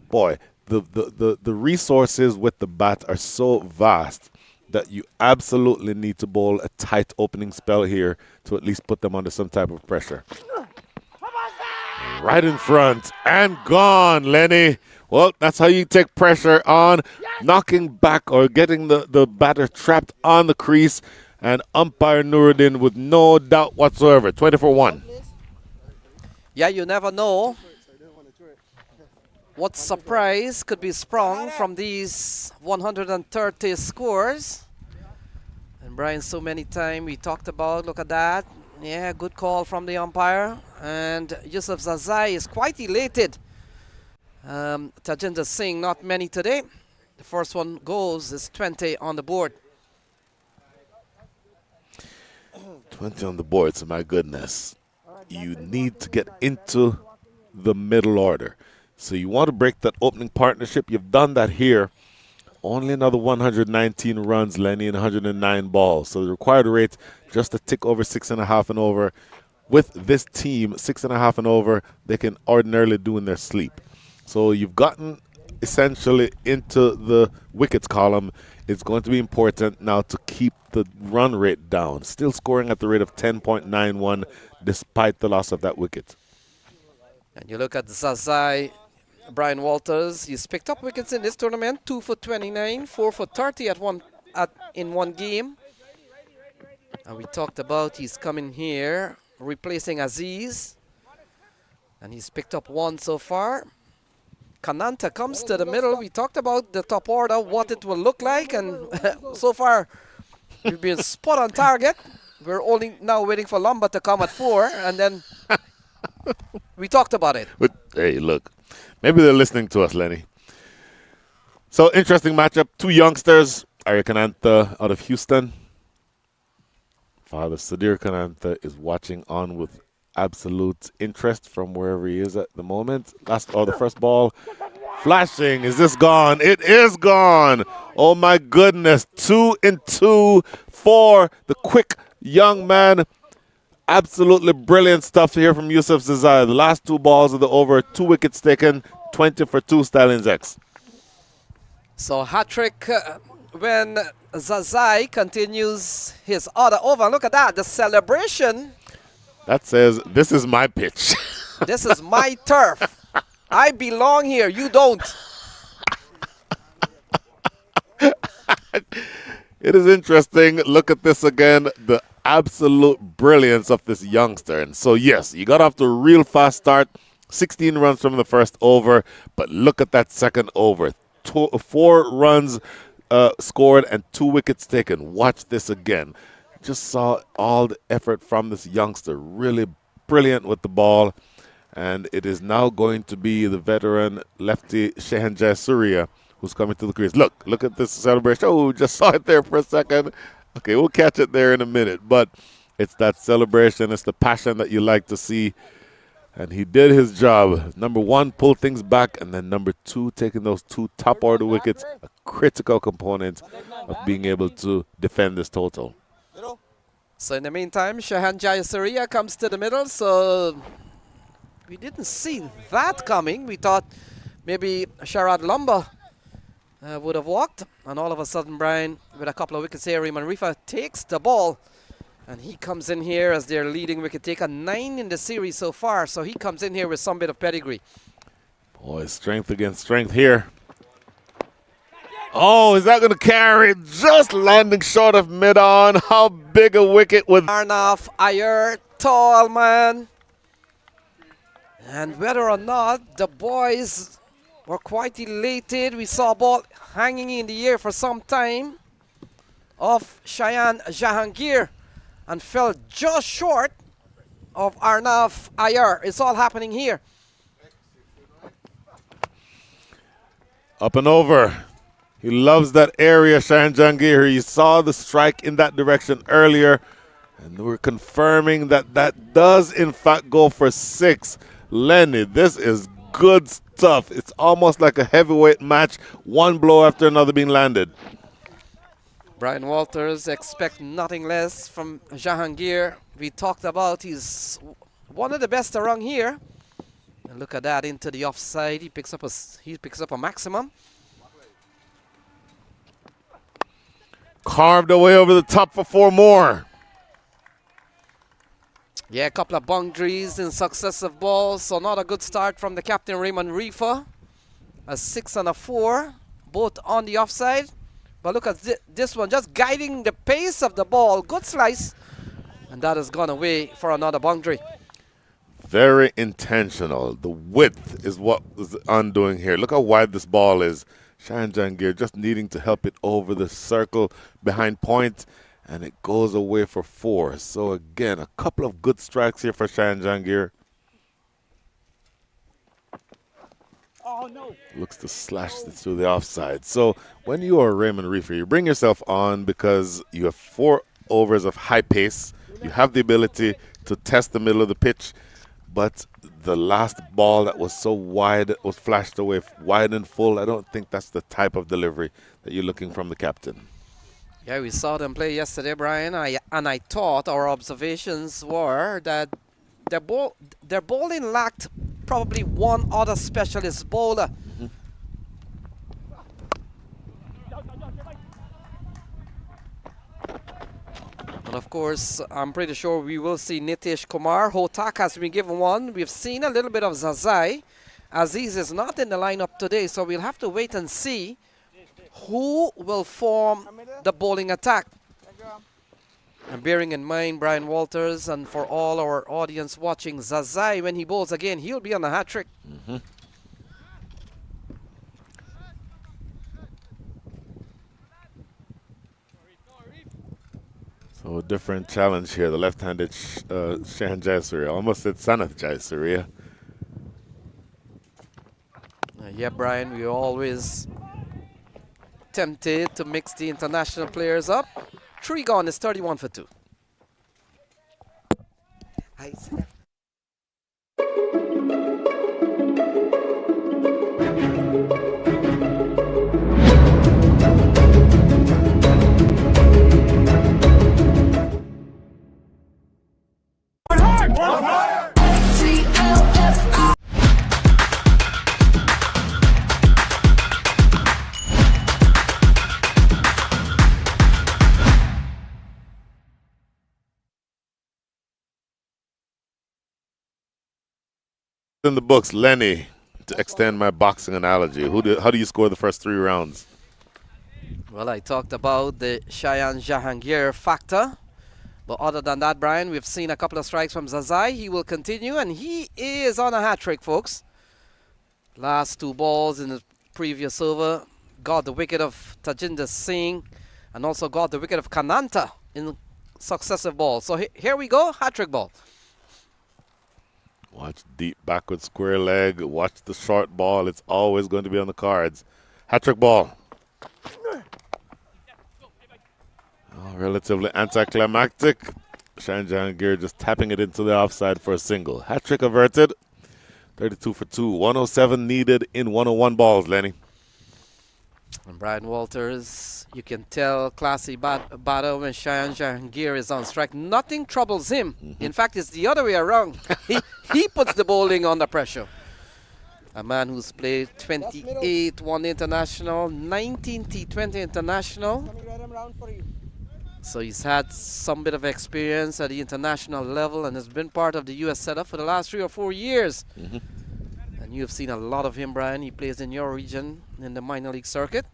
Boy, the resources with the bat are so vast that you absolutely need to bowl a tight opening spell here to at least put them under some type of pressure. Right in front and gone, Lenny. Well, that's how you take pressure on, knocking back or getting the batter trapped on the crease, and umpire Nuruddin with no doubt whatsoever. 20-for-1. Yeah, you never know what surprise could be sprung from these 130 scores. And Brian, so many times we talked about, look at that. Yeah, good call from the umpire. And Yusuf Zazai is quite elated. Tajinder Singh, not many today. The first one goes, is 20 on the board. 20 on the board, so my goodness. You need to get into the middle order. So you want to break that opening partnership. You've done that here. Only another 119 runs, Lenny, and 109 balls. So the required rate just a tick over 6.5 and over. With this team, 6.5 and over, they can ordinarily do in their sleep. So you've gotten essentially into the wickets column. It's going to be important now to keep the run rate down. Still scoring at the rate of 10.91 despite the loss of that wicket. And you look at Zazai, Brian Walters, he's picked up wickets in this tournament, 2 for 29, 4 for 30 in one game. And we talked about he's coming here, replacing Aziz. And he's picked up 1 so far. Kananta comes to the middle. We talked about the top order, what it will look like, and so far we've been spot on target. We're only now waiting for Lumba to come at 4, and then we talked about it. But hey, look, maybe they're listening to us, Lenny. So interesting matchup. 2 youngsters. Arya Kananta out of Houston. Father Sadir Kananta is watching on with absolute interest from wherever he is at the moment. The first ball flashing. Is this gone? It is gone. Oh my goodness. 2 and 2 for the quick young man. Absolutely brilliant stuff here from Yusuf Zazai. The last 2 balls of the over, 2 wickets taken, 20 for 2 Stallions X. So hat-trick when Zazai continues his other over. Look at that, the celebration. That says, this is my pitch. This is my turf. I belong here, you don't. It is interesting. Look at this again. The absolute brilliance of this youngster. And so, yes, you got off to a real fast start. 16 runs from the first over. But look at that second over. 4 runs scored and 2 wickets taken. Watch this again. Just saw all the effort from this youngster. Really brilliant with the ball. And it is now going to be the veteran lefty Shehanjai Surya who's coming to the crease. Look at this celebration. Oh, just saw it there for a second. Okay, we'll catch it there in a minute. But it's that celebration. It's the passion that you like to see. And he did his job. Number 1, pull things back. And then number 2, taking those 2 top order wickets, a critical component of being able to defend this total. So in the meantime, Shahan Jayasuriya comes to the middle. So we didn't see that coming. We thought maybe Sharad Lumba would have walked. And all of a sudden, Brian, with a couple of wickets here, Reefer takes the ball. And he comes in here as their leading wicket taker. 9 in the series so far. So he comes in here with some bit of pedigree. Boy, strength against strength here. Oh, is that going to carry? Just landing short of mid-on. How big a wicket with Arnav Iyer, tall man. And whether or not the boys were quite elated, we saw a ball hanging in the air for some time of Shayan Jahangir and fell just short of Arnav Iyer. It's all happening here. up and over. He loves that area, Shahan Jahangir. You saw the strike in that direction earlier. And we're confirming that that does, in fact, go for 6. Lenny, this is good stuff. It's almost like a heavyweight match, one blow after another being landed. Brian Walters expect nothing less from Jahangir. We talked about he's one of the best around here. And look at that, into the offside. He picks up a maximum. Carved away over the top for 4 more. Yeah, a couple of boundaries in successive balls, so not a good start from the captain, Raymond Reefer. A 6 and a 4, both on the offside. But look at this one, just guiding the pace of the ball. Good slice. And that has gone away for another boundary. Very intentional. The width is what is undoing here. Look how wide this ball is. Shahan Jahangir just needing to help it over the circle behind point. And it goes away for 4. So again, a couple of good strikes here for Shahan Jahangir. Oh, no. Looks to slash it through the offside. So when you are Raymond Reefer, you bring yourself on because you have 4 overs of high pace. You have the ability to test the middle of the pitch. But the last ball that was so wide, was flashed away wide and full. I don't think that's the type of delivery that you're looking from the captain. Yeah, we saw them play yesterday, Brian, and I thought our observations were that their bowling lacked probably one other specialist bowler. And of course, I'm pretty sure we will see Nitish Kumar. Hotak has been given one. We've seen a little bit of Zazai. Aziz is not in the lineup today, so we'll have to wait and see who will form the bowling attack. And bearing in mind Brian Walters, and for all our audience watching, Zazai, when he bowls again, he'll be on a hat-trick. So a different challenge here. The left-handed Shahan Jayasuriya. Almost said Sanath Jayasuriya. Yeah, Brian, we're always tempted to mix the international players up. 3 gone is 31 for 2. In the books, Lenny, to extend my boxing analogy, how do you score the first 3 rounds? Well, I talked about the Shayan Jahangir factor. But other than that, Brian, we've seen a couple of strikes from Zazai. He will continue, and he is on a hat-trick, folks. Last 2 balls in the previous over got the wicket of Tajinder Singh and also got the wicket of Kananta in successive balls. So here we go, hat-trick ball. Watch deep backward square leg. Watch the short ball. It's always going to be on the cards. Hat-trick ball. Oh, relatively anticlimactic. Shahan Jahangir just tapping it into the offside for a single. Hat-trick averted. 32 for 2. 107 needed in 101 balls, Lenny. And Brian Walters, you can tell classy batter when Shayan Jahangir is on strike. Nothing troubles him. In fact, it's the other way around. He puts the bowling under pressure. A man who's played 28 one international, 19 T20 international. So he's had some bit of experience at the international level and has been part of the U.S. setup for the last 3 or 4 years. And you've seen a lot of him, Brian. He plays in your region in the minor league circuit.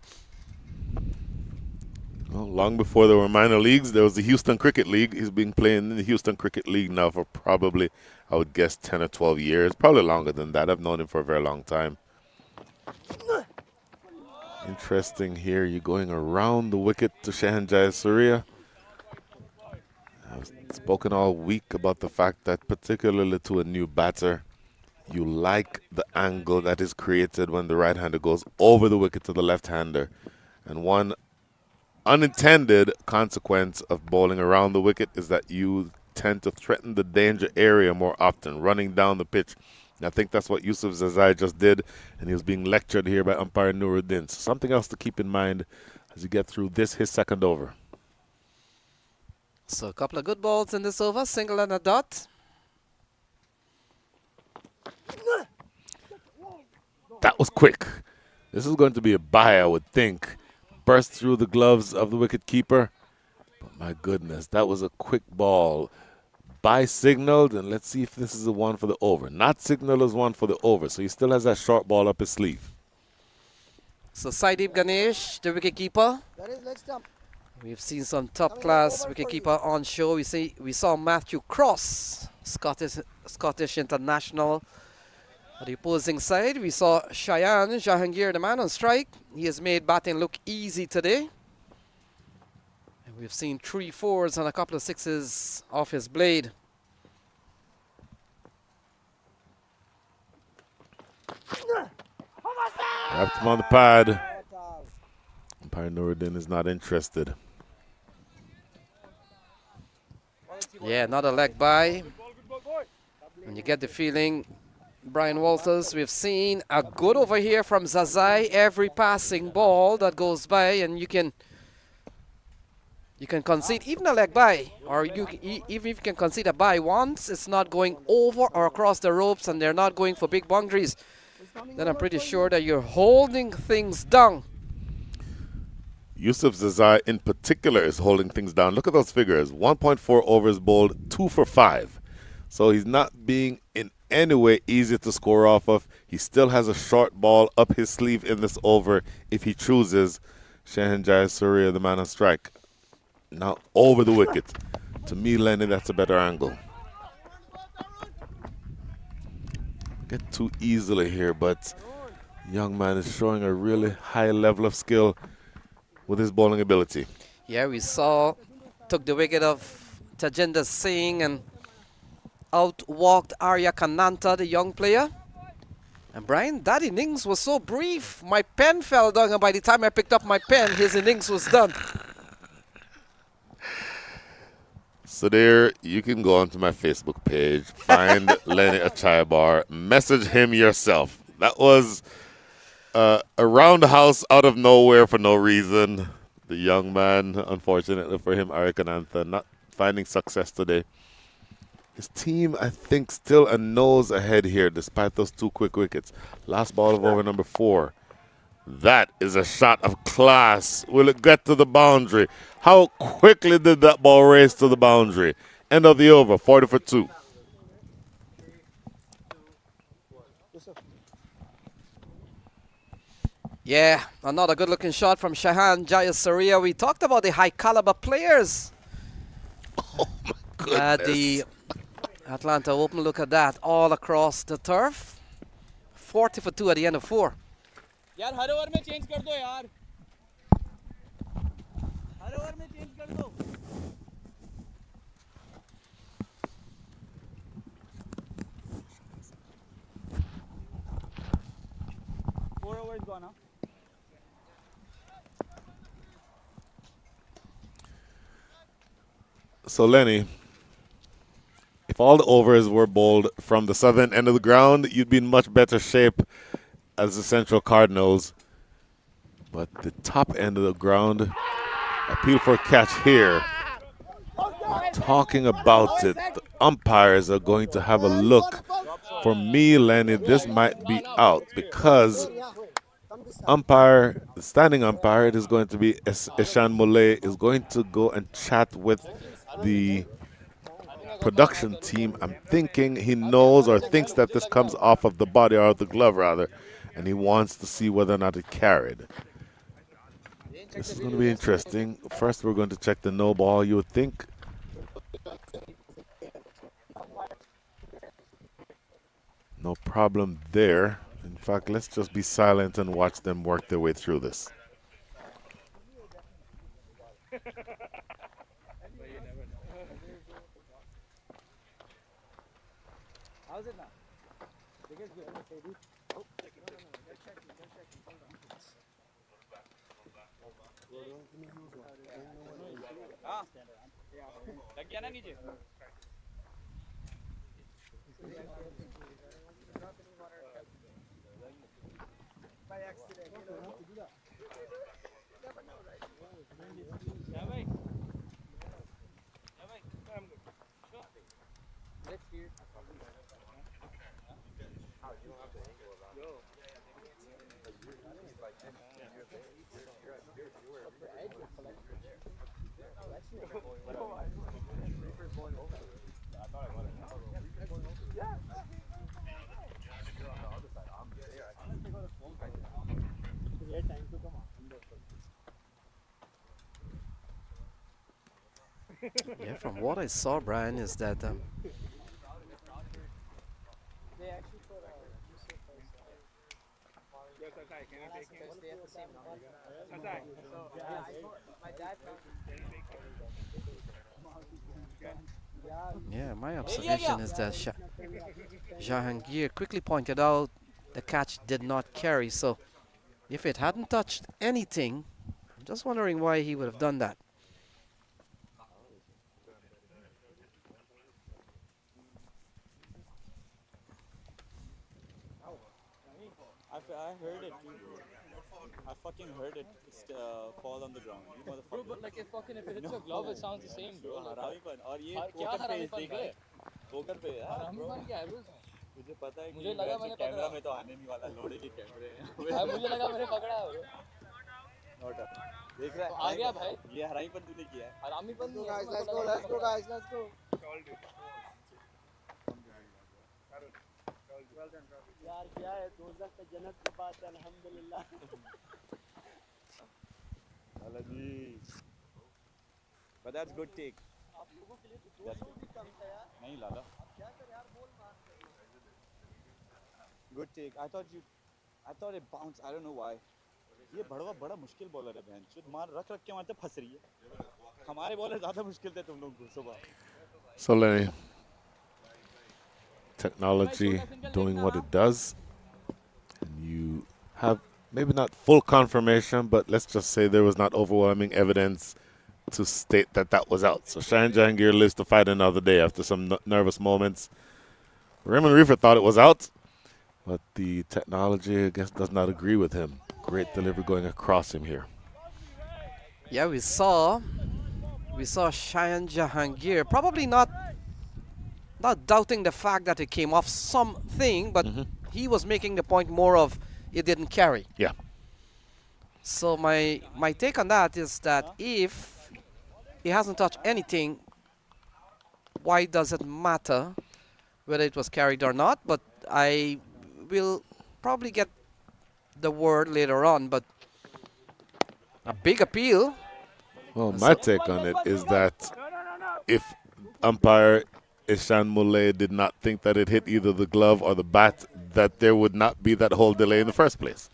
Well, long before there were minor leagues, there was the Houston Cricket League. He's been playing in the Houston Cricket League now for probably, I would guess, 10 or 12 years. Probably longer than that. I've known him for a very long time. Interesting here. You're going around the wicket to Shahan Jayasuriya. I've spoken all week about the fact that particularly to a new batter, you like the angle that is created when the right-hander goes over the wicket to the left-hander. And one unintended consequence of bowling around the wicket is that you tend to threaten the danger area more often, running down the pitch. And I think that's what Yusuf Zazai just did, and he was being lectured here by umpire Nuruddin. So something else to keep in mind as you get through this, his second over. So a couple of good balls in this over, single and a dot. That was quick. This is going to be a bye, I would think. Burst through the gloves of the wicketkeeper. But my goodness, that was a quick ball. Bye signaled, and let's see if this is the one for the over. Not signaled as one for the over, so he still has that short ball up his sleeve. So Saideep Ganesh, the wicketkeeper. Let's jump. We've seen some top-class wicketkeeper on show. We saw Matthew Cross, Scottish international. On the opposing side, we saw Shayan Jahangir, the man on strike. He has made batting look easy today. And we've seen 3 4s and a couple of 6s off his blade. Wrapped him on the pad. Umpire Nuruddin is not interested. Yeah, another leg by. And you get the feeling, Brian Walters, we've seen a good over here from Zazai. Every passing ball that goes by, and you can concede even a leg by, or even if you can concede a by once, it's not going over or across the ropes, and they're not going for big boundaries. Then I'm pretty sure that you're holding things down. Yusuf Zazai in particular is holding things down. Look at those figures. 1.4 overs bowled, 2 for 5. So he's not being in anyway easy to score off of. He still has a short ball up his sleeve in this over if he chooses. Shahan Jayasuriya, the man on strike. Now over the wicket. To me, Lenny, that's a better angle. Get too easily here, but young man is showing a really high level of skill with his bowling ability. Yeah, we saw, took the wicket of Tajinder Singh and outwalked Arya Kananta, the young player. And Brian, that innings was so brief. My pen fell down, and by the time I picked up my pen, his innings was done. So there, you can go onto my Facebook page, find Lenny Achayabar, message him yourself. That was a roundhouse out of nowhere for no reason. The young man, unfortunately for him, Arikanantha, not finding success today. His team, I think, still a nose ahead here, despite those 2 quick wickets. Last ball of over number 4. That is a shot of class. Will it get to the boundary? How quickly did that ball race to the boundary? End of the over, 40 for 2. Yeah, another good-looking shot from Shahan Jayasuriya. We talked about the high-caliber players. Oh, my goodness. At the Atlanta Open, look at that, all across the turf. 40 for 2 at the end of 4. यार हर over में change कर दो यार हर over में change कर दो 4 overs gone now. So, Lenny, if all the overs were bowled from the southern end of the ground, you'd be in much better shape as the Central Cardinals. But the top end of the ground, appeal for a catch here. Talking about it, the umpires are going to have a look. For me, Lenny, this might be out because umpire, the standing umpire, it is going to be Ishan Muley, is going to go and chat with the production team. I'm thinking he knows or thinks that this comes off of the body or the glove rather, and he wants to see whether or not it carried. This is going to be interesting. First, we're going to check the no ball. You would think no problem there. In fact, let's just be silent and watch them work their way through this. How's it now? लग गया ना नीचे Yeah, from what I saw, Brian, is that yeah, my observation is that Jahangir quickly pointed out the catch did not carry, so if it hadn't touched anything, I'm just wondering why he would have done that. I heard it. I fucking heard it fall on the ground. You motherfucker. Bro, but like if it hits your glove, it sounds the same, bro. हरामीपन और ये poker face देख ले poker पे यार हरामीपन क्या है bro? मुझे पता है मुझे लगा मैंने कैमरा में तो आने नहीं वाला लोडे के कैमरे हैं मुझे लगा मैंने पकड़ा है नोट देख रहा है आ गया भाई ये हरामीपन तूने किया है हरामीपन let's go guys, let's go. But that's good take. नहीं लाला. Good take. I thought it bounced. I don't know why. ये बड़ा मुश्किल बॉलर है बहन. शुद्ध मार रख के मारते फंस रही है. हमारे बॉलर ज़्यादा मुश्किल थे तुम लोगों को सुबह. So Lenny, technology doing what it does, and you have maybe not full confirmation, but let's just say there was not overwhelming evidence to state that that was out. So Shine Jahangir lives to fight another day after some nervous moments. Raymond Reefer thought it was out, but the technology, I guess, does not agree with him. Great delivery going across him here. Yeah, we saw Shayan Jahangir probably not doubting the fact that it came off something, but he was making the point more of it didn't carry. Yeah. So my take on that is that if he hasn't touched anything, why does it matter whether it was carried or not? But I will probably get the word later on, but a big appeal. Well, my take on it is that if umpire Ishan Moulay did not think that it hit either the glove or the bat, that there would not be that whole delay in the first place.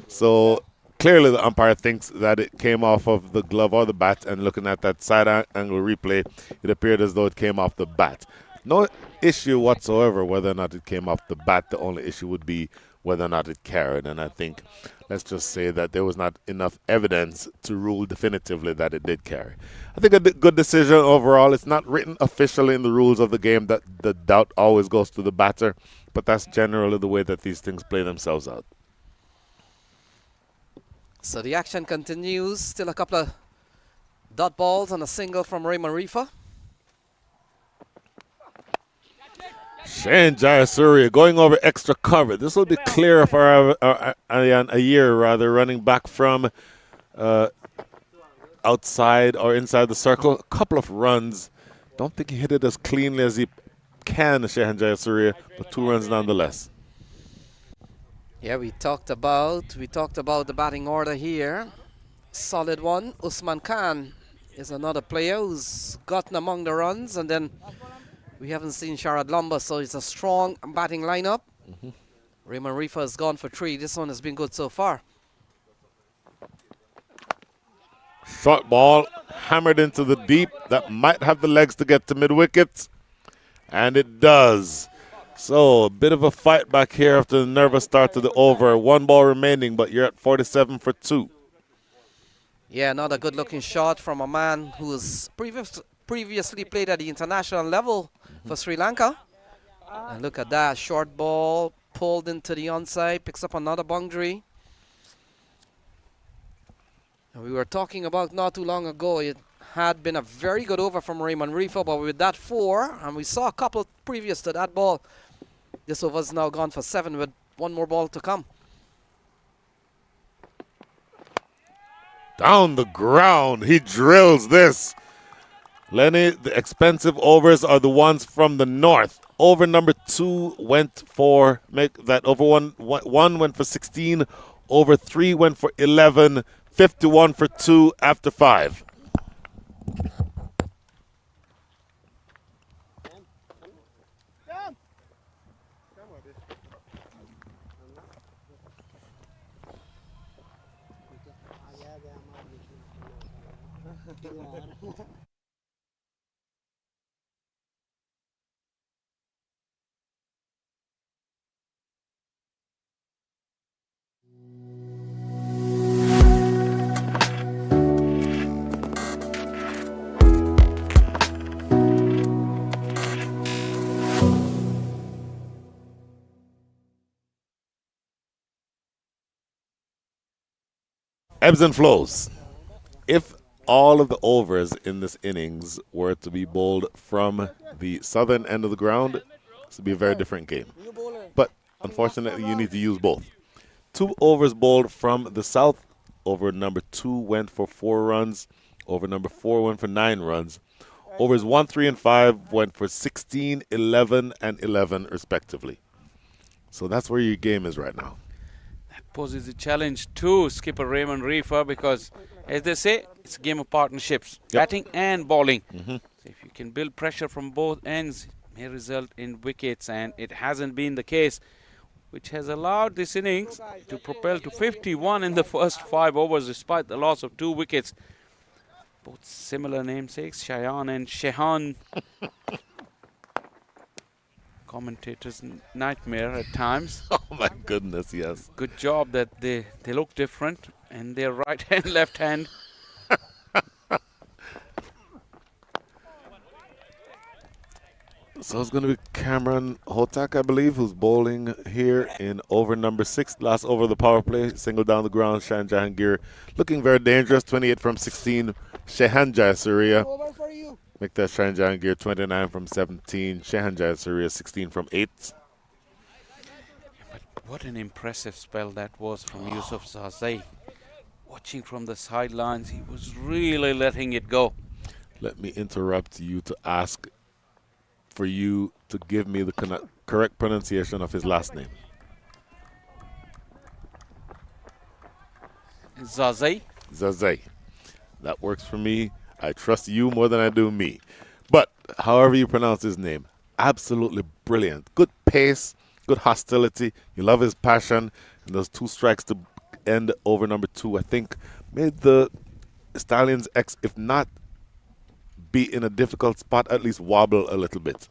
So clearly the umpire thinks that it came off of the glove or the bat, and looking at that side angle replay, it appeared as though it came off the bat. No issue whatsoever whether or not it came off the bat. The only issue would be whether or not it carried, and I think let's just say that there was not enough evidence to rule definitively that it did carry. I think a good decision overall. It's not written officially in the rules of the game that the doubt always goes to the batter, but that's generally the way that these things play themselves out. So the action continues. Still a couple of dot balls and a single from Raymond Reefer. Shane Jayasuriya going over extra cover. This will be clear for a year rather, running back from outside or inside the circle. A couple of runs. Don't think he hit it as cleanly as he can, Shane Jayasuriya, but 2 runs nonetheless. Yeah, we talked about the batting order here. Solid one. Usman Khan is another player who's gotten among the runs, and then we haven't seen Sharad Lumber, so it's a strong batting lineup. Raymond Reefer has gone for 3. This one has been good so far. Short ball hammered into the deep. That might have the legs to get to mid-wicket, and it does. So a bit of a fight back here after the nervous start to the over. 1 ball remaining, but you're at 47 for 2. Yeah, another good-looking shot from a man who's previously played at the international level for Sri Lanka. And look at that, short ball pulled into the onside, picks up another boundary. And we were talking about not too long ago, it had been a very good over from Raymond Reefer, but with that 4, and we saw a couple previous to that ball, this over's now gone for 7 with 1 more ball to come. Down the ground, he drills this. Lenny, the expensive overs are the ones from the north. Over number 2 went for, make that over 1 went for 16. Over 3 went for 11. 51 for 2 after 5. Ebbs and flows. If all of the overs in this innings were to be bowled from the southern end of the ground, this would be a very different game. But unfortunately, you need to use both. 2 overs bowled from the south. Over number 2 went for 4 runs. Over number 4 went for 9 runs. Overs 1, 3, and 5 went for 16, 11, and 11 respectively. So that's where your game is right now. That poses a challenge to skipper Raymond Reefer because, as they say, it's a game of partnerships, batting and bowling. So if you can build pressure from both ends, it may result in wickets, and it hasn't been the case, which has allowed this innings to propel to 51 in the first 5 overs despite the loss of 2 wickets. Both similar namesakes, Cheyenne and Shehan. Commentator's nightmare at times. Oh my goodness, yes. Good job that they look different, and their right hand, left hand. So it's going to be Cameron Hotak, I believe, who's bowling here in over number 6. Last over the power play, single down the ground. Shahan Jahangir looking very dangerous, 28 from 16. Shehan Jayasuriya. Make that Shahan Jahangir 29 from 17. Shehan Jayasuriya 16 from 8. But what an impressive spell that was from Yusuf Zazai. Watching from the sidelines, he was really letting it go. Let me interrupt you to ask for you to give me the correct pronunciation of his last name. Zazai. Zazai. That works for me. I trust you more than I do me. But however you pronounce his name, absolutely brilliant. Good pace, good hostility. You love his passion. And those 2 strikes to end over number 2, I think, made the Stallions X, if not be in a difficult spot, at least wobble a little bit.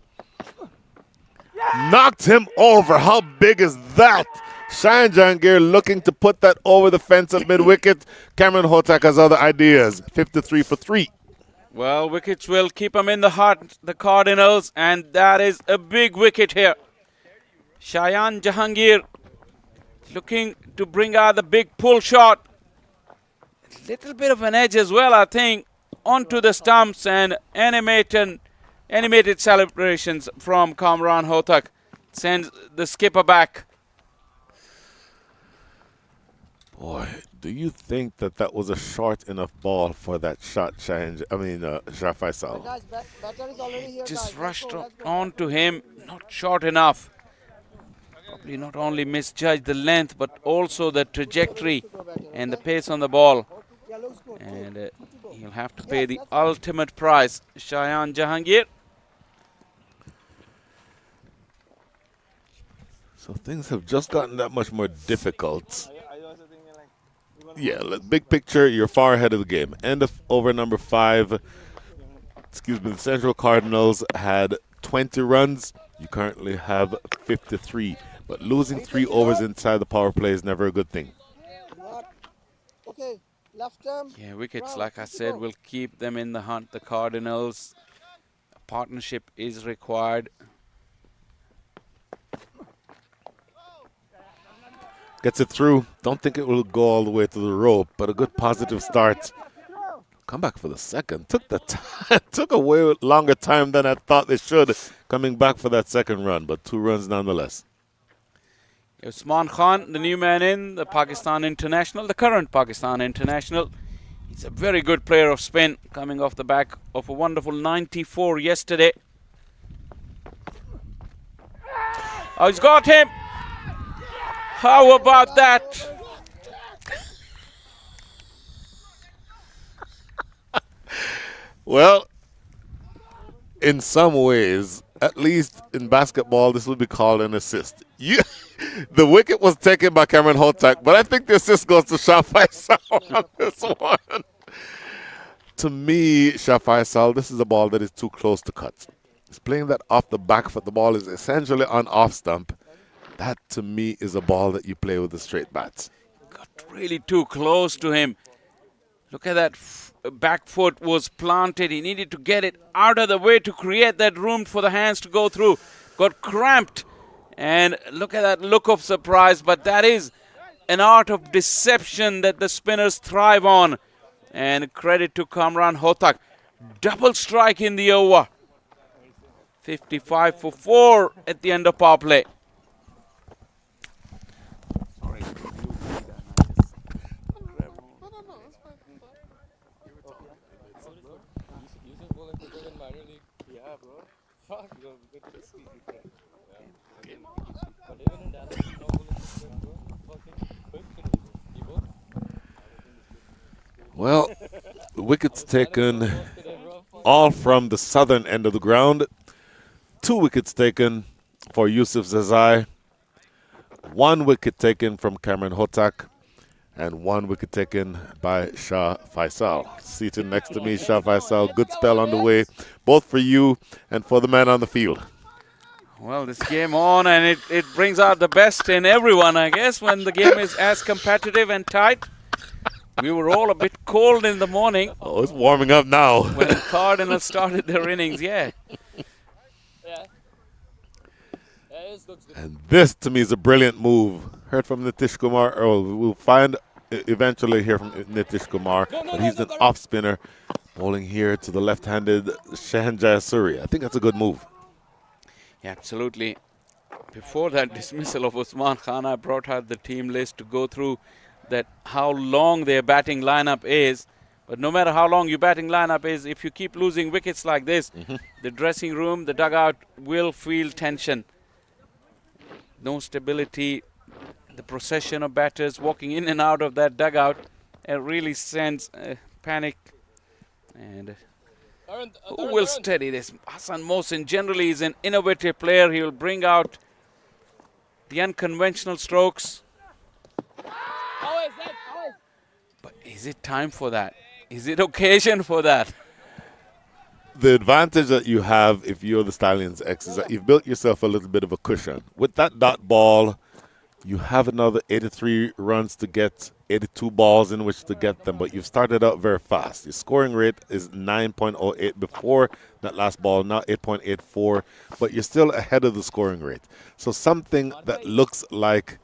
Knocked him over. How big is that? Shahan Jahangir looking to put that over the fence at mid-wicket. Cameron Hotak has other ideas. 53 for 3. Well, wickets will keep him in the heart, the Cardinals, and that is a big wicket here. Shahan Jahangir looking to bring out the big pull shot. A little bit of an edge as well, I think, onto the stumps, and animated celebrations from Kamran Hotak sends the skipper back. Boy, do you think that that was a short enough ball for that shot, Shah Faisal? Just rushed on to him, not short enough. Probably not only misjudged the length, but also the trajectory and the pace on the ball. And he'll have to pay the ultimate price. Shahan Jahangir. So things have just gotten that much more difficult. Yeah, big picture, you're far ahead of the game. End of over number 5. The Central Cardinals had 20 runs. You currently have 53. But losing 3 overs inside the power play is never a good thing. Yeah, wickets, like I said, will keep them in the hunt. The Cardinals, a partnership is required. Gets it through. Don't think it will go all the way to the rope, but a good positive start. Come back for the second. Took a way longer time than I thought they should coming back for that second run, but 2 runs nonetheless. Usman Khan, the new man in, the Pakistan international, the current Pakistan international. He's a very good player of spin, coming off the back of a wonderful 94 yesterday. Oh, he's got him. How about that? Well, in some ways, at least in basketball, this would be called an assist. The wicket was taken by Cameron Hotak, but I think the assist goes to Shah Faisal on this one. To me, Shah Faisal, this is a ball that is too close to cut. He's playing that off the back foot. The ball is essentially on off stump. That, to me, is a ball that you play with a straight bat. Got really too close to him. Look at that. Back foot was planted. He needed to get it out of the way to create that room for the hands to go through. Got cramped. And look at that look of surprise. But that is an art of deception that the spinners thrive on. And credit to Kamran Hotak. Double strike in the over. 55 for 4 at the end of power play. Well, wickets taken all from the southern end of the ground. 2 wickets taken for Yusuf Zazai. 1 wicket taken from Cameron Hotak. And 1 wicket taken by Shah Faisal. Seated next to me, Shah Faisal. Good spell on the way, both for you and for the man on the field. Well, this game on, and it brings out the best in everyone, I guess, when the game is as competitive and tight. We were all a bit cold in the morning. Oh, it's warming up now. When the Cardinals started their innings, yeah. And this, to me, is a brilliant move. Heard from Nitish Kumar. We'll find eventually hear from Nitish Kumar. But he's an off spinner, bowling here to the left-handed Shehan Jayasuri. I think that's a good move. Yeah, absolutely. Before that dismissal of Usman Khan, I brought out the team list to go through that how long their batting lineup is. But no matter how long your batting lineup is, if you keep losing wickets like this, the dressing room, the dugout will feel tension. No stability. The procession of batters walking in and out of that dugout, it really sends panic. And who will steady this? Hassan Mohsin generally is an innovative player. He will bring out the unconventional strokes. But is it time for that? Is it occasion for that? The advantage that you have if you're the Stallions X is that you've built yourself a little bit of a cushion. With that dot ball, you have another 83 runs to get, 82 balls in which to get them, but you've started out very fast. Your scoring rate is 9.08 before that last ball, now 8.84, but you're still ahead of the scoring rate. So something that looks like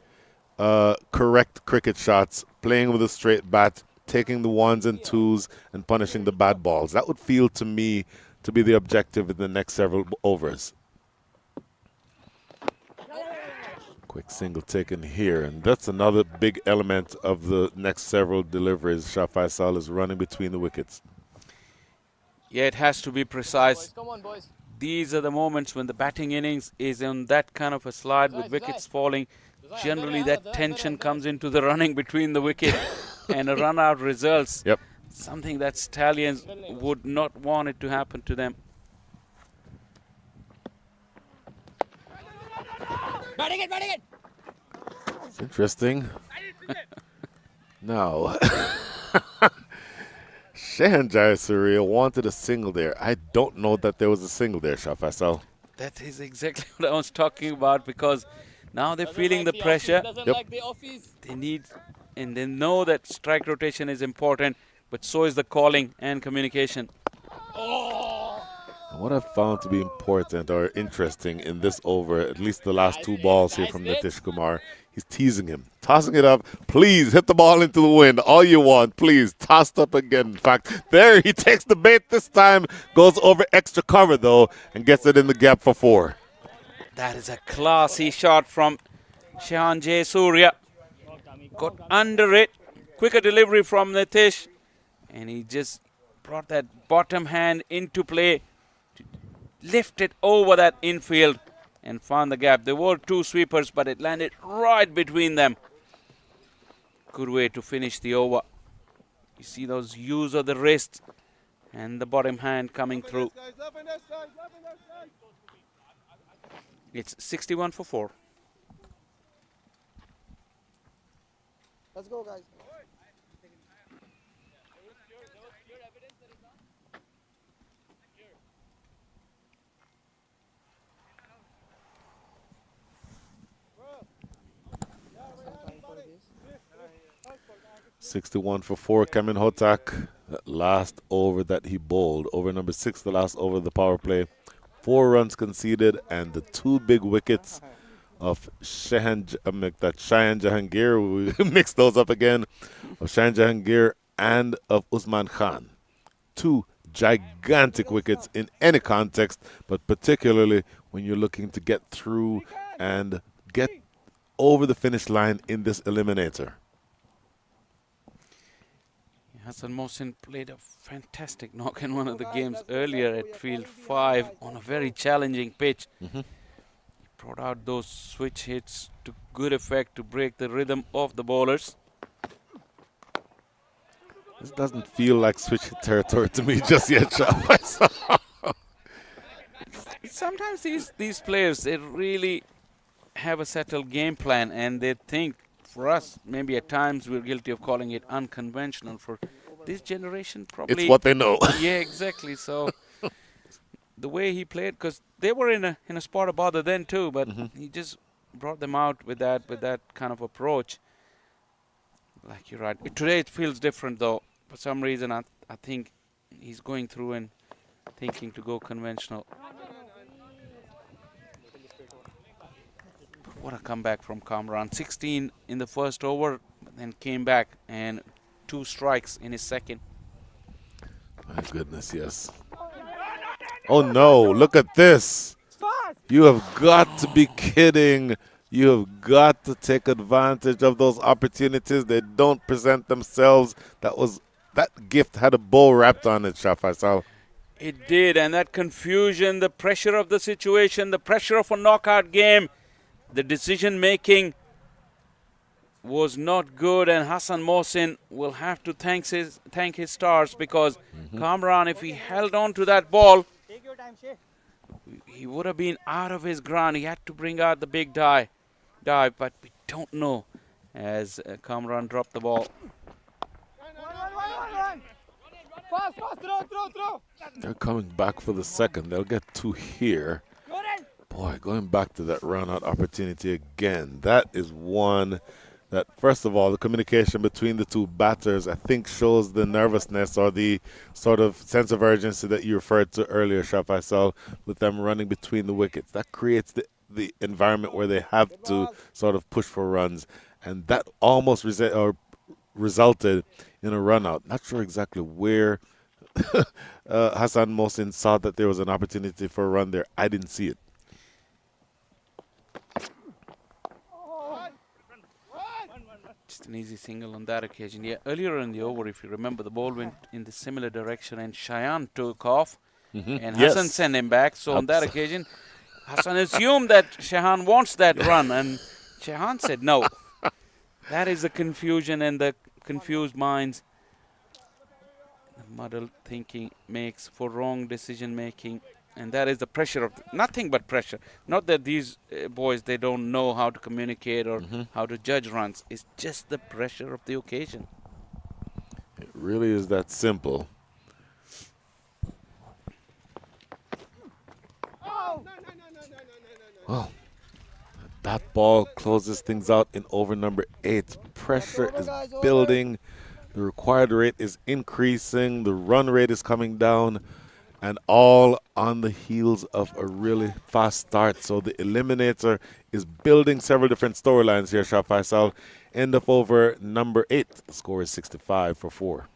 correct cricket shots, playing with a straight bat, taking the 1s and 2s and punishing the bad balls. That would feel to me to be the objective in the next several overs. Quick single taken here, and that's another big element of the next several deliveries. Shah Faisal is running between the wickets. Yeah, it has to be precise. Come on, boys. These are the moments when the batting innings is on that kind of a slide with wickets falling. Generally, that tension comes into the running between the wicket and a run-out results. Yep. Something that Stallions would not want it to happen to them. Batting it! It's interesting. Now, Shehan Jayasuri wanted a single there. I don't know that there was a single there, Shah Faisal. That is exactly what I was talking about, because now they're feeling the pressure. They need, and they know that strike rotation is important, but so is the calling and communication. What I've found to be important or interesting in this over, at least the last 2 balls here from Nitish Kumar, he's teasing him, tossing it up. Please hit the ball into the wind. All you want, please. Tossed up again. In fact, there he takes the bait this time, goes over extra cover though, and gets it in the gap for 4. That is a classy shot from Shehan Jayasuri. Got under it. Quicker delivery from Nitish. And he just brought that bottom hand into play. Lift it over that infield and found the gap. There were 2 sweepers, but it landed right between them. Good way to finish the over. You see those use of the wrist and the bottom hand coming through. It's 61 for 4. Let's go, guys. 61 for 4, Cameron Hotak. That last over that he bowled, over number 6, the last over of the power play. 4 runs conceded, and the 2 big wickets of Shehan Jahangir, we mixed those up again, of Shehan Jahangir and of Usman Khan. 2 gigantic wickets in any context, but particularly when you're looking to get through and get over the finish line in this eliminator. Hassan Mohsin played a fantastic knock in one of the games earlier at field 5 on a very challenging pitch. brought out those switch hits to good effect to break the rhythm of the bowlers. This doesn't feel like switch hit territory to me just yet, Shah. Sometimes these players, they really have a settled game plan, and they think, for us, maybe at times we're guilty of calling it unconventional. For this generation, probably it's what they know. Yeah, exactly. So the way he played, because they were in a spot of bother then too, but he just brought them out with that kind of approach. Like you're right. Today it feels different though. For some reason, I think he's going through and thinking to go conventional. What a comeback from Kamran. 16 in the first over, then came back and 2 strikes in his second. My goodness, yes. Oh no, look at this. You have got to be kidding. You have got to take advantage of those opportunities. They don't present themselves. That gift had a bow wrapped on it, Shah Faisal. It did, and that confusion, the pressure of the situation, the pressure of a knockout game, the decision making was not good, and Hassan Mohsin will have to thank his stars, because Kamran, if he held on to that ball, he would have been out of his ground. He had to bring out the big dive, but we don't know as Kamran dropped the ball. They're coming back for the second. They'll get 2 here. Boy, going back to that run-out opportunity again. That is one that, first of all, the communication between the 2 batters, I think, shows the nervousness or the sort of sense of urgency that you referred to earlier, Shah Faisal, with them running between the wickets. That creates the environment where they have to sort of push for runs. And that almost resulted in a run-out. Not sure exactly where Hassan Mohsin saw that there was an opportunity for a run there. I didn't see it. Just an easy single on that occasion. Yeah, earlier in the over, if you remember, the ball went in the similar direction and Cheyenne took off and Hassan sent him back. So on that occasion, Hassan assumed that Cheyenne wants that run, and Cheyenne said no. That is the confusion and the confused minds. The muddled thinking makes for wrong decision making. And that is the pressure of nothing but pressure. Not that these boys, they don't know how to communicate or how to judge runs. It's just the pressure of the occasion. It really is that simple. Well, that ball closes things out in over number 8. Pressure is building. The required rate is increasing. The run rate is coming down. And all on the heels of a really fast start. So the Eliminator is building several different storylines here, Shah Faisal. End of over number 8. The score is 65 for 4.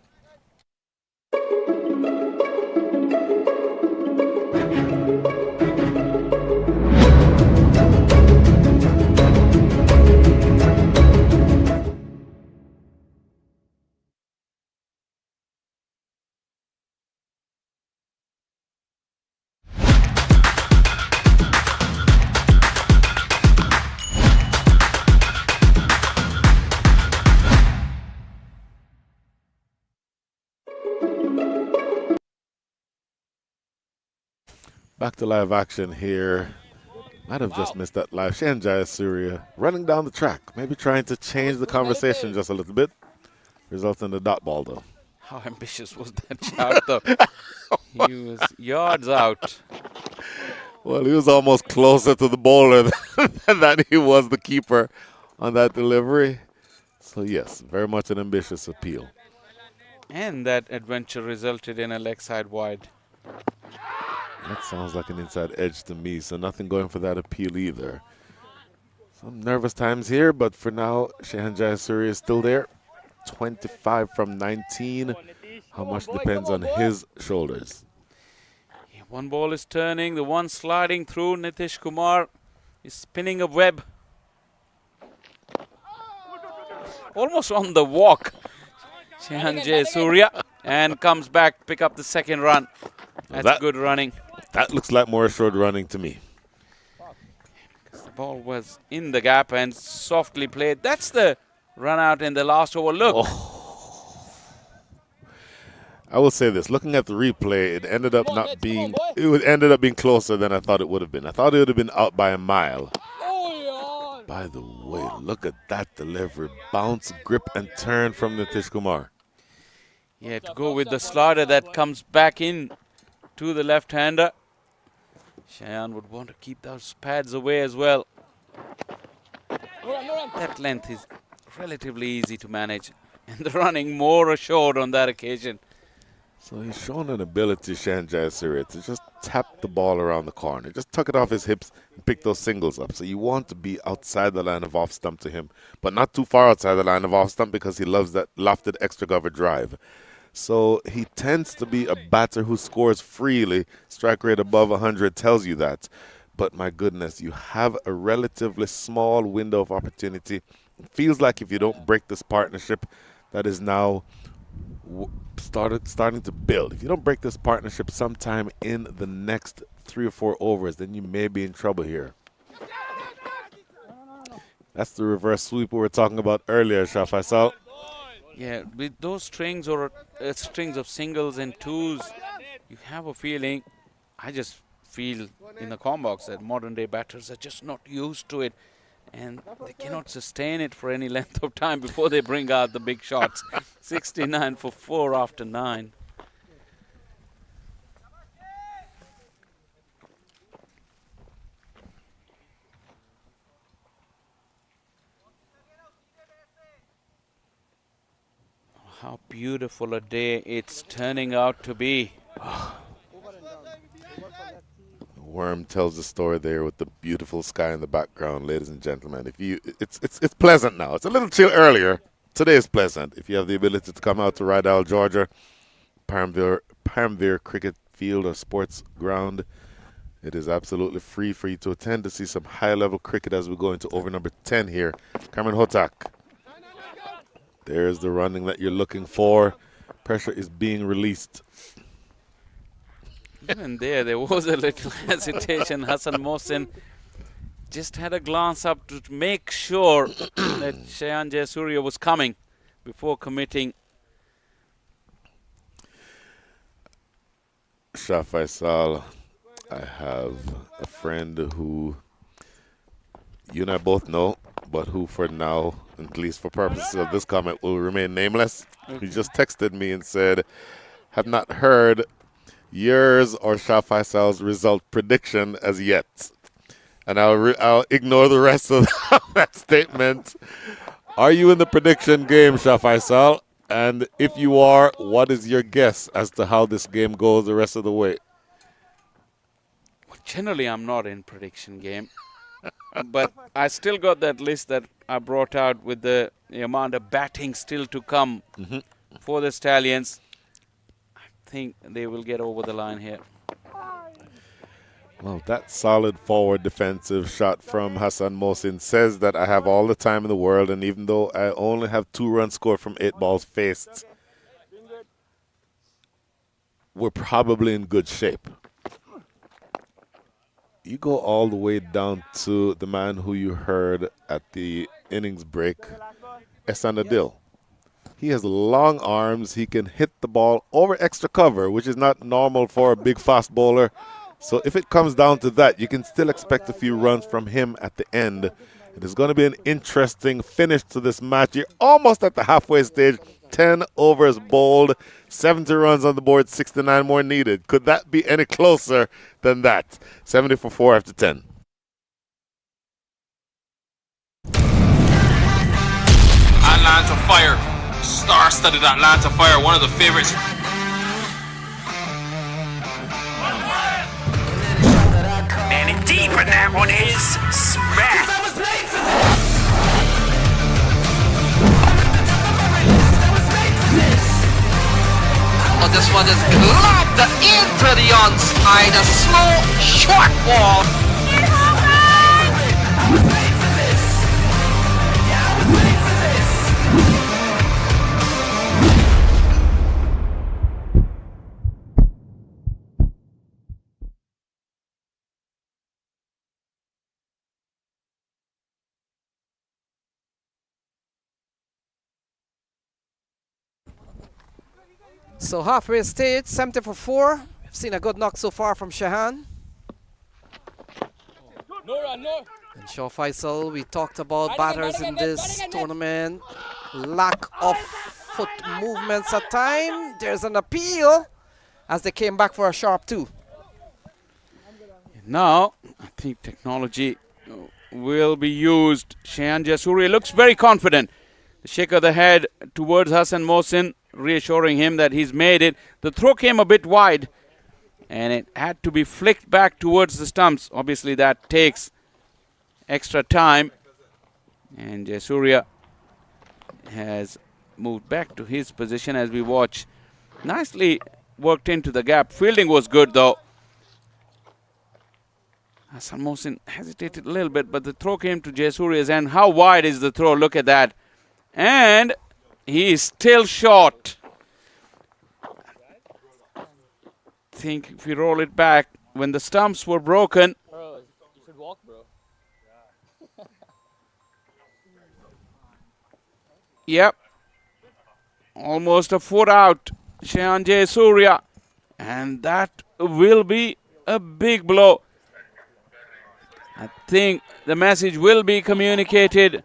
Back to live action here. Might have just missed that live. Shahan Jayasuriya running down the track, maybe trying to change the conversation just a little bit. Results in the dot ball, though. How ambitious was that shot, though? He was yards out. Well, he was almost closer to the bowler than he was the keeper on that delivery. So, yes, very much an ambitious appeal. And that adventure resulted in a leg side wide. That sounds like an inside edge to me, so nothing going for that appeal either. Some nervous times here, but for now, Shahan Jayasuriya is still there. 25 from 19. How much depends on his shoulders. Yeah, one ball is turning, the one sliding through. Nitish Kumar is spinning a web. Almost on the walk. Shahan Jayasuriya, and comes back, pick up the second run. That's good running. That looks like more assured running to me. ball was in the gap and softly played. That's the run out in the last over. Look. I will say this: looking at the replay, it ended up not being. It ended up being closer than I thought it would have been. I thought it would have been out by a mile. By the way, look at that delivery. Bounce, grip, and turn from Nitish Kumar. Yeah, to go with the slider that comes back in to the left-hander. Cheyenne would want to keep those pads away as well. That length is relatively easy to manage. And the running more assured on that occasion. So he's shown an ability, Cheyenne Jayasuriya, to just tap the ball around the corner. Just tuck it off his hips and pick those singles up. So you want to be outside the line of off stump to him, but not too far outside the line of off stump because he loves that lofted extra cover drive. So he tends to be a batter who scores freely. Strike rate above 100 tells you that. But my goodness, you have a relatively small window of opportunity. It feels like if you don't break this partnership that is now starting to build. If you don't break this partnership sometime in the next 3 or 4 overs, then you may be in trouble here. That's the reverse sweep we were talking about earlier, Shah Faisal. Yeah, with those strings or strings of singles and twos, you have a feeling, I just feel in the combox that modern day batters are just not used to it. And they cannot sustain it for any length of time before they bring out the big shots. 69 for 4 after 9. How beautiful a day it's turning out to be. Worm tells the story there with the beautiful sky in the background, ladies and gentlemen. It's pleasant now. It's a little chill earlier. Today is pleasant. If you have the ability to come out to Rydal, Georgia, Paramvir Cricket Field or Sports Ground, it is absolutely free for you to attend to see some high-level cricket as we go into over number 10 here. Cameron Hotak. There's the running that you're looking for. Pressure is being released. Even there was a little hesitation. Hassan Mohsin just had a glance up to make sure that Cheyenne Jayasuriya was coming before committing. Shah Faisal, I have a friend who you and I both know, but who for now, at least for purposes of this comment, will remain nameless. He just texted me and said, have not heard yours or Shah Faisal's result prediction as yet. And I'll ignore the rest of that statement. Are you in the prediction game, Shah Faisal? And if you are, what is your guess as to how this game goes the rest of the way? Well, generally, I'm not in prediction game. But I still got that list that I brought out with the amount of batting still to come for the Stallions. I think they will get over the line here. Well, that solid forward defensive shot from Hassan Mohsin says that I have all the time in the world, and even though I only have 2 runs scored from 8 balls faced, we're probably in good shape. You go all the way down to the man who you heard at the innings break, Ehsan Adil. He has long arms. He can hit the ball over extra cover, which is not normal for a big fast bowler. So if it comes down to that, you can still expect a few runs from him at the end. It is going to be an interesting finish to this match. You're almost at the halfway stage. 10 overs bowled, 70 runs on the board, 69 more needed. Could that be any closer than that? 70 for 4 after 10. Atlanta Fire, star-studded Atlanta Fire, one of the favorites. Man in deep, and that one is smack. Oh, this one is globbed into the onside. A slow, short ball. So halfway stage, 70 for 4. We've seen a good knock so far from Shahan. And Shaw Faisal, we talked about batters in this tournament. Lack of foot movements at time. There's an appeal as they came back for a sharp 2. Now, I think technology will be used. Shahan Jayasuriya looks very confident. The shake of the head towards Hassan Mohsin, reassuring him that he's made it. The throw came a bit wide, and it had to be flicked back towards the stumps. Obviously, that takes extra time. And Jayasuriya has moved back to his position as we watch. Nicely worked into the gap. Fielding was good, though. Hassan Mohsin hesitated a little bit, but the throw came to Jayasuriya's end. How wide is the throw? Look at that. And he is still short. I think if we roll it back, when the stumps were broken. Bro, you should walk, bro. Yep. Almost a foot out. Shahan Jayasuriya. And that will be a big blow. I think the message will be communicated,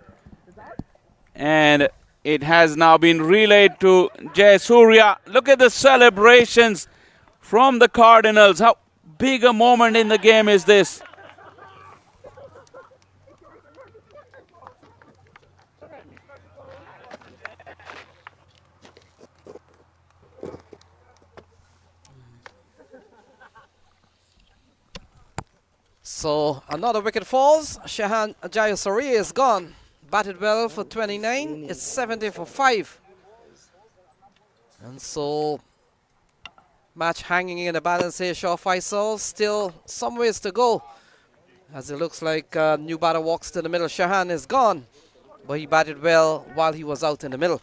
and it has now been relayed to Jayasuriya. Look at the celebrations from the Cardinals. How big a moment in the game is this? So another wicket falls. Shahan Jayasuriya is gone. Batted well for 29. It's 70 for 5. And so match hanging in the balance here. Shaw Faisal still some ways to go, as it looks like new batter walks to the middle. Shahan is gone, but he batted well while he was out in the middle.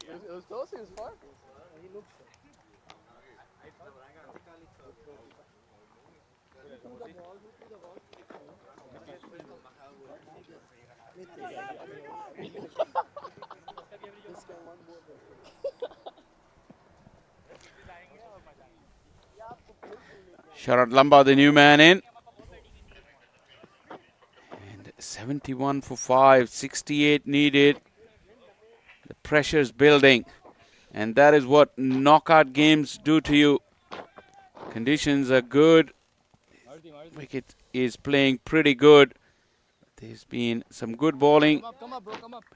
It was close, it was far. Sharad Lamba, the new man in. And 71 for 5, 68 needed. The pressure's building. And that is what knockout games do to you. Conditions are good. Wicket is playing pretty good. There's been some good bowling.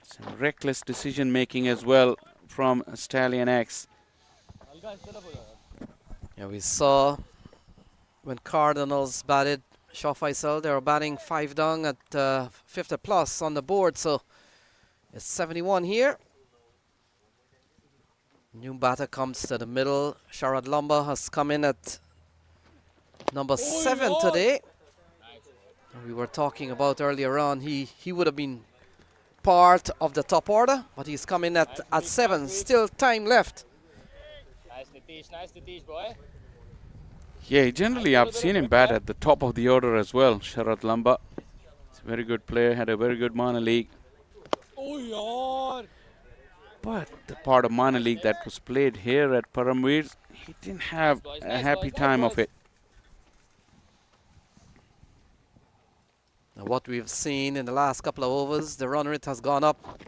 Some reckless decision making as well from Stallion X. Yeah, we saw when Cardinals batted Shaw Faisal, they were batting 5 down at 50 plus on the board, so it's 71 here. New batter comes to the middle. Sharad Lamba has come in at number 7 today. We were talking about earlier on, he would have been part of the top order, but he's come in at 7. Still time left. Nice Nitish, boy. Yeah, generally I've seen him bat at the top of the order as well, Sharad Lamba. He's a very good player, had a very good minor league. But the part of minor league that was played here at Paramveer, he didn't have a happy time of it. Now what we've seen in the last couple of overs, the run rate has gone up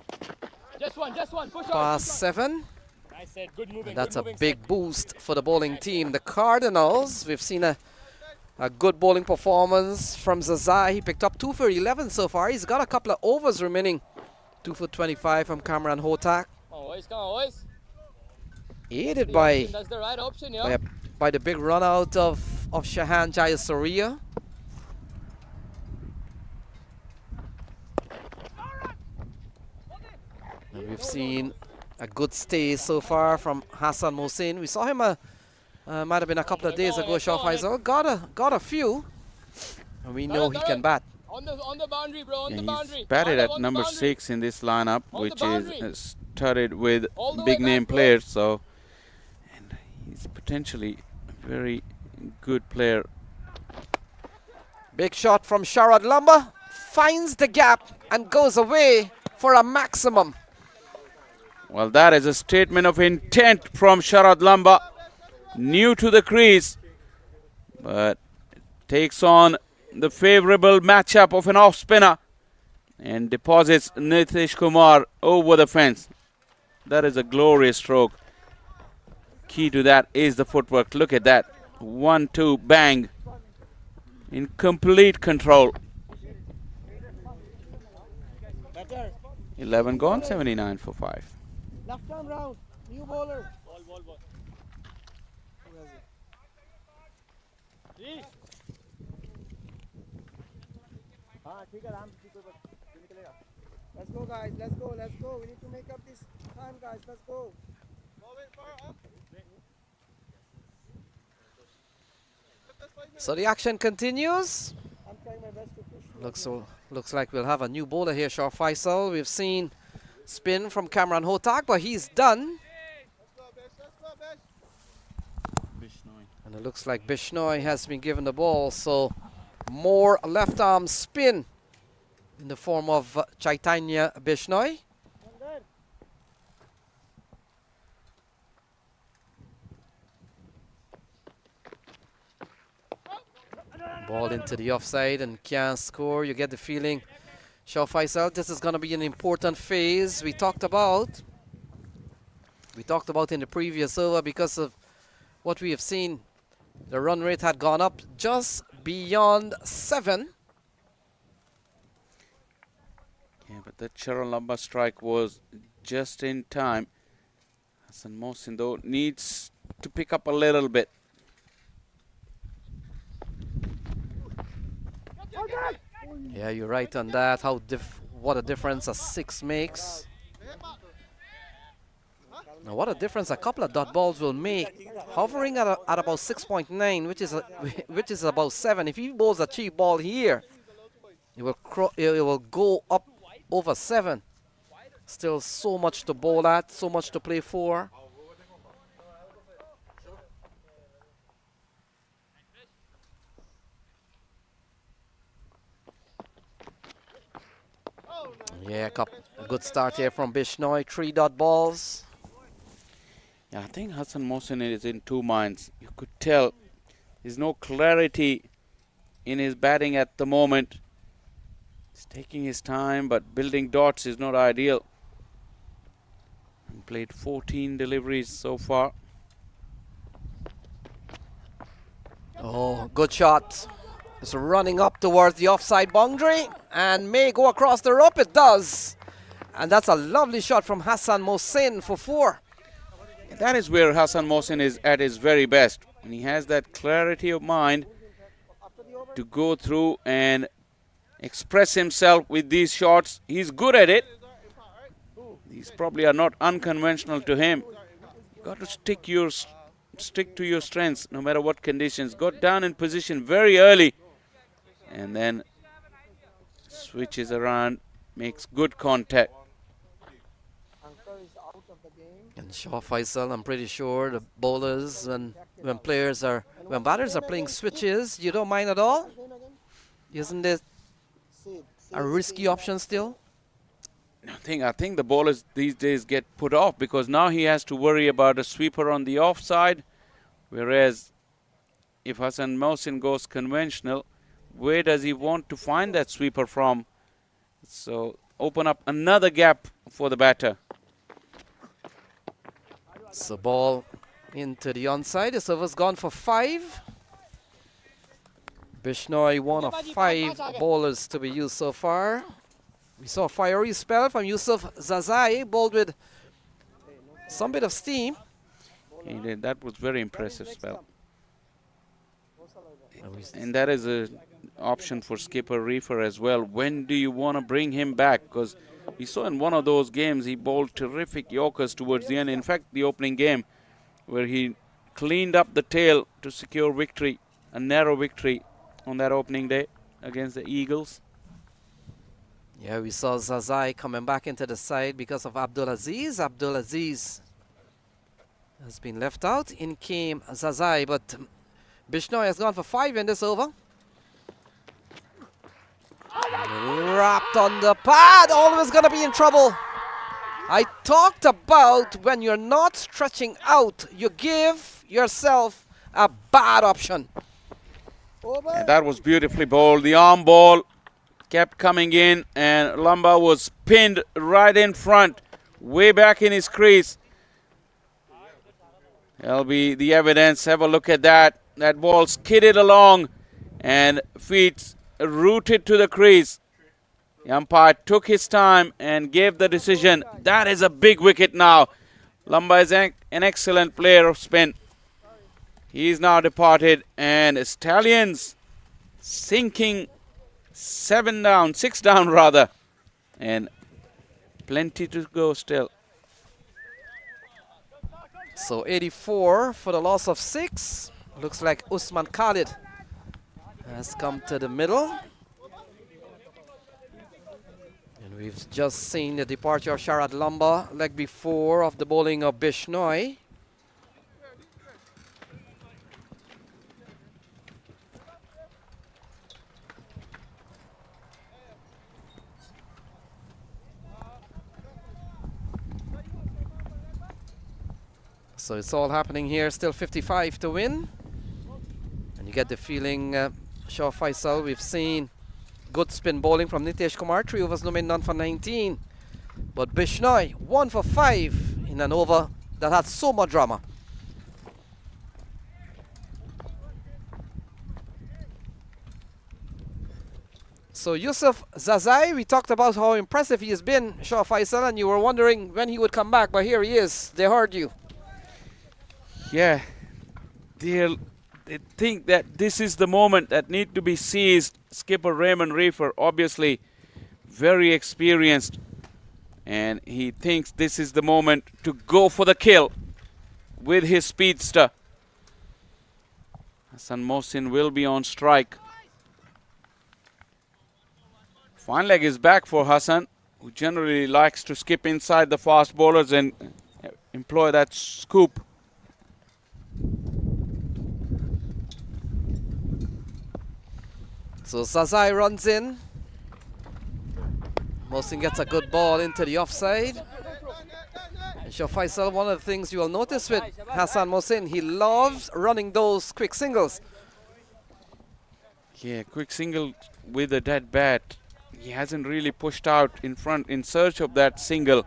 Just one, push past 7. Nice set, good moving. And that's a big boost for the bowling team. The Cardinals, we've seen a good bowling performance from Zaza. He picked up 2 for 11 so far. He's got a couple of overs remaining. 2 for 25 from Cameron Hotak. Come on, boys. Aided by, That's the right option, yeah. by the big run out of Shahan Jayasuriya. And we've seen a good stay so far from Hassan Mohsin. We saw him might have been a couple of days ago. Shaw Faisal got a few, and we know he can bat. On the boundary, bro, on the boundary. He's batted at number 6 in this lineup, which is studded with big name players. So, and he's potentially a very good player. Big shot from Sharad Lamba, finds the gap and goes away for a maximum. Well, that is a statement of intent from Sharad Lamba. New to the crease, but takes on the favorable matchup of an off-spinner and deposits Nitish Kumar over the fence. That is a glorious stroke. Key to that is the footwork. Look at that. 1-2 bang. In complete control. 11 gone, 79 for 5. Left arm round. New bowler. Let's go, guys. Let's go. Let's go. We need to make up this time, guys. Let's go. So the action continues. Looks like we'll have a new bowler here, Shah Faisal. We've seen spin from Cameron Hotak, but he's done. And it looks like Bishnoi has been given the ball, so more left arm spin in the form of Chaitanya Bishnoi. Ball into the offside and can't score. You get the feeling, Shah Faisal, this is going to be an important phase. We talked about in the previous over, because of what we have seen, the run rate had gone up just beyond 7. Yeah, but that Sharad Lamba strike was just in time. Hassan Mohsin, though, needs to pick up a little bit. Yeah, you're right on that. What a difference a 6 makes. Now, what a difference a couple of dot balls will make. Hovering at about 6.9, which is about 7. If he bowls a cheap ball here, it will go up over 7. Still so much to bowl at, so much to play for. Yeah, a good start here from Bishnoi. 3 dot balls. Yeah, I think Hassan Mohsin is in two minds. You could tell there's no clarity in his batting at the moment. He's taking his time, but building dots is not ideal. And played 14 deliveries so far. Oh, good shot. It's running up towards the offside boundary and may go across the rope. It does. And that's a lovely shot from Hassan Mohsin for 4. That is where Hassan Mohsin is at his very best. And he has that clarity of mind to go through and express himself with these shots. He's good at it. These probably are not unconventional to him. You've got to stick to your strengths no matter what conditions. Got down in position very early and then switches around, makes good contact. And Shah Faisal, I'm pretty sure the bowlers, when batters are playing switches, you don't mind at all? Isn't it a risky option still? I think the bowlers these days get put off because now he has to worry about a sweeper on the offside, whereas if Hassan Mohsin goes conventional, where does he want to find that sweeper from? So open up another gap for the batter. So ball into the onside. The server's gone for 5. Bishnoi, one of 5 bowlers to be used so far. We saw a fiery spell from Yusuf Zazai, bowled with some bit of steam. He did. That was very impressive spell. And that is an option for skipper Reefer as well. When do you want to bring him back? Because we saw in one of those games he bowled terrific Yorkers towards the end. In fact, the opening game where he cleaned up the tail to secure victory, a narrow victory on that opening day against the Eagles. Yeah, we saw Zazai coming back into the side because of Abdul Aziz. Abdul Aziz has been left out. In came Zazai, but Bishnoi has gone for 5 in this over. Wrapped on the pad, always going to be in trouble. I talked about when you're not stretching out, you give yourself a bad option. And that was beautifully bowled. The arm ball kept coming in, and Lamba was pinned right in front, way back in his crease. That'll be the evidence. Have a look at that. That ball skidded along and feet rooted to the crease. The umpire took his time and gave the decision. That is a big wicket now. Lamba is an excellent player of spin. He's now departed, and Stallions sinking 6 down rather, and plenty to go still. So 84 for the loss of 6. Looks like Usman Khalid has come to the middle. And we've just seen the departure of Sharad Lamba, leg before of the bowling of Bishnoi. So it's all happening here, still 55 to win. And you get the feeling, Shah Faisal, we've seen good spin bowling from Nitesh Kumar, 3 overs no made, none for 19. But Bishnoi, 1 for 5 in an over that had so much drama. So Yusuf Zazai, we talked about how impressive he has been, Shah Faisal, and you were wondering when he would come back, but here he is. They heard you. Yeah, they think that this is the moment that need to be seized. Skipper Raymond Reefer, obviously very experienced, and he thinks this is the moment to go for the kill with his speedster. Hassan Mohsin will be on strike. Fine leg is back for Hassan, who generally likes to skip inside the fast bowlers and employ that scoop. So Zazai runs in. Mohsin gets a good ball into the offside. And Shah Faisal, one of the things you will notice with Hassan Mohsin, he loves running those quick singles. Yeah, quick single with a dead bat. He hasn't really pushed out in front in search of that single.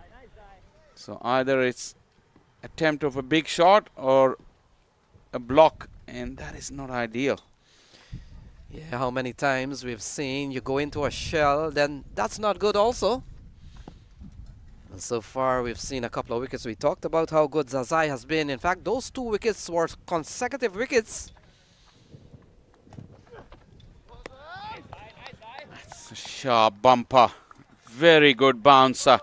So either it's attempt of a big shot or a block, and that is not ideal. Yeah, how many times we've seen you go into a shell, then that's not good also. And so far we've seen a couple of wickets. We talked about how good Zazai has been. In fact, those 2 wickets were consecutive wickets. That's a sharp bumper. Very good bouncer.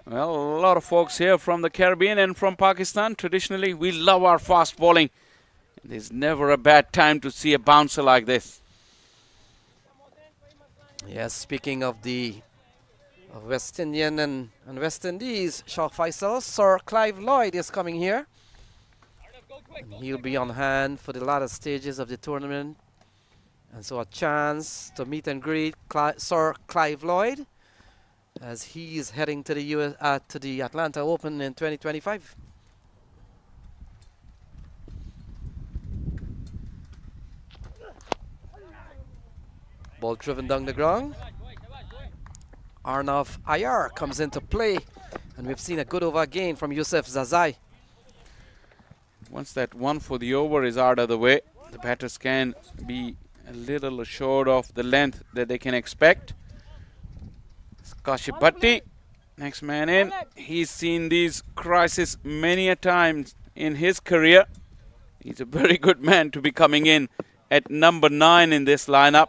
Well, a lot of folks here from the Caribbean and from Pakistan, traditionally, we love our fast bowling. There's never a bad time to see a bouncer like this. Yes, speaking of the West Indian and West Indies, Shah Faisal, Sir Clive Lloyd is coming here. And he'll be on hand for the latter stages of the tournament. And so a chance to meet and greet Sir Clive Lloyd as he is heading to the Atlanta Open in 2025. Ball driven down the ground. Arnav Ayar comes into play, and we've seen a good over again from Yusuf Zazai. Once that 1 for the over is out of the way, the batters can be a little assured of the length that they can expect. Kashif Bhatti, next man in. He's seen these crises many a times in his career. He's a very good man to be coming in at number 9 in this lineup.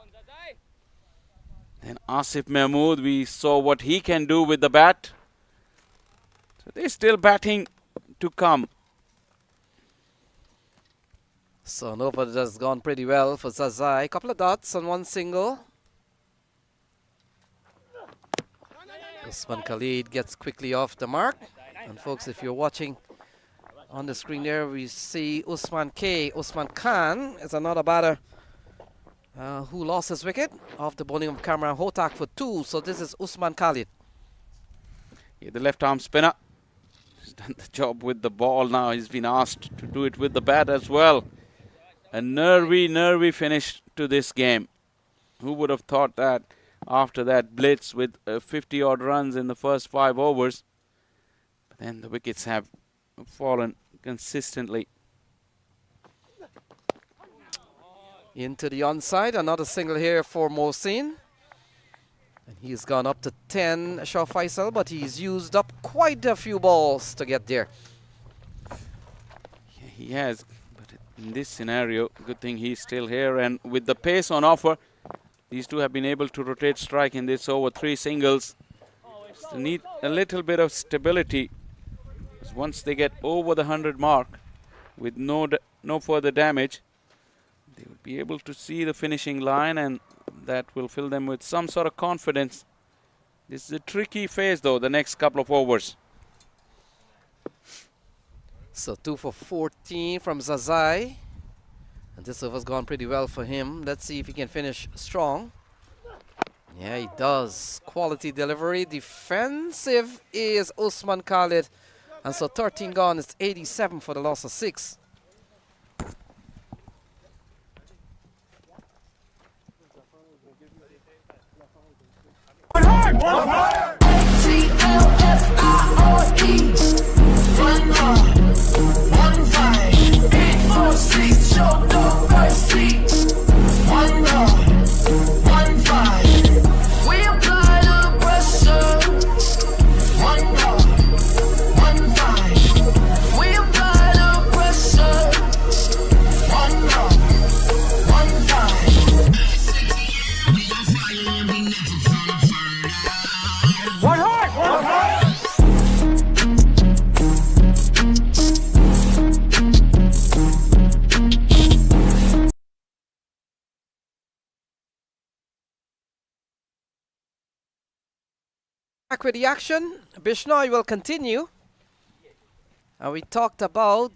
And Asif Mahmood, we saw what he can do with the bat. So they're still batting to come. So Nova has gone pretty well for Zazai. Couple of dots on 1 single. Usman Khalid gets quickly off the mark. And folks, if you're watching on the screen there, we see Usman Khan is another batter who lost his wicket off the bowling of Kamran Hotak for 2. So this is Usman Khalid. The left arm spinner. He's done the job with the ball now. He's been asked to do it with the bat as well. A nervy finish to this game. Who would have thought that after that blitz with 50-odd runs in the first 5 overs? But then the wickets have fallen consistently. Into the onside, another single here for Mohsin. And he's gone up to 10, Shah Faisal, but he's used up quite a few balls to get there. Yeah, he has, but in this scenario, good thing he's still here. And with the pace on offer, these two have been able to rotate strike in this over 3 singles. Just need a little bit of stability. Because once they get over the 100 mark with no further damage, they will be able to see the finishing line, and that will fill them with some sort of confidence. This is a tricky phase though, the next couple of overs. So 2 for 14 from Zazai. And this over's gone pretty well for him. Let's see if he can finish strong. Yeah, he does. Quality delivery. Defensive is Usman Khalid. And so 13 gone. It's 87 for the loss of 6. Back with the action. Bishnoi will continue. And we talked about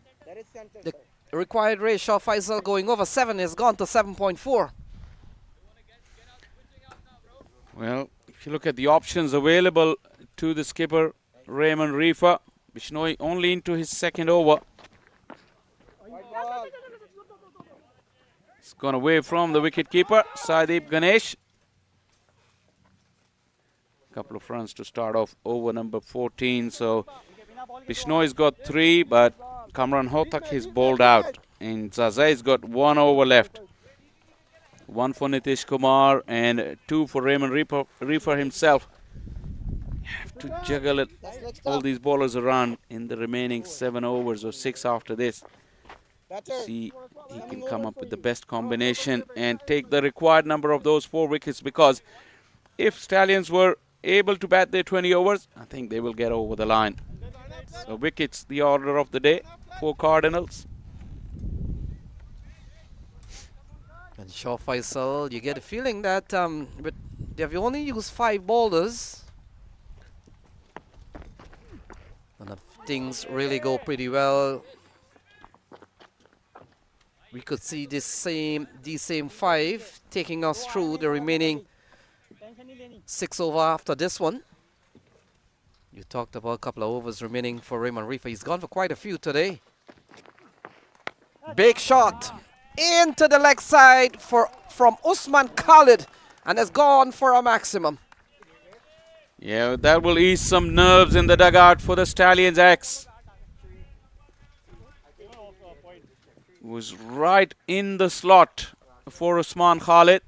the required rate. Shah Faisal going over 7 has gone to 7.4. Well, if you look at the options available to the skipper, Raymond Reefer, Bishnoi only into his 2nd over. It's gone away from the wicketkeeper, Sadeep Ganesh. Couple of runs to start off over number 14. So Bishnoi's got 3, but Kamran Hotak is bowled out. And Zazai's got 1 over left. 1 for Nitish Kumar and 2 for Raymond Reefer himself. You have to juggle it, all these bowlers around in the remaining 7 overs or 6 after this. See he can come up with the best combination and take the required number of those 4 wickets, because if Stallions were able to bat their 20 overs, I think they will get over the line. So wickets, the order of the day for Cardinals. And Shah Faisal, you get a feeling that they've only used 5 bowlers. And if things really go pretty well, we could see these same 5 taking us through the remaining 6 over after this one. You talked about a couple of overs remaining for Raymond Reefer. He's gone for quite a few today. Big shot into the leg side from Usman Khalid, and has gone for a maximum. Yeah, that will ease some nerves in the dugout for the Stallions X. Was right in the slot for Usman Khalid.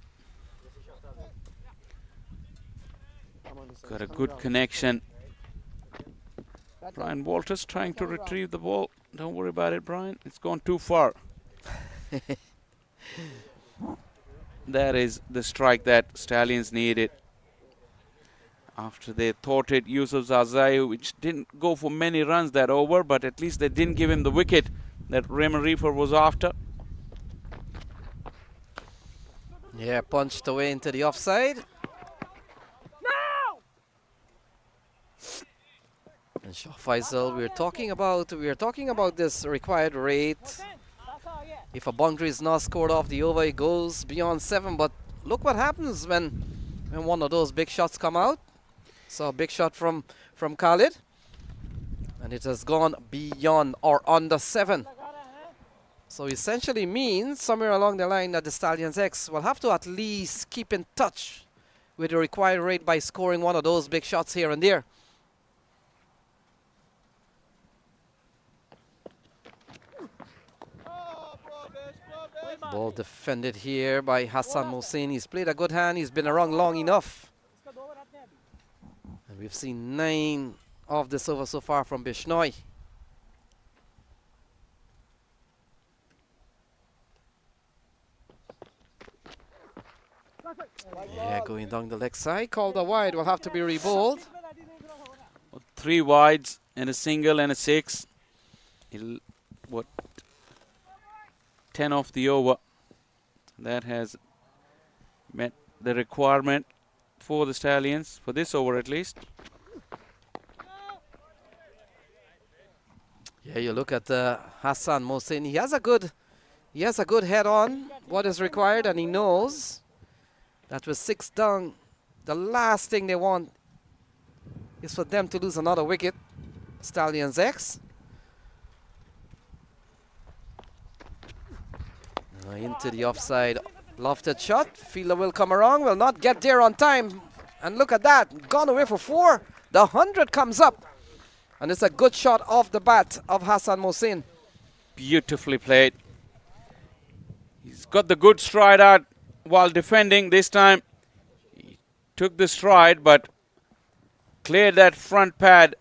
Got a good connection. Brian Walters trying to retrieve the ball. Don't worry about it, Brian. It's gone too far. That is the strike that Stallions needed. After they thwarted Yusuf Zazai, which didn't go for many runs that over, but at least they didn't give him the wicket that Raymond Reefer was after. Yeah, punched away into the offside. And Shah Faisal, we are talking about this required rate. If a boundary is not scored off the over, it goes beyond 7. But look what happens when one of those big shots come out. So a big shot from from Khalid. And it has gone beyond or under 7. So essentially means somewhere along the line that the Stallions X will have to at least keep in touch with the required rate by scoring one of those big shots here and there. Ball defended here by Hassan Mohsin. He's played a good hand. He's been around long enough. And we've seen 9 of this over so far from Bishnoi. Yeah, going down the leg side. Called a wide. Will have to be rebowled. 3 wides and a single and a 6. What? 10 off the over. That has met the requirement for the Stallions, for this over at least. Yeah, you look at Hassan Mohsin. He has a good head on what is required, and he knows that with 6 down, the last thing they want is for them to lose another wicket. Stallions X. Into the offside, lofted shot. Fielder will come around, will not get there on time. And look at that, gone away for 4. The 100 comes up. And it's a good shot off the bat of Hassan Mohsin. Beautifully played. He's got the good stride out while defending this time. He took the stride but cleared that front pad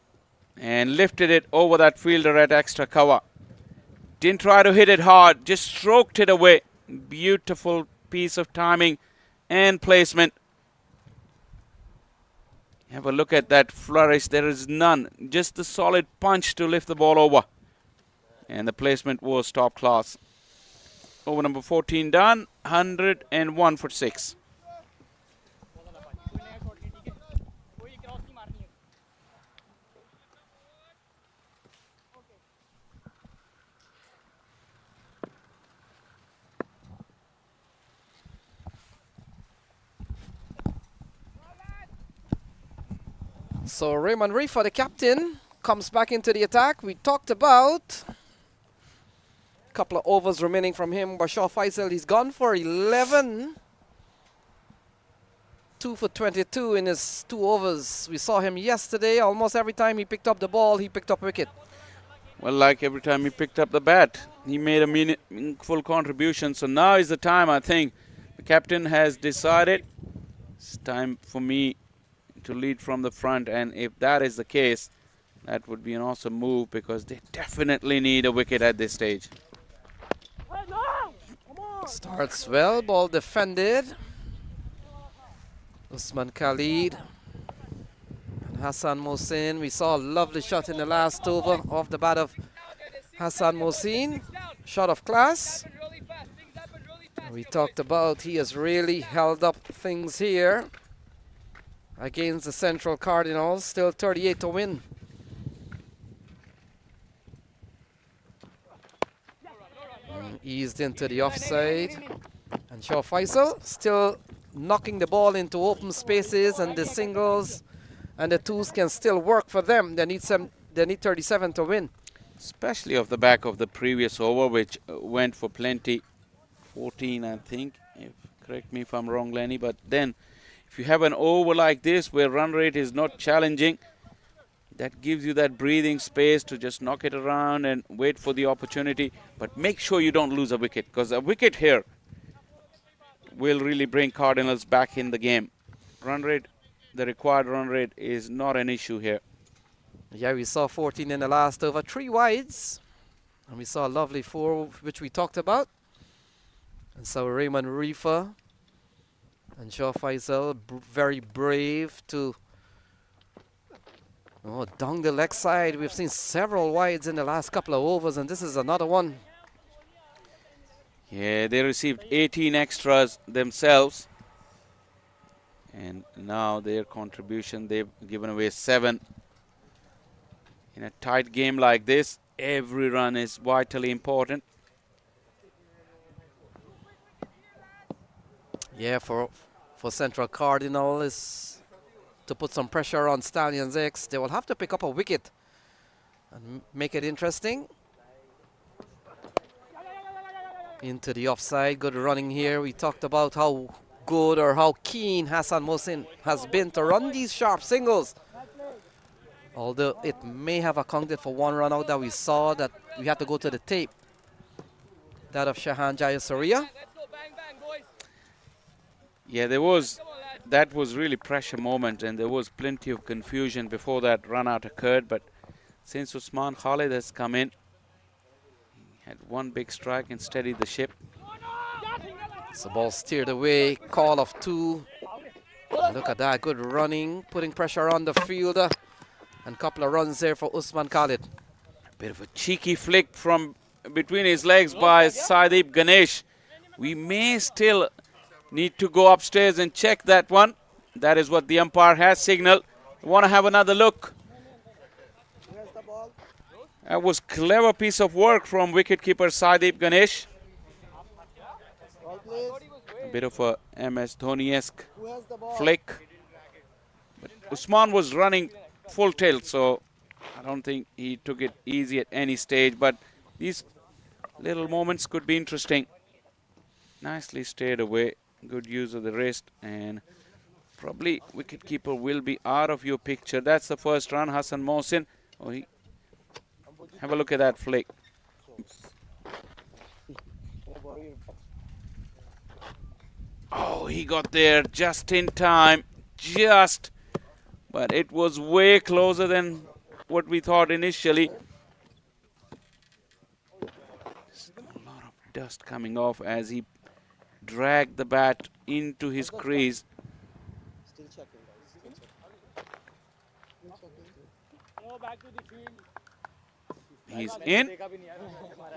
and lifted it over that fielder at extra cover. Didn't try to hit it hard, just stroked it away. Beautiful piece of timing and placement. Have a look at that flourish. There is none. Just a solid punch to lift the ball over. And the placement was top class. Over number 14 done. 101 for 6. So Raymond Reefer, the captain, comes back into the attack. We talked about a couple of overs remaining from him. Bashar Faisal, he's gone for 11. 2 for 22 in his 2 overs. We saw him yesterday. Almost every time he picked up the ball, he picked up wicket. Well, like every time he picked up the bat, he made a meaningful contribution. So now is the time, I think. The captain has decided it's time for me to lead from the front, and if that is the case, that would be an awesome move because they definitely need a wicket at this stage. Starts well, ball defended. Usman Khalid and Hassan Mohsin. We saw a lovely shot in the last over off the bat of Hassan Mohsin. Shot of class. We talked about he has really held up things here against the Central Cardinals. Still 38 to win. Eased into the offside. And Shaw Faisal still knocking the ball into open spaces, and the singles and the twos can still work for them. They need 37 to win. Especially off the back of the previous over, which went for plenty. 14, I think. Correct me if I'm wrong, Lenny. But then, if you have an over like this where run rate is not challenging, that gives you that breathing space to just knock it around and wait for the opportunity. But make sure you don't lose a wicket, because a wicket here will really bring Cardinals back in the game. Run rate, the required run rate is not an issue here. Yeah, we saw 14 in the last over, 3 wides. And we saw a lovely 4, which we talked about. And so Raymond Reefer and Shaw Faisal, very brave to down the leg side. We've seen several wides in the last couple of overs, and this is another one. Yeah, they received 18 extras themselves. And now their contribution, they've given away 7. In a tight game like this, every run is vitally important. Yeah, for Central Cardinal, to put some pressure on Stallions X. They will have to pick up a wicket and make it interesting. Into the offside. Good running here. We talked about how good or how keen Hassan Mohsin has been to run these sharp singles. Although it may have accounted for one run out that we saw that we had to go to the tape. That of Shahan Jayasuriya. Yeah, that was really pressure moment, and there was plenty of confusion before that run out occurred. But since Usman Khalid has come in, he had one big strike and steadied the ship. So ball steered away, call of 2. Look at that, good running, putting pressure on the fielder. And couple of runs there for Usman Khalid. Bit of a cheeky flick from between his legs by Sadeep Ganesh. We may still need to go upstairs and check that one. That is what the umpire has signaled. Want to have another look. That was clever piece of work from wicketkeeper Sadeep Ganesh. A bit of a MS Dhoni-esque flick. But Usman was running full tilt, so I don't think he took it easy at any stage. But these little moments could be interesting. Nicely stayed away. Good use of the wrist, and probably wicketkeeper will be out of your picture. That's the first run. Hassan Mohsin. Have a look at that flick. Oh, he got there just in time. But it was way closer than what we thought initially. A lot of dust coming off as he dragged the bat into his crease. He's in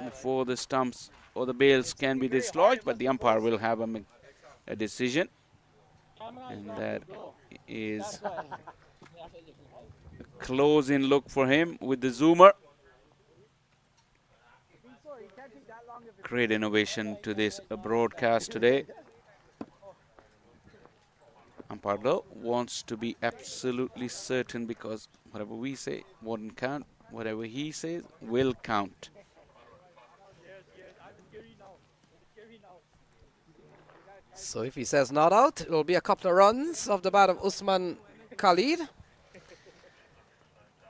before the stumps or the bails can be dislodged, but the umpire will have a decision. And that is a close-in look for him with the zoomer. Great innovation to this broadcast today. Umpire though wants to be absolutely certain, because whatever we say won't count. Whatever he says will count. So if he says not out, it will be a couple of runs off the bat of Usman Khalid.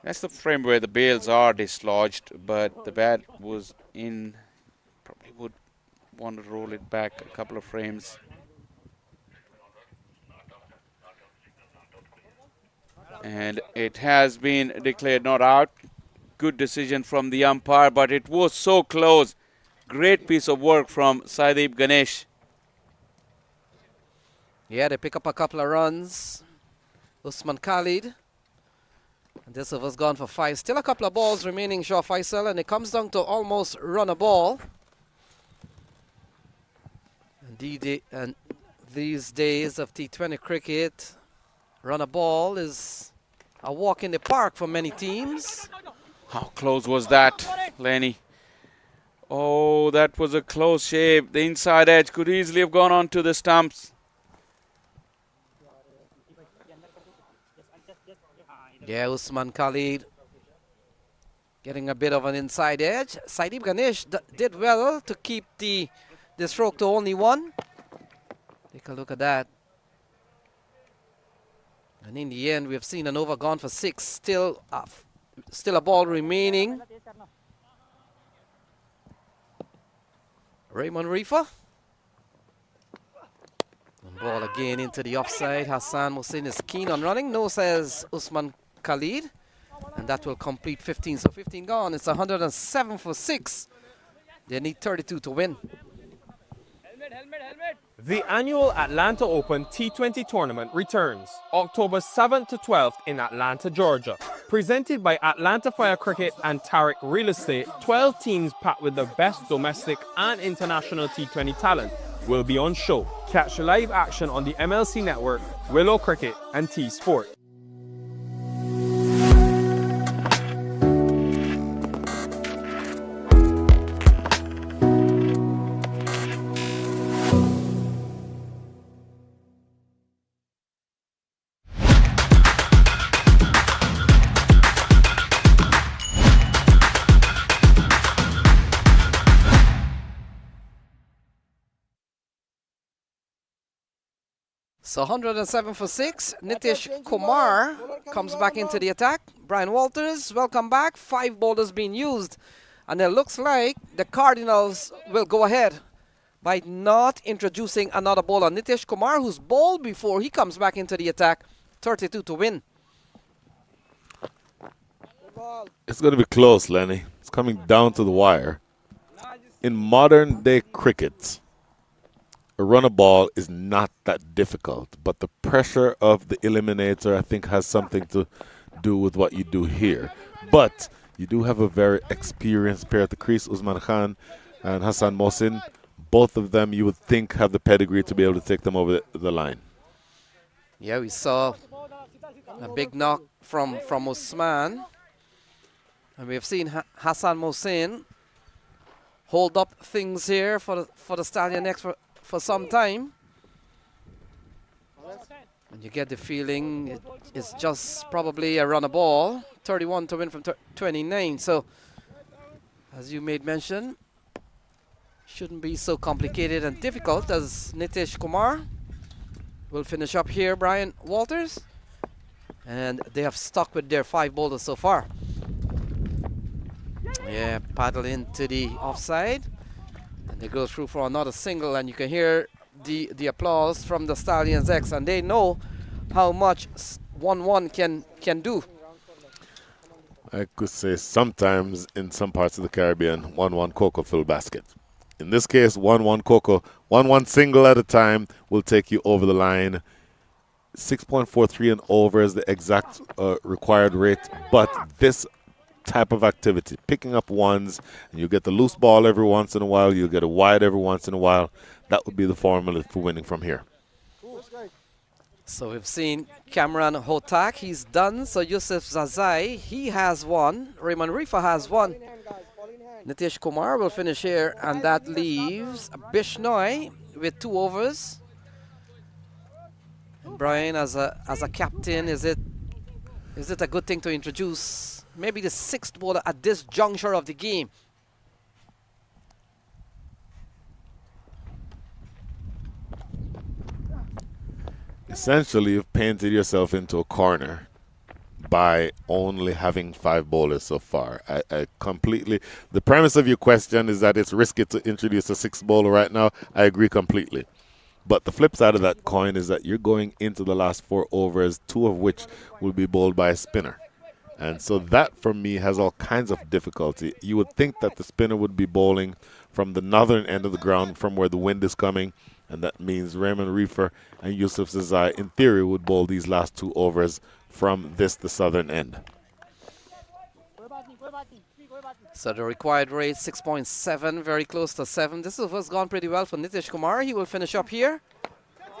That's the frame where the bails are dislodged, but the bat was in. Probably would want to roll it back a couple of frames. And it has been declared not out. Good decision from the umpire, but it was so close. Great piece of work from Sadeep Ganesh. Yeah, they pick up a couple of runs. Usman Khalid. And this over's gone for 5. Still a couple of balls remaining, Shaw Faisal, and it comes down to almost run a ball. And these days of T20 cricket, run a ball is a walk in the park for many teams. How close was that, Lenny? Oh, that was a close shave. The inside edge could easily have gone onto the stumps. Yeah, Usman Khalid getting a bit of an inside edge. Sadeep Ganesh did well to keep the stroke to only 1. Take a look at that. And in the end, we've seen an over gone for 6. Still a ball remaining. Raymond Reefer. And ball again into the offside. Hassan Mohsin is keen on running. No, says Usman Khalid. And that will complete 15. So 15 gone. It's 107 for 6. They need 32 to win. The annual Atlanta Open T20 tournament returns October 7th to 12th in Atlanta, Georgia. Presented by Atlanta Fire Cricket and Tariq Real Estate, 12 teams packed with the best domestic and international T20 talent will be on show. Catch live action on the MLC Network, Willow Cricket and T-Sport. So 107 for 6. Nitish Kumar comes back into the attack. Brian Walters, welcome back. 5 bowlers being used. And it looks like the Cardinals will go ahead by not introducing another bowler. Nitish Kumar, who's bowled before, he comes back into the attack. 32 to win. It's going to be close, Lenny. It's coming down to the wire. In modern day cricket, a run a ball is not that difficult, but the pressure of the eliminator, I think, has something to do with what you do here. But you do have a very experienced pair at the crease, Usman Khan and Hassan Mohsin. Both of them, you would think, have the pedigree to be able to take them over the line. Yeah, we saw a big knock from Usman. And we have seen Hassan Mohsin hold up things here for the Stallion X for some time. And you get the feeling it's just probably a run a ball. 31 to win from 29. So, as you made mention, shouldn't be so complicated and difficult as Nitish Kumar will finish up here. Brian Walters. And they have stuck with their 5 bowlers so far. Yeah, paddle into the offside. And they go through for another single, and you can hear the applause from the Stallions X, and they know how much 1-1 can do. I could say sometimes in some parts of the Caribbean, 1-1 cocoa fill basket. In this case, 1-1 cocoa, 1-1 single at a time will take you over the line. 6.43 and over is the exact required rate, but this type of activity, picking up ones, and you get the loose ball every once in a while, you get a wide every once in a while, that would be the formula for winning from here. So we've seen Cameron Hotak, he's done. So Yusuf Zazai, he has 1. Raymond Reefer has 1. Nitish Kumar will finish here, and that leaves Bishnoi with 2 overs. And Brian, as a captain, is it a good thing to introduce maybe the 6th bowler at this juncture of the game? Essentially, you've painted yourself into a corner by only having 5 bowlers so far. I completely, the premise of your question is that it's risky to introduce a 6th bowler right now. I agree completely. But the flip side of that coin is that you're going into the last 4 overs, 2 of which will be bowled by a spinner. And so that, for me, has all kinds of difficulty. You would think that the spinner would be bowling from the northern end of the ground, from where the wind is coming, and that means Raymond Reefer and Yusuf Zazai, in theory, would bowl these last 2 overs from the southern end. So the required rate, 6.7, very close to 7. This has gone pretty well for Nitish Kumar. He will finish up here.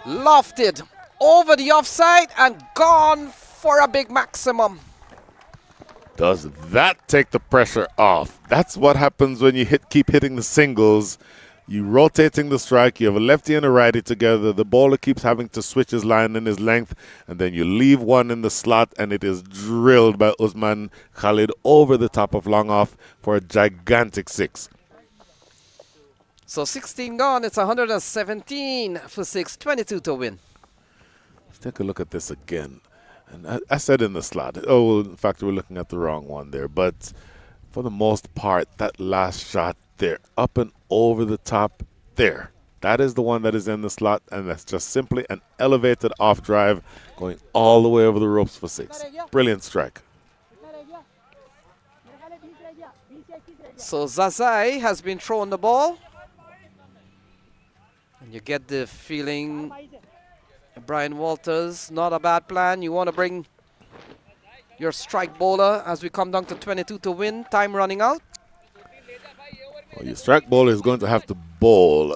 Lofted over the offside and gone for a big maximum. Does that take the pressure off? That's what happens when you keep hitting the singles. You rotating the strike, you have a lefty and a righty together. The bowler keeps having to switch his line and his length, and then you leave one in the slot, and it is drilled by Usman Khalid over the top of long off for a gigantic 6. So 16 gone, it's 117 for 6, 22 to win. Let's take a look at this again. And I said in the slot. Oh, well, in fact, we're looking at the wrong one there. But for the most part, that last shot there, up and over the top there, that is the one that is in the slot, and that's just simply an elevated off drive going all the way over the ropes for 6. Brilliant strike. So Zazai has been throwing the ball. And you get the feeling, Brian Walters, not a bad plan. You want to bring your strike bowler as we come down to 22 to win. Time running out. Well, your strike bowler is going to have to bowl.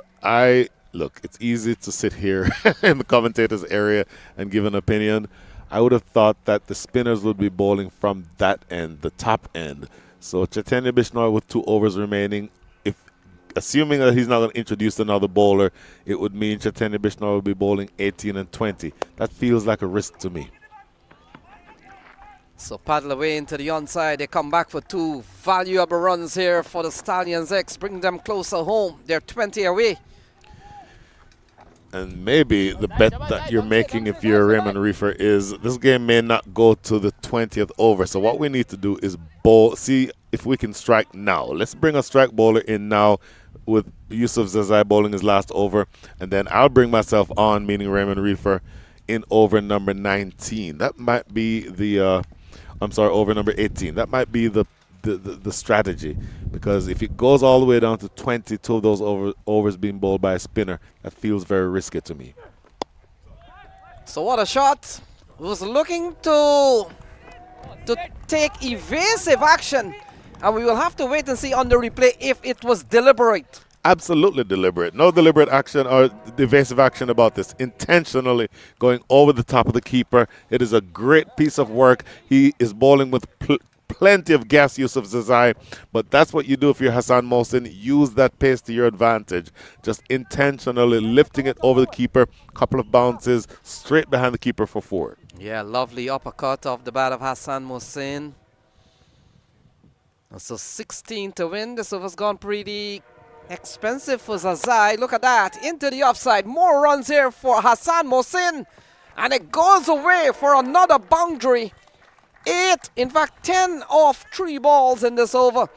Look, it's easy to sit here in the commentators area and give an opinion. I would have thought that the spinners would be bowling from that end, the top end. So Chaitanya Bishnoi with 2 overs remaining. Assuming that he's not going to introduce another bowler, it would mean Chaitanya Bishnoi will be bowling 18 and 20. That feels like a risk to me. So paddle away into the onside. They come back for 2 valuable runs here for the Stallions X. Bring them closer home. They're 20 away. And maybe the bet that you're making if you're Raymond Reefer is this game may not go to the 20th over. So what we need to do is bowl, see if we can strike now. Let's bring a strike bowler in now with Yusuf Zazai bowling his last over. And then I'll bring myself on, meaning Raymond Reefer, in over number 19. That might be the, over number 18. That might be the strategy, because if it goes all the way down to 22 of those overs being bowled by a spinner, that feels very risky to me. So what a shot. Was looking to take evasive action, and we will have to wait and see on the replay if it was deliberate. Absolutely deliberate. No deliberate action or evasive action about this. Intentionally going over the top of the keeper. It is a great piece of work. He is bowling with plenty of gas, Yusuf Zazai, but that's what you do if you're Hassan Mohsin. Use that pace to your advantage. Just intentionally lifting it over the keeper, couple of bounces, straight behind the keeper for 4. Yeah, lovely uppercut off the bat of Hassan Mohsin. So 16 to win. This over's gone pretty expensive for Zazai. Look at that, into the offside. More runs here for Hassan Mohsin, and it goes away for another boundary. 8, in fact 10 off 3 balls in this over.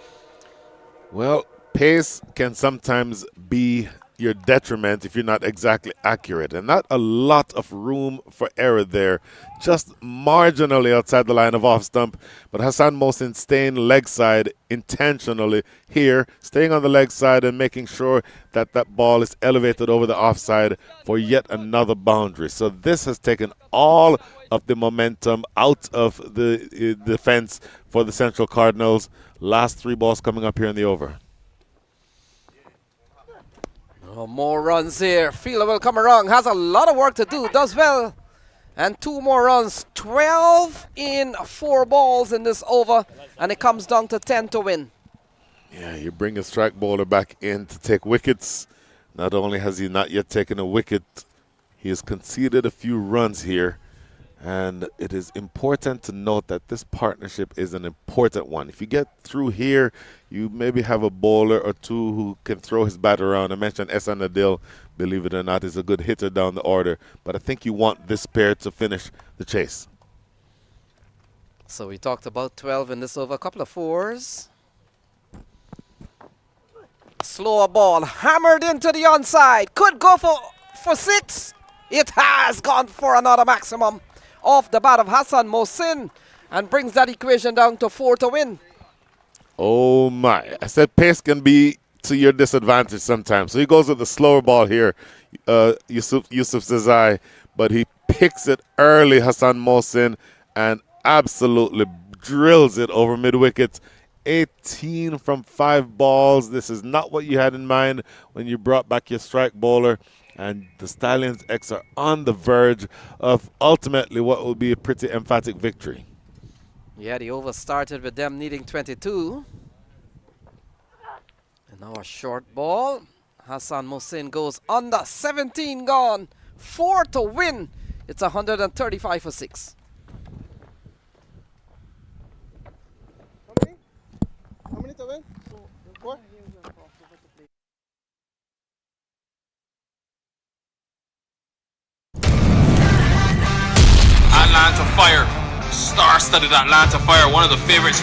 Well, pace can sometimes be your detriment if you're not exactly accurate, and not a lot of room for error there, just marginally outside the line of off stump. But Hassan Mohsin staying leg side intentionally here, staying on the leg side and making sure that that ball is elevated over the offside for yet another boundary. So this has taken all of the momentum out of the defense for the Central Cardinals. Last 3 balls coming up here in the over. Oh, more runs here. Fielder will come around. Has a lot of work to do. Does well. And 2 more runs. 12 in 4 balls in this over. And it comes down to 10 to win. Yeah, you bring a strike bowler back in to take wickets. Not only has he not yet taken a wicket, he has conceded a few runs here. And it is important to note that this partnership is an important one. If you get through here, you maybe have a bowler or 2 who can throw his bat around. I mentioned Ehsan Adil, believe it or not, is a good hitter down the order. But I think you want this pair to finish the chase. So we talked about 12 in this over. A couple of 4s. Slower ball. Hammered into the onside. Could go for 6. It has gone for another maximum off the bat of Hassan Mohsin, and brings that equation down to 4 to win. Oh my. I said pace can be to your disadvantage sometimes. So he goes with the slower ball here, Yusuf Zazai, but he picks it early, Hassan Mohsin, and absolutely drills it over mid-wicket. 18 from 5 balls. This is not what you had in mind when you brought back your strike bowler. And the Stallions X are on the verge of ultimately what will be a pretty emphatic victory. Yeah, the over started with them needing 22. And now a short ball. Hassan Mohsin goes under. 17 gone. 4 to win. It's 135 for 6. How many to win? 4? Atlanta Fire, star-studded Atlanta Fire, one of the favorites.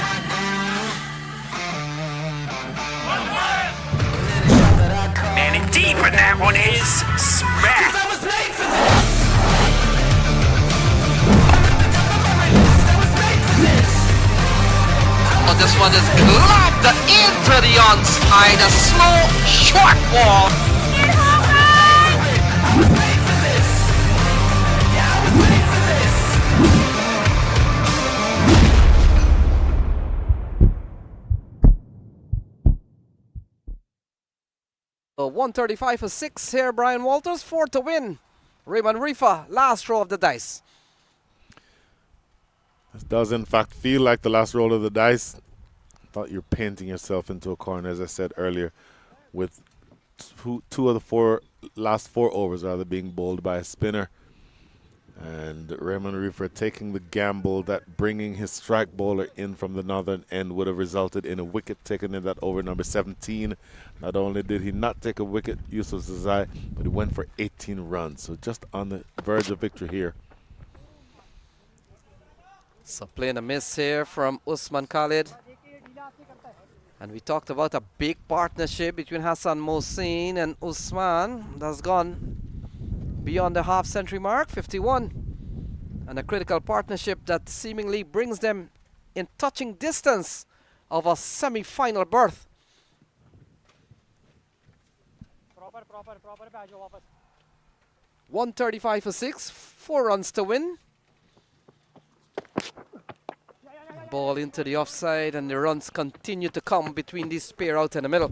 Man, indeed, but that one is smack. Oh, this one is lobbed into the onside. A slow, short ball. So 135 for 6 here, Brian Walters. 4 to win. Raymond Reefer, last roll of the dice. This does, in fact, feel like the last roll of the dice. I thought you're painting yourself into a corner, as I said earlier, with two of the last four overs rather being bowled by a spinner. And Raymond Reefer taking the gamble that bringing his strike bowler in from the northern end would have resulted in a wicket taken in that over number 17. Not only did he not take a wicket, Yusuf Zazai, but he went for 18 runs. So just on the verge of victory here. So playing a miss here from Usman Khalid. And we talked about a big partnership between Hassan Mohsin and Usman. That's gone beyond the half-century mark, 51. And a critical partnership that seemingly brings them in touching distance of a semi-final berth. 135 for 6, 4 runs to win. Ball into the offside, and the runs continue to come between these pair out in the middle.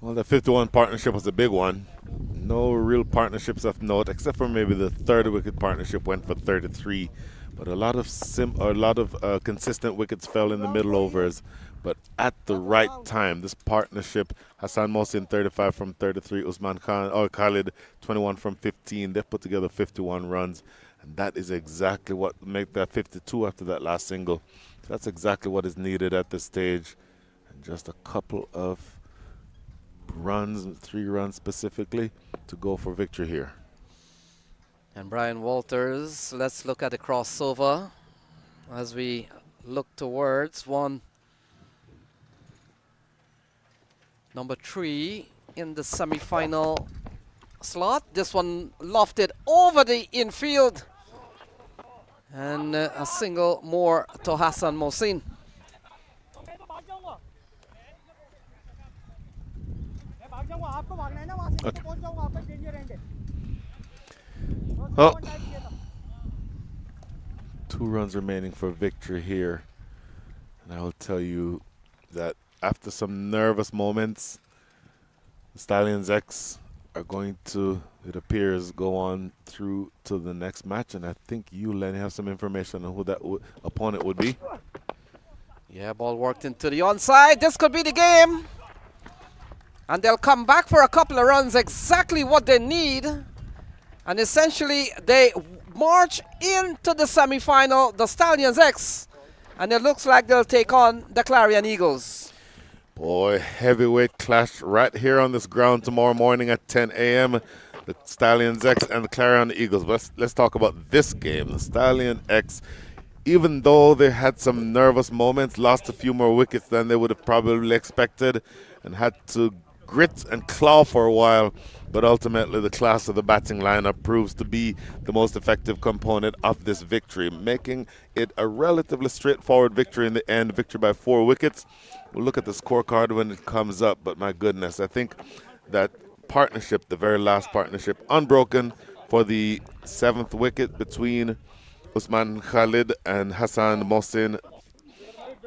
Well, the 51 partnership was a big one. No real partnerships of note, except for maybe the third wicket partnership went for 33. But a lot of consistent wickets fell in the middle overs. But at the right time, this partnership, Hassan Mohsin 35 from 33, Usman Khalid 21 from 15. They've put together 51 runs. And that is exactly what made that 52 after that last single. That's exactly what is needed at this stage. And just a couple of runs, 3 runs specifically, to go for victory here. And Brian Walters, let's look at the crossover as we look towards number 3 in the semi-final slot. This one lofted over the infield. And a single more to Hassan Mohsin. Okay. Oh. 2 runs remaining for victory here. And I will tell you that after some nervous moments, the Stallions X are going to, it appears, go on through to the next match. And I think you, Lenny, have some information on who that opponent would be. Yeah, ball worked into the onside. This could be the game. And they'll come back for a couple of runs, exactly what they need. And essentially, they march into the semi-final, the Stallions X. And it looks like they'll take on the Clarion Eagles. Boy, heavyweight clash right here on this ground tomorrow morning at 10 a.m. The Stallions X and the Clarion Eagles. But let's talk about this game. The Stallion X, even though they had some nervous moments, lost a few more wickets than they would have probably expected and had to grit and claw for a while, but ultimately the class of the batting lineup proves to be the most effective component of this victory, making it a relatively straightforward victory in the end, victory by 4 wickets. We'll look at the scorecard when it comes up, but my goodness, I think that partnership, the very last partnership, unbroken for the 7th wicket between Usman Khalid and Hassan Mohsin,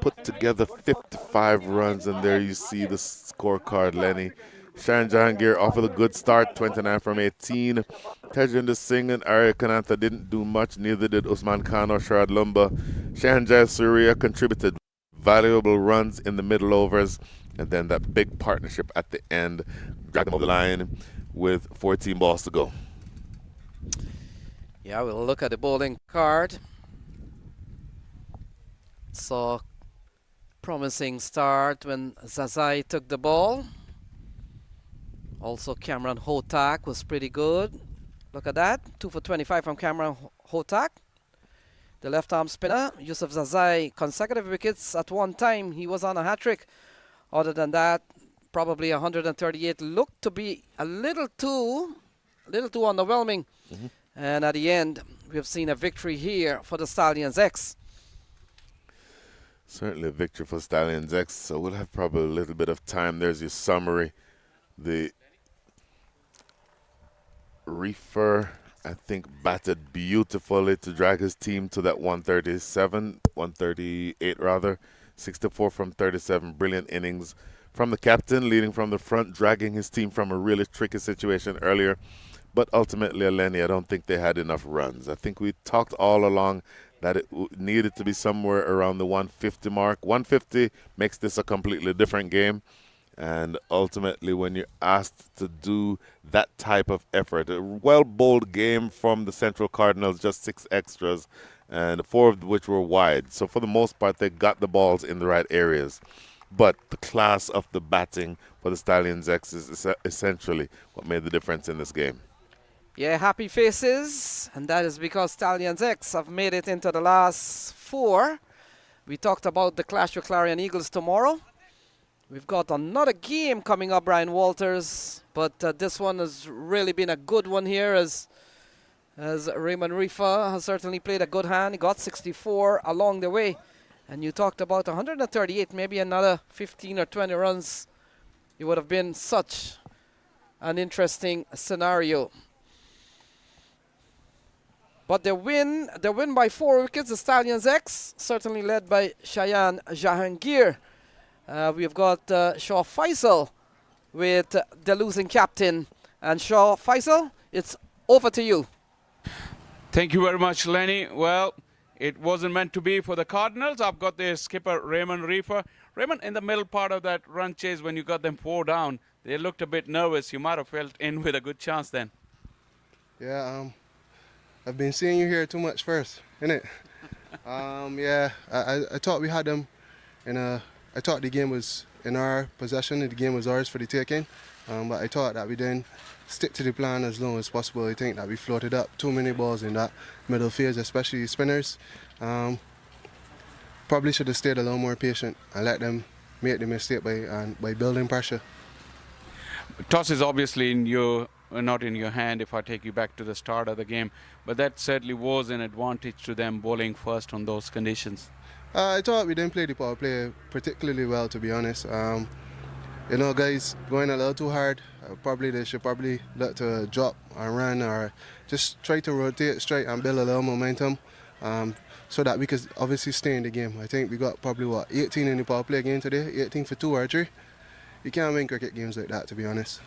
put together 55 runs, and there you see the scorecard, Lenny. Sharon Jahangir off with a good start, 29 from 18. Tejinder Singh and Arya Kanantha didn't do much, neither did Usman Khan or Sharad Lumba. Shahanjai Surya contributed valuable runs in the middle overs, and then that big partnership at the end dragged them over the line with 14 balls to go. Yeah, we'll look at the bowling card. So, promising start when Zazai took the ball. Also, Cameron Hotak was pretty good. Look at that, 2 for 25 from Cameron Hotak. The left-arm spinner, Yusuf Zazai, consecutive wickets. At one time, he was on a hat-trick. Other than that, probably 138 looked to be a little too underwhelming. And at the end, we have seen a victory here for the Stallions X. Certainly a victory for Stallions X, so we'll have probably a little bit of time. There's your summary. The Reefer, I think, batted beautifully to drag his team to that 138 rather. 64 from 37, brilliant innings from the captain, leading from the front, dragging his team from a really tricky situation earlier. But ultimately, Eleni, I don't think they had enough runs. I think we talked all along that it needed to be somewhere around the 150 mark. 150 makes this a completely different game. And ultimately, when you're asked to do that type of effort, a well-bowled game from the Central Cardinals, just 6 extras, and 4 of which were wide. So for the most part, they got the balls in the right areas. But the class of the batting for the Stallions X is essentially what made the difference in this game. Yeah, happy faces, and that is because Stallions X have made it into the last 4. We talked about the clash with Clarion Eagles tomorrow. We've got another game coming up, Brian Walters, but this one has really been a good one here as Raymond Reefer has certainly played a good hand. He got 64 along the way, and you talked about 138, maybe another 15 or 20 runs. It would have been such an interesting scenario. But they win by 4 wickets, the Stallions X, certainly led by Cheyenne Jahangir. We've got Shaw Faisal with the losing captain. And Shaw Faisal, it's over to you. Thank you very much, Lenny. Well, it wasn't meant to be for the Cardinals. I've got their skipper, Raymond Reefer. Raymond, in the middle part of that run chase, when you got them 4 down, they looked a bit nervous. You might have felt in with a good chance then. Yeah, I've been seeing you here too much first, innit? Yeah, I thought we had them I thought the game was in our possession and the game was ours for the taking. But I thought that we didn't stick to the plan as long as possible. I think that we floated up too many balls in that middle phase, especially spinners. Probably should have stayed a little more patient and let them make the mistake by building pressure. Toss is obviously not in your hand if I take you back to the start of the game, but that certainly was an advantage to them bowling first on those conditions. I thought we didn't play the power play particularly well, to be honest. You know, guys going a little too hard. They should probably look to drop and run, or just try to rotate straight and build a little momentum, so that we could obviously stay in the game. I think we got probably 18 in the power play game today, 18 for 2 or 3. You can't win cricket games like that, to be honest.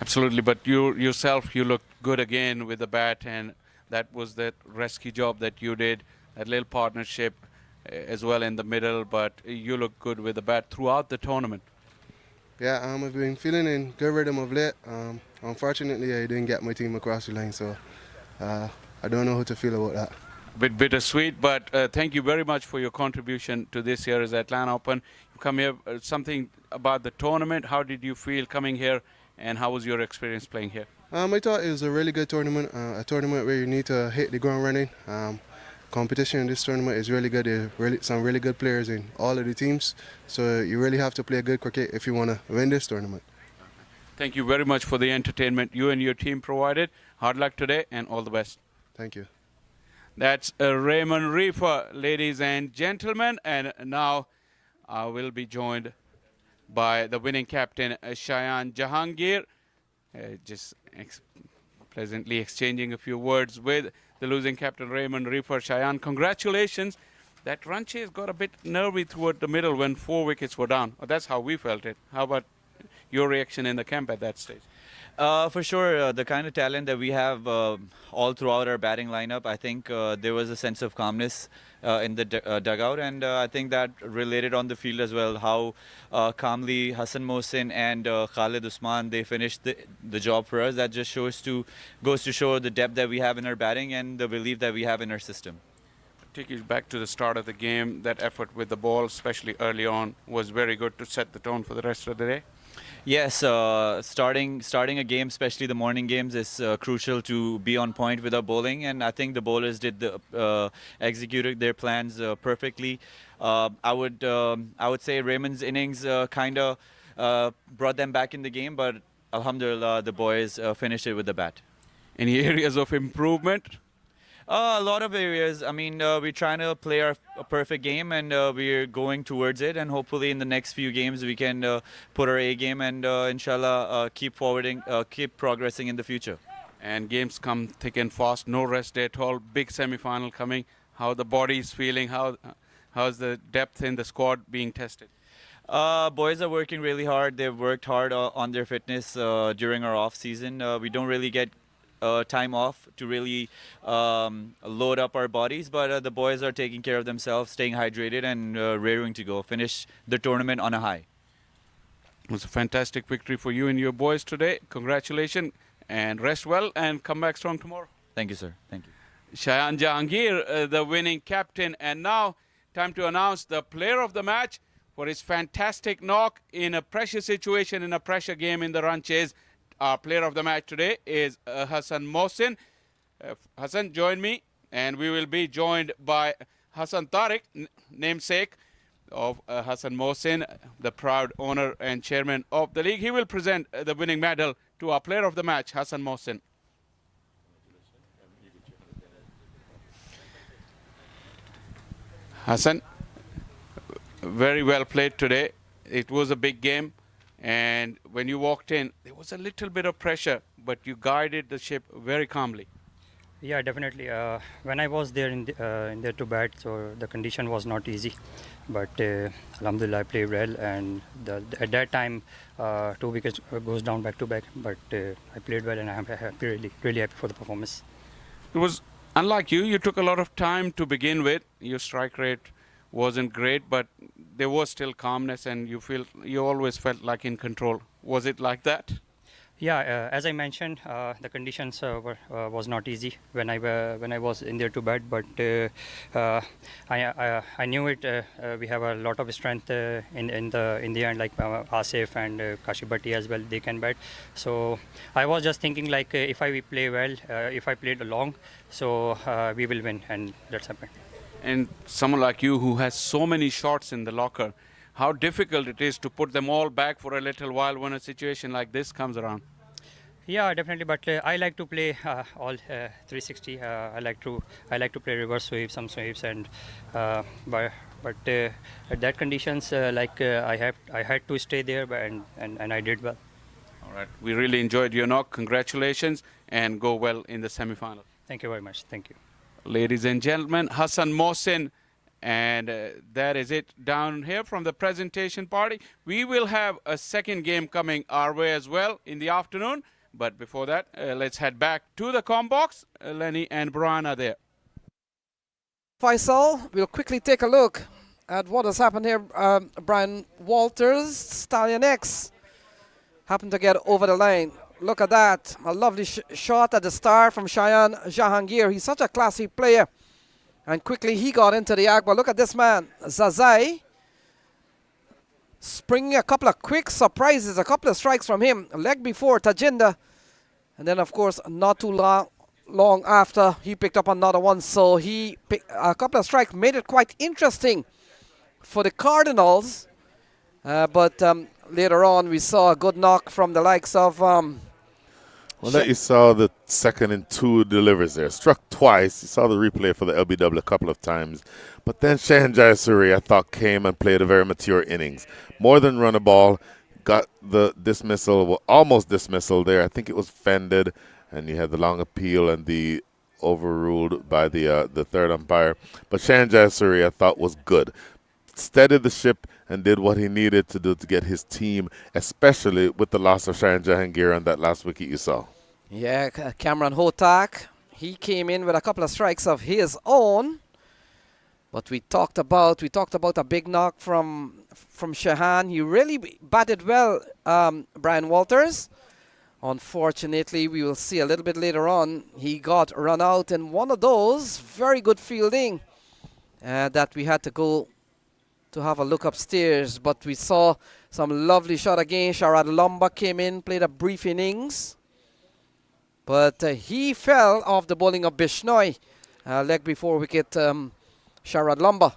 Absolutely, but you looked good again with the bat, and that was that rescue job that you did, that little partnership as well in the middle, but you look good with the bat throughout the tournament. Yeah, I've been feeling in good rhythm of late. Unfortunately, I didn't get my team across the line, so I don't know how to feel about that. Bit bittersweet, but thank you very much for your contribution to this year's Atlanta Open. You come here, something about the tournament. How did you feel coming here, and how was your experience playing here? I thought it was a really good tournament, a tournament where you need to hit the ground running. Competition in this tournament is really good. There are some really good players in all of the teams, so you really have to play good cricket if you want to win this tournament. Thank you very much for the entertainment you and your team provided. Hard luck today and all the best. Thank you. That's Raymond Reefer, ladies and gentlemen, and now I will be joined by the winning captain, Cheyenne Jahangir, pleasantly exchanging a few words with the losing captain, Raymond Reefer. Cheyenne, congratulations. That run chase got a bit nervy toward the middle when 4 wickets were down. That's how we felt it. How about your reaction in the camp at that stage? For sure, the kind of talent that we have all throughout our batting lineup, I think there was a sense of calmness in the dugout, and I think that related on the field as well, how calmly Hassan Mohsin and Khalid Usman, they finished the job for us. That just goes to show the depth that we have in our batting and the belief that we have in our system. Take you back to the start of the game. That effort with the ball, especially early on, was very good to set the tone for the rest of the day. Yes, starting a game, especially the morning games, is crucial to be on point with our bowling, and I think the bowlers executed their plans perfectly. I would say Raymond's innings kind of brought them back in the game, but alhamdulillah, the boys finished it with the bat. Any areas of improvement? A lot of areas. I mean, we're trying to play a perfect game, and we're going towards it. And hopefully, in the next few games, we can put our A game and, inshallah, keep progressing in the future. And games come thick and fast. No rest day at all. Big semi-final coming. How the body is feeling? How's the depth in the squad being tested? Boys are working really hard. They've worked hard on their fitness during our off season. We don't really get time off to really load up our bodies, but the boys are taking care of themselves, staying hydrated, and raring to go, finish the tournament on a high. It was a fantastic victory for you and your boys today. Congratulations and rest well and come back strong tomorrow. Thank you, sir. Thank you. Shayan Jahangir, the winning captain. And now, time to announce the player of the match for his fantastic knock in a pressure situation, in a pressure game in the run chase. Our player of the match today is Hassan Mohsin. Hassan, join me. And we will be joined by Hassan Tariq, namesake of Hassan Mohsin, the proud owner and chairman of the league. He will present the winning medal to our player of the match, Hassan Mohsin. Hassan, very well played today. It was a big game, and when you walked in, there was a little bit of pressure, but you guided the ship very calmly. Yeah, definitely. When I was there in there to bat, so the condition was not easy, but Alhamdulillah, I played well, and at that time, 2 wickets goes down back to back, but I played well, and I'm happy, really happy for the performance. It was unlike you. You took a lot of time to begin with. Your strike rate wasn't great, but there was still calmness, and you always felt like in control. Was it like that? Yeah, as I mentioned, the conditions was not easy when I was in there to bat, but I knew it. We have a lot of strength in the end, like Asif and Kashibati as well. They can bat. So I was just thinking like if I play well, if I played long, so we will win, and that's happened. And someone like you who has so many shots in the locker, how difficult it is to put them all back for a little while when a situation like this comes around. Yeah, definitely. But I like to play all 360. I like to play reverse sweeps, some sweeps, and but at that conditions, I had to stay there, and I did well. All right. We really enjoyed your knock. Congratulations, and go well in the semi-final. Thank you very much. Thank you. Ladies and gentlemen, Hassan Mohsin. And that is it down here from the presentation party. We will have a second game coming our way as well in the afternoon. But before that, let's head back to the comm box. Lenny and Brian are there. Faisal, we'll quickly take a look at what has happened here. Brian Walters, Stallion X, happened to get over the line. Look at that. A lovely shot at the start from Shayan Jahangir. He's such a classy player. And quickly he got into the act. But look at this man, Zazai, springing a couple of quick surprises, a couple of strikes from him. A leg before Tajinder. And then, of course, not too long after, he picked up another one. So he picked a couple of strikes, made it quite interesting for the Cardinals. But later on, we saw a good knock from the likes of... Well, that you saw the second and 2 delivers there. Struck twice. You saw the replay for the LBW a couple of times. But then Shahan Jayasuri, I thought, came and played a very mature innings. More than run a ball. Got the dismissal, well, almost dismissal there. I think it was fended. And you had the long appeal and the overruled by the third umpire. But Shahan Jayasuri, I thought, was good. Steadied the ship and did what he needed to do to get his team, especially with the loss of Shayan Jahangir on that last wicket you saw. Yeah, Cameron Hotak, he came in with a couple of strikes of his own. But we talked about a big knock from Shahan. He really batted well, Brian Walters. Unfortunately, we will see a little bit later on, he got run out in one of those. Very good fielding that we had to go to have a look upstairs. But we saw some lovely shot again. Sharad Lamba came in, played a brief innings. But he fell off the bowling of Bishnoi. Leg before wicket, Sharad Lamba.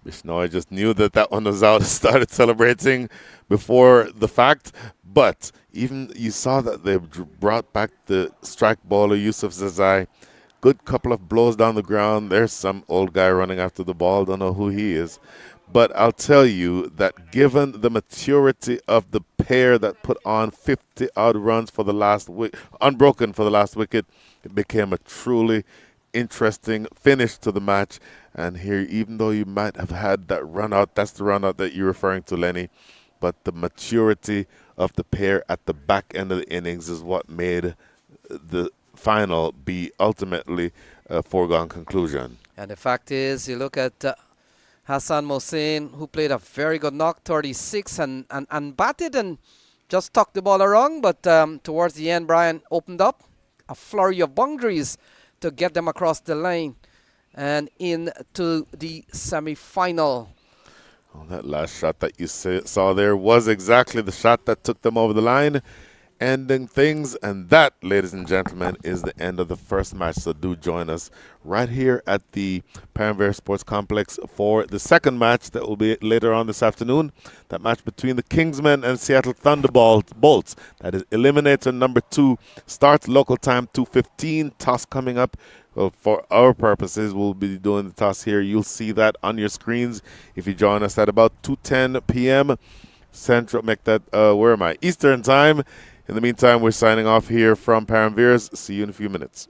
Bishnoi just knew that one was out, started celebrating before the fact. But even you saw that they brought back the strike bowler, Yusuf Zazai. Good couple of blows down the ground. There's some old guy running after the ball. Don't know who he is. But I'll tell you that given the maturity of the pair that put on 50-odd runs for the last wicket, unbroken for the last wicket, it became a truly interesting finish to the match. And here, even though you might have had that run out, that's the run out that you're referring to, Lenny, but the maturity of the pair at the back end of the innings is what made the final be ultimately a foregone conclusion. And the fact is, you look at Hassan Mohsen, who played a very good knock, 36, and batted and just tucked the ball around. But towards the end, Brian opened up a flurry of boundaries to get them across the line and into the semi-final. Well, that last shot that you saw there was exactly the shot that took them over the line, ending things. And that, ladies and gentlemen, is the end of the first match. So do join us right here at the Paramount Sports Complex for the second match that will be later on this afternoon. That match between the Kingsmen and Seattle Thunderbolts. That is Eliminator number 2. Starts local time 2:15. Toss coming up. Well, for our purposes, we'll be doing the toss here. You'll see that on your screens if you join us at about 2:10 p.m. Central. Make that, where am I? Eastern time. In the meantime, we're signing off here from Paramount. See you in a few minutes.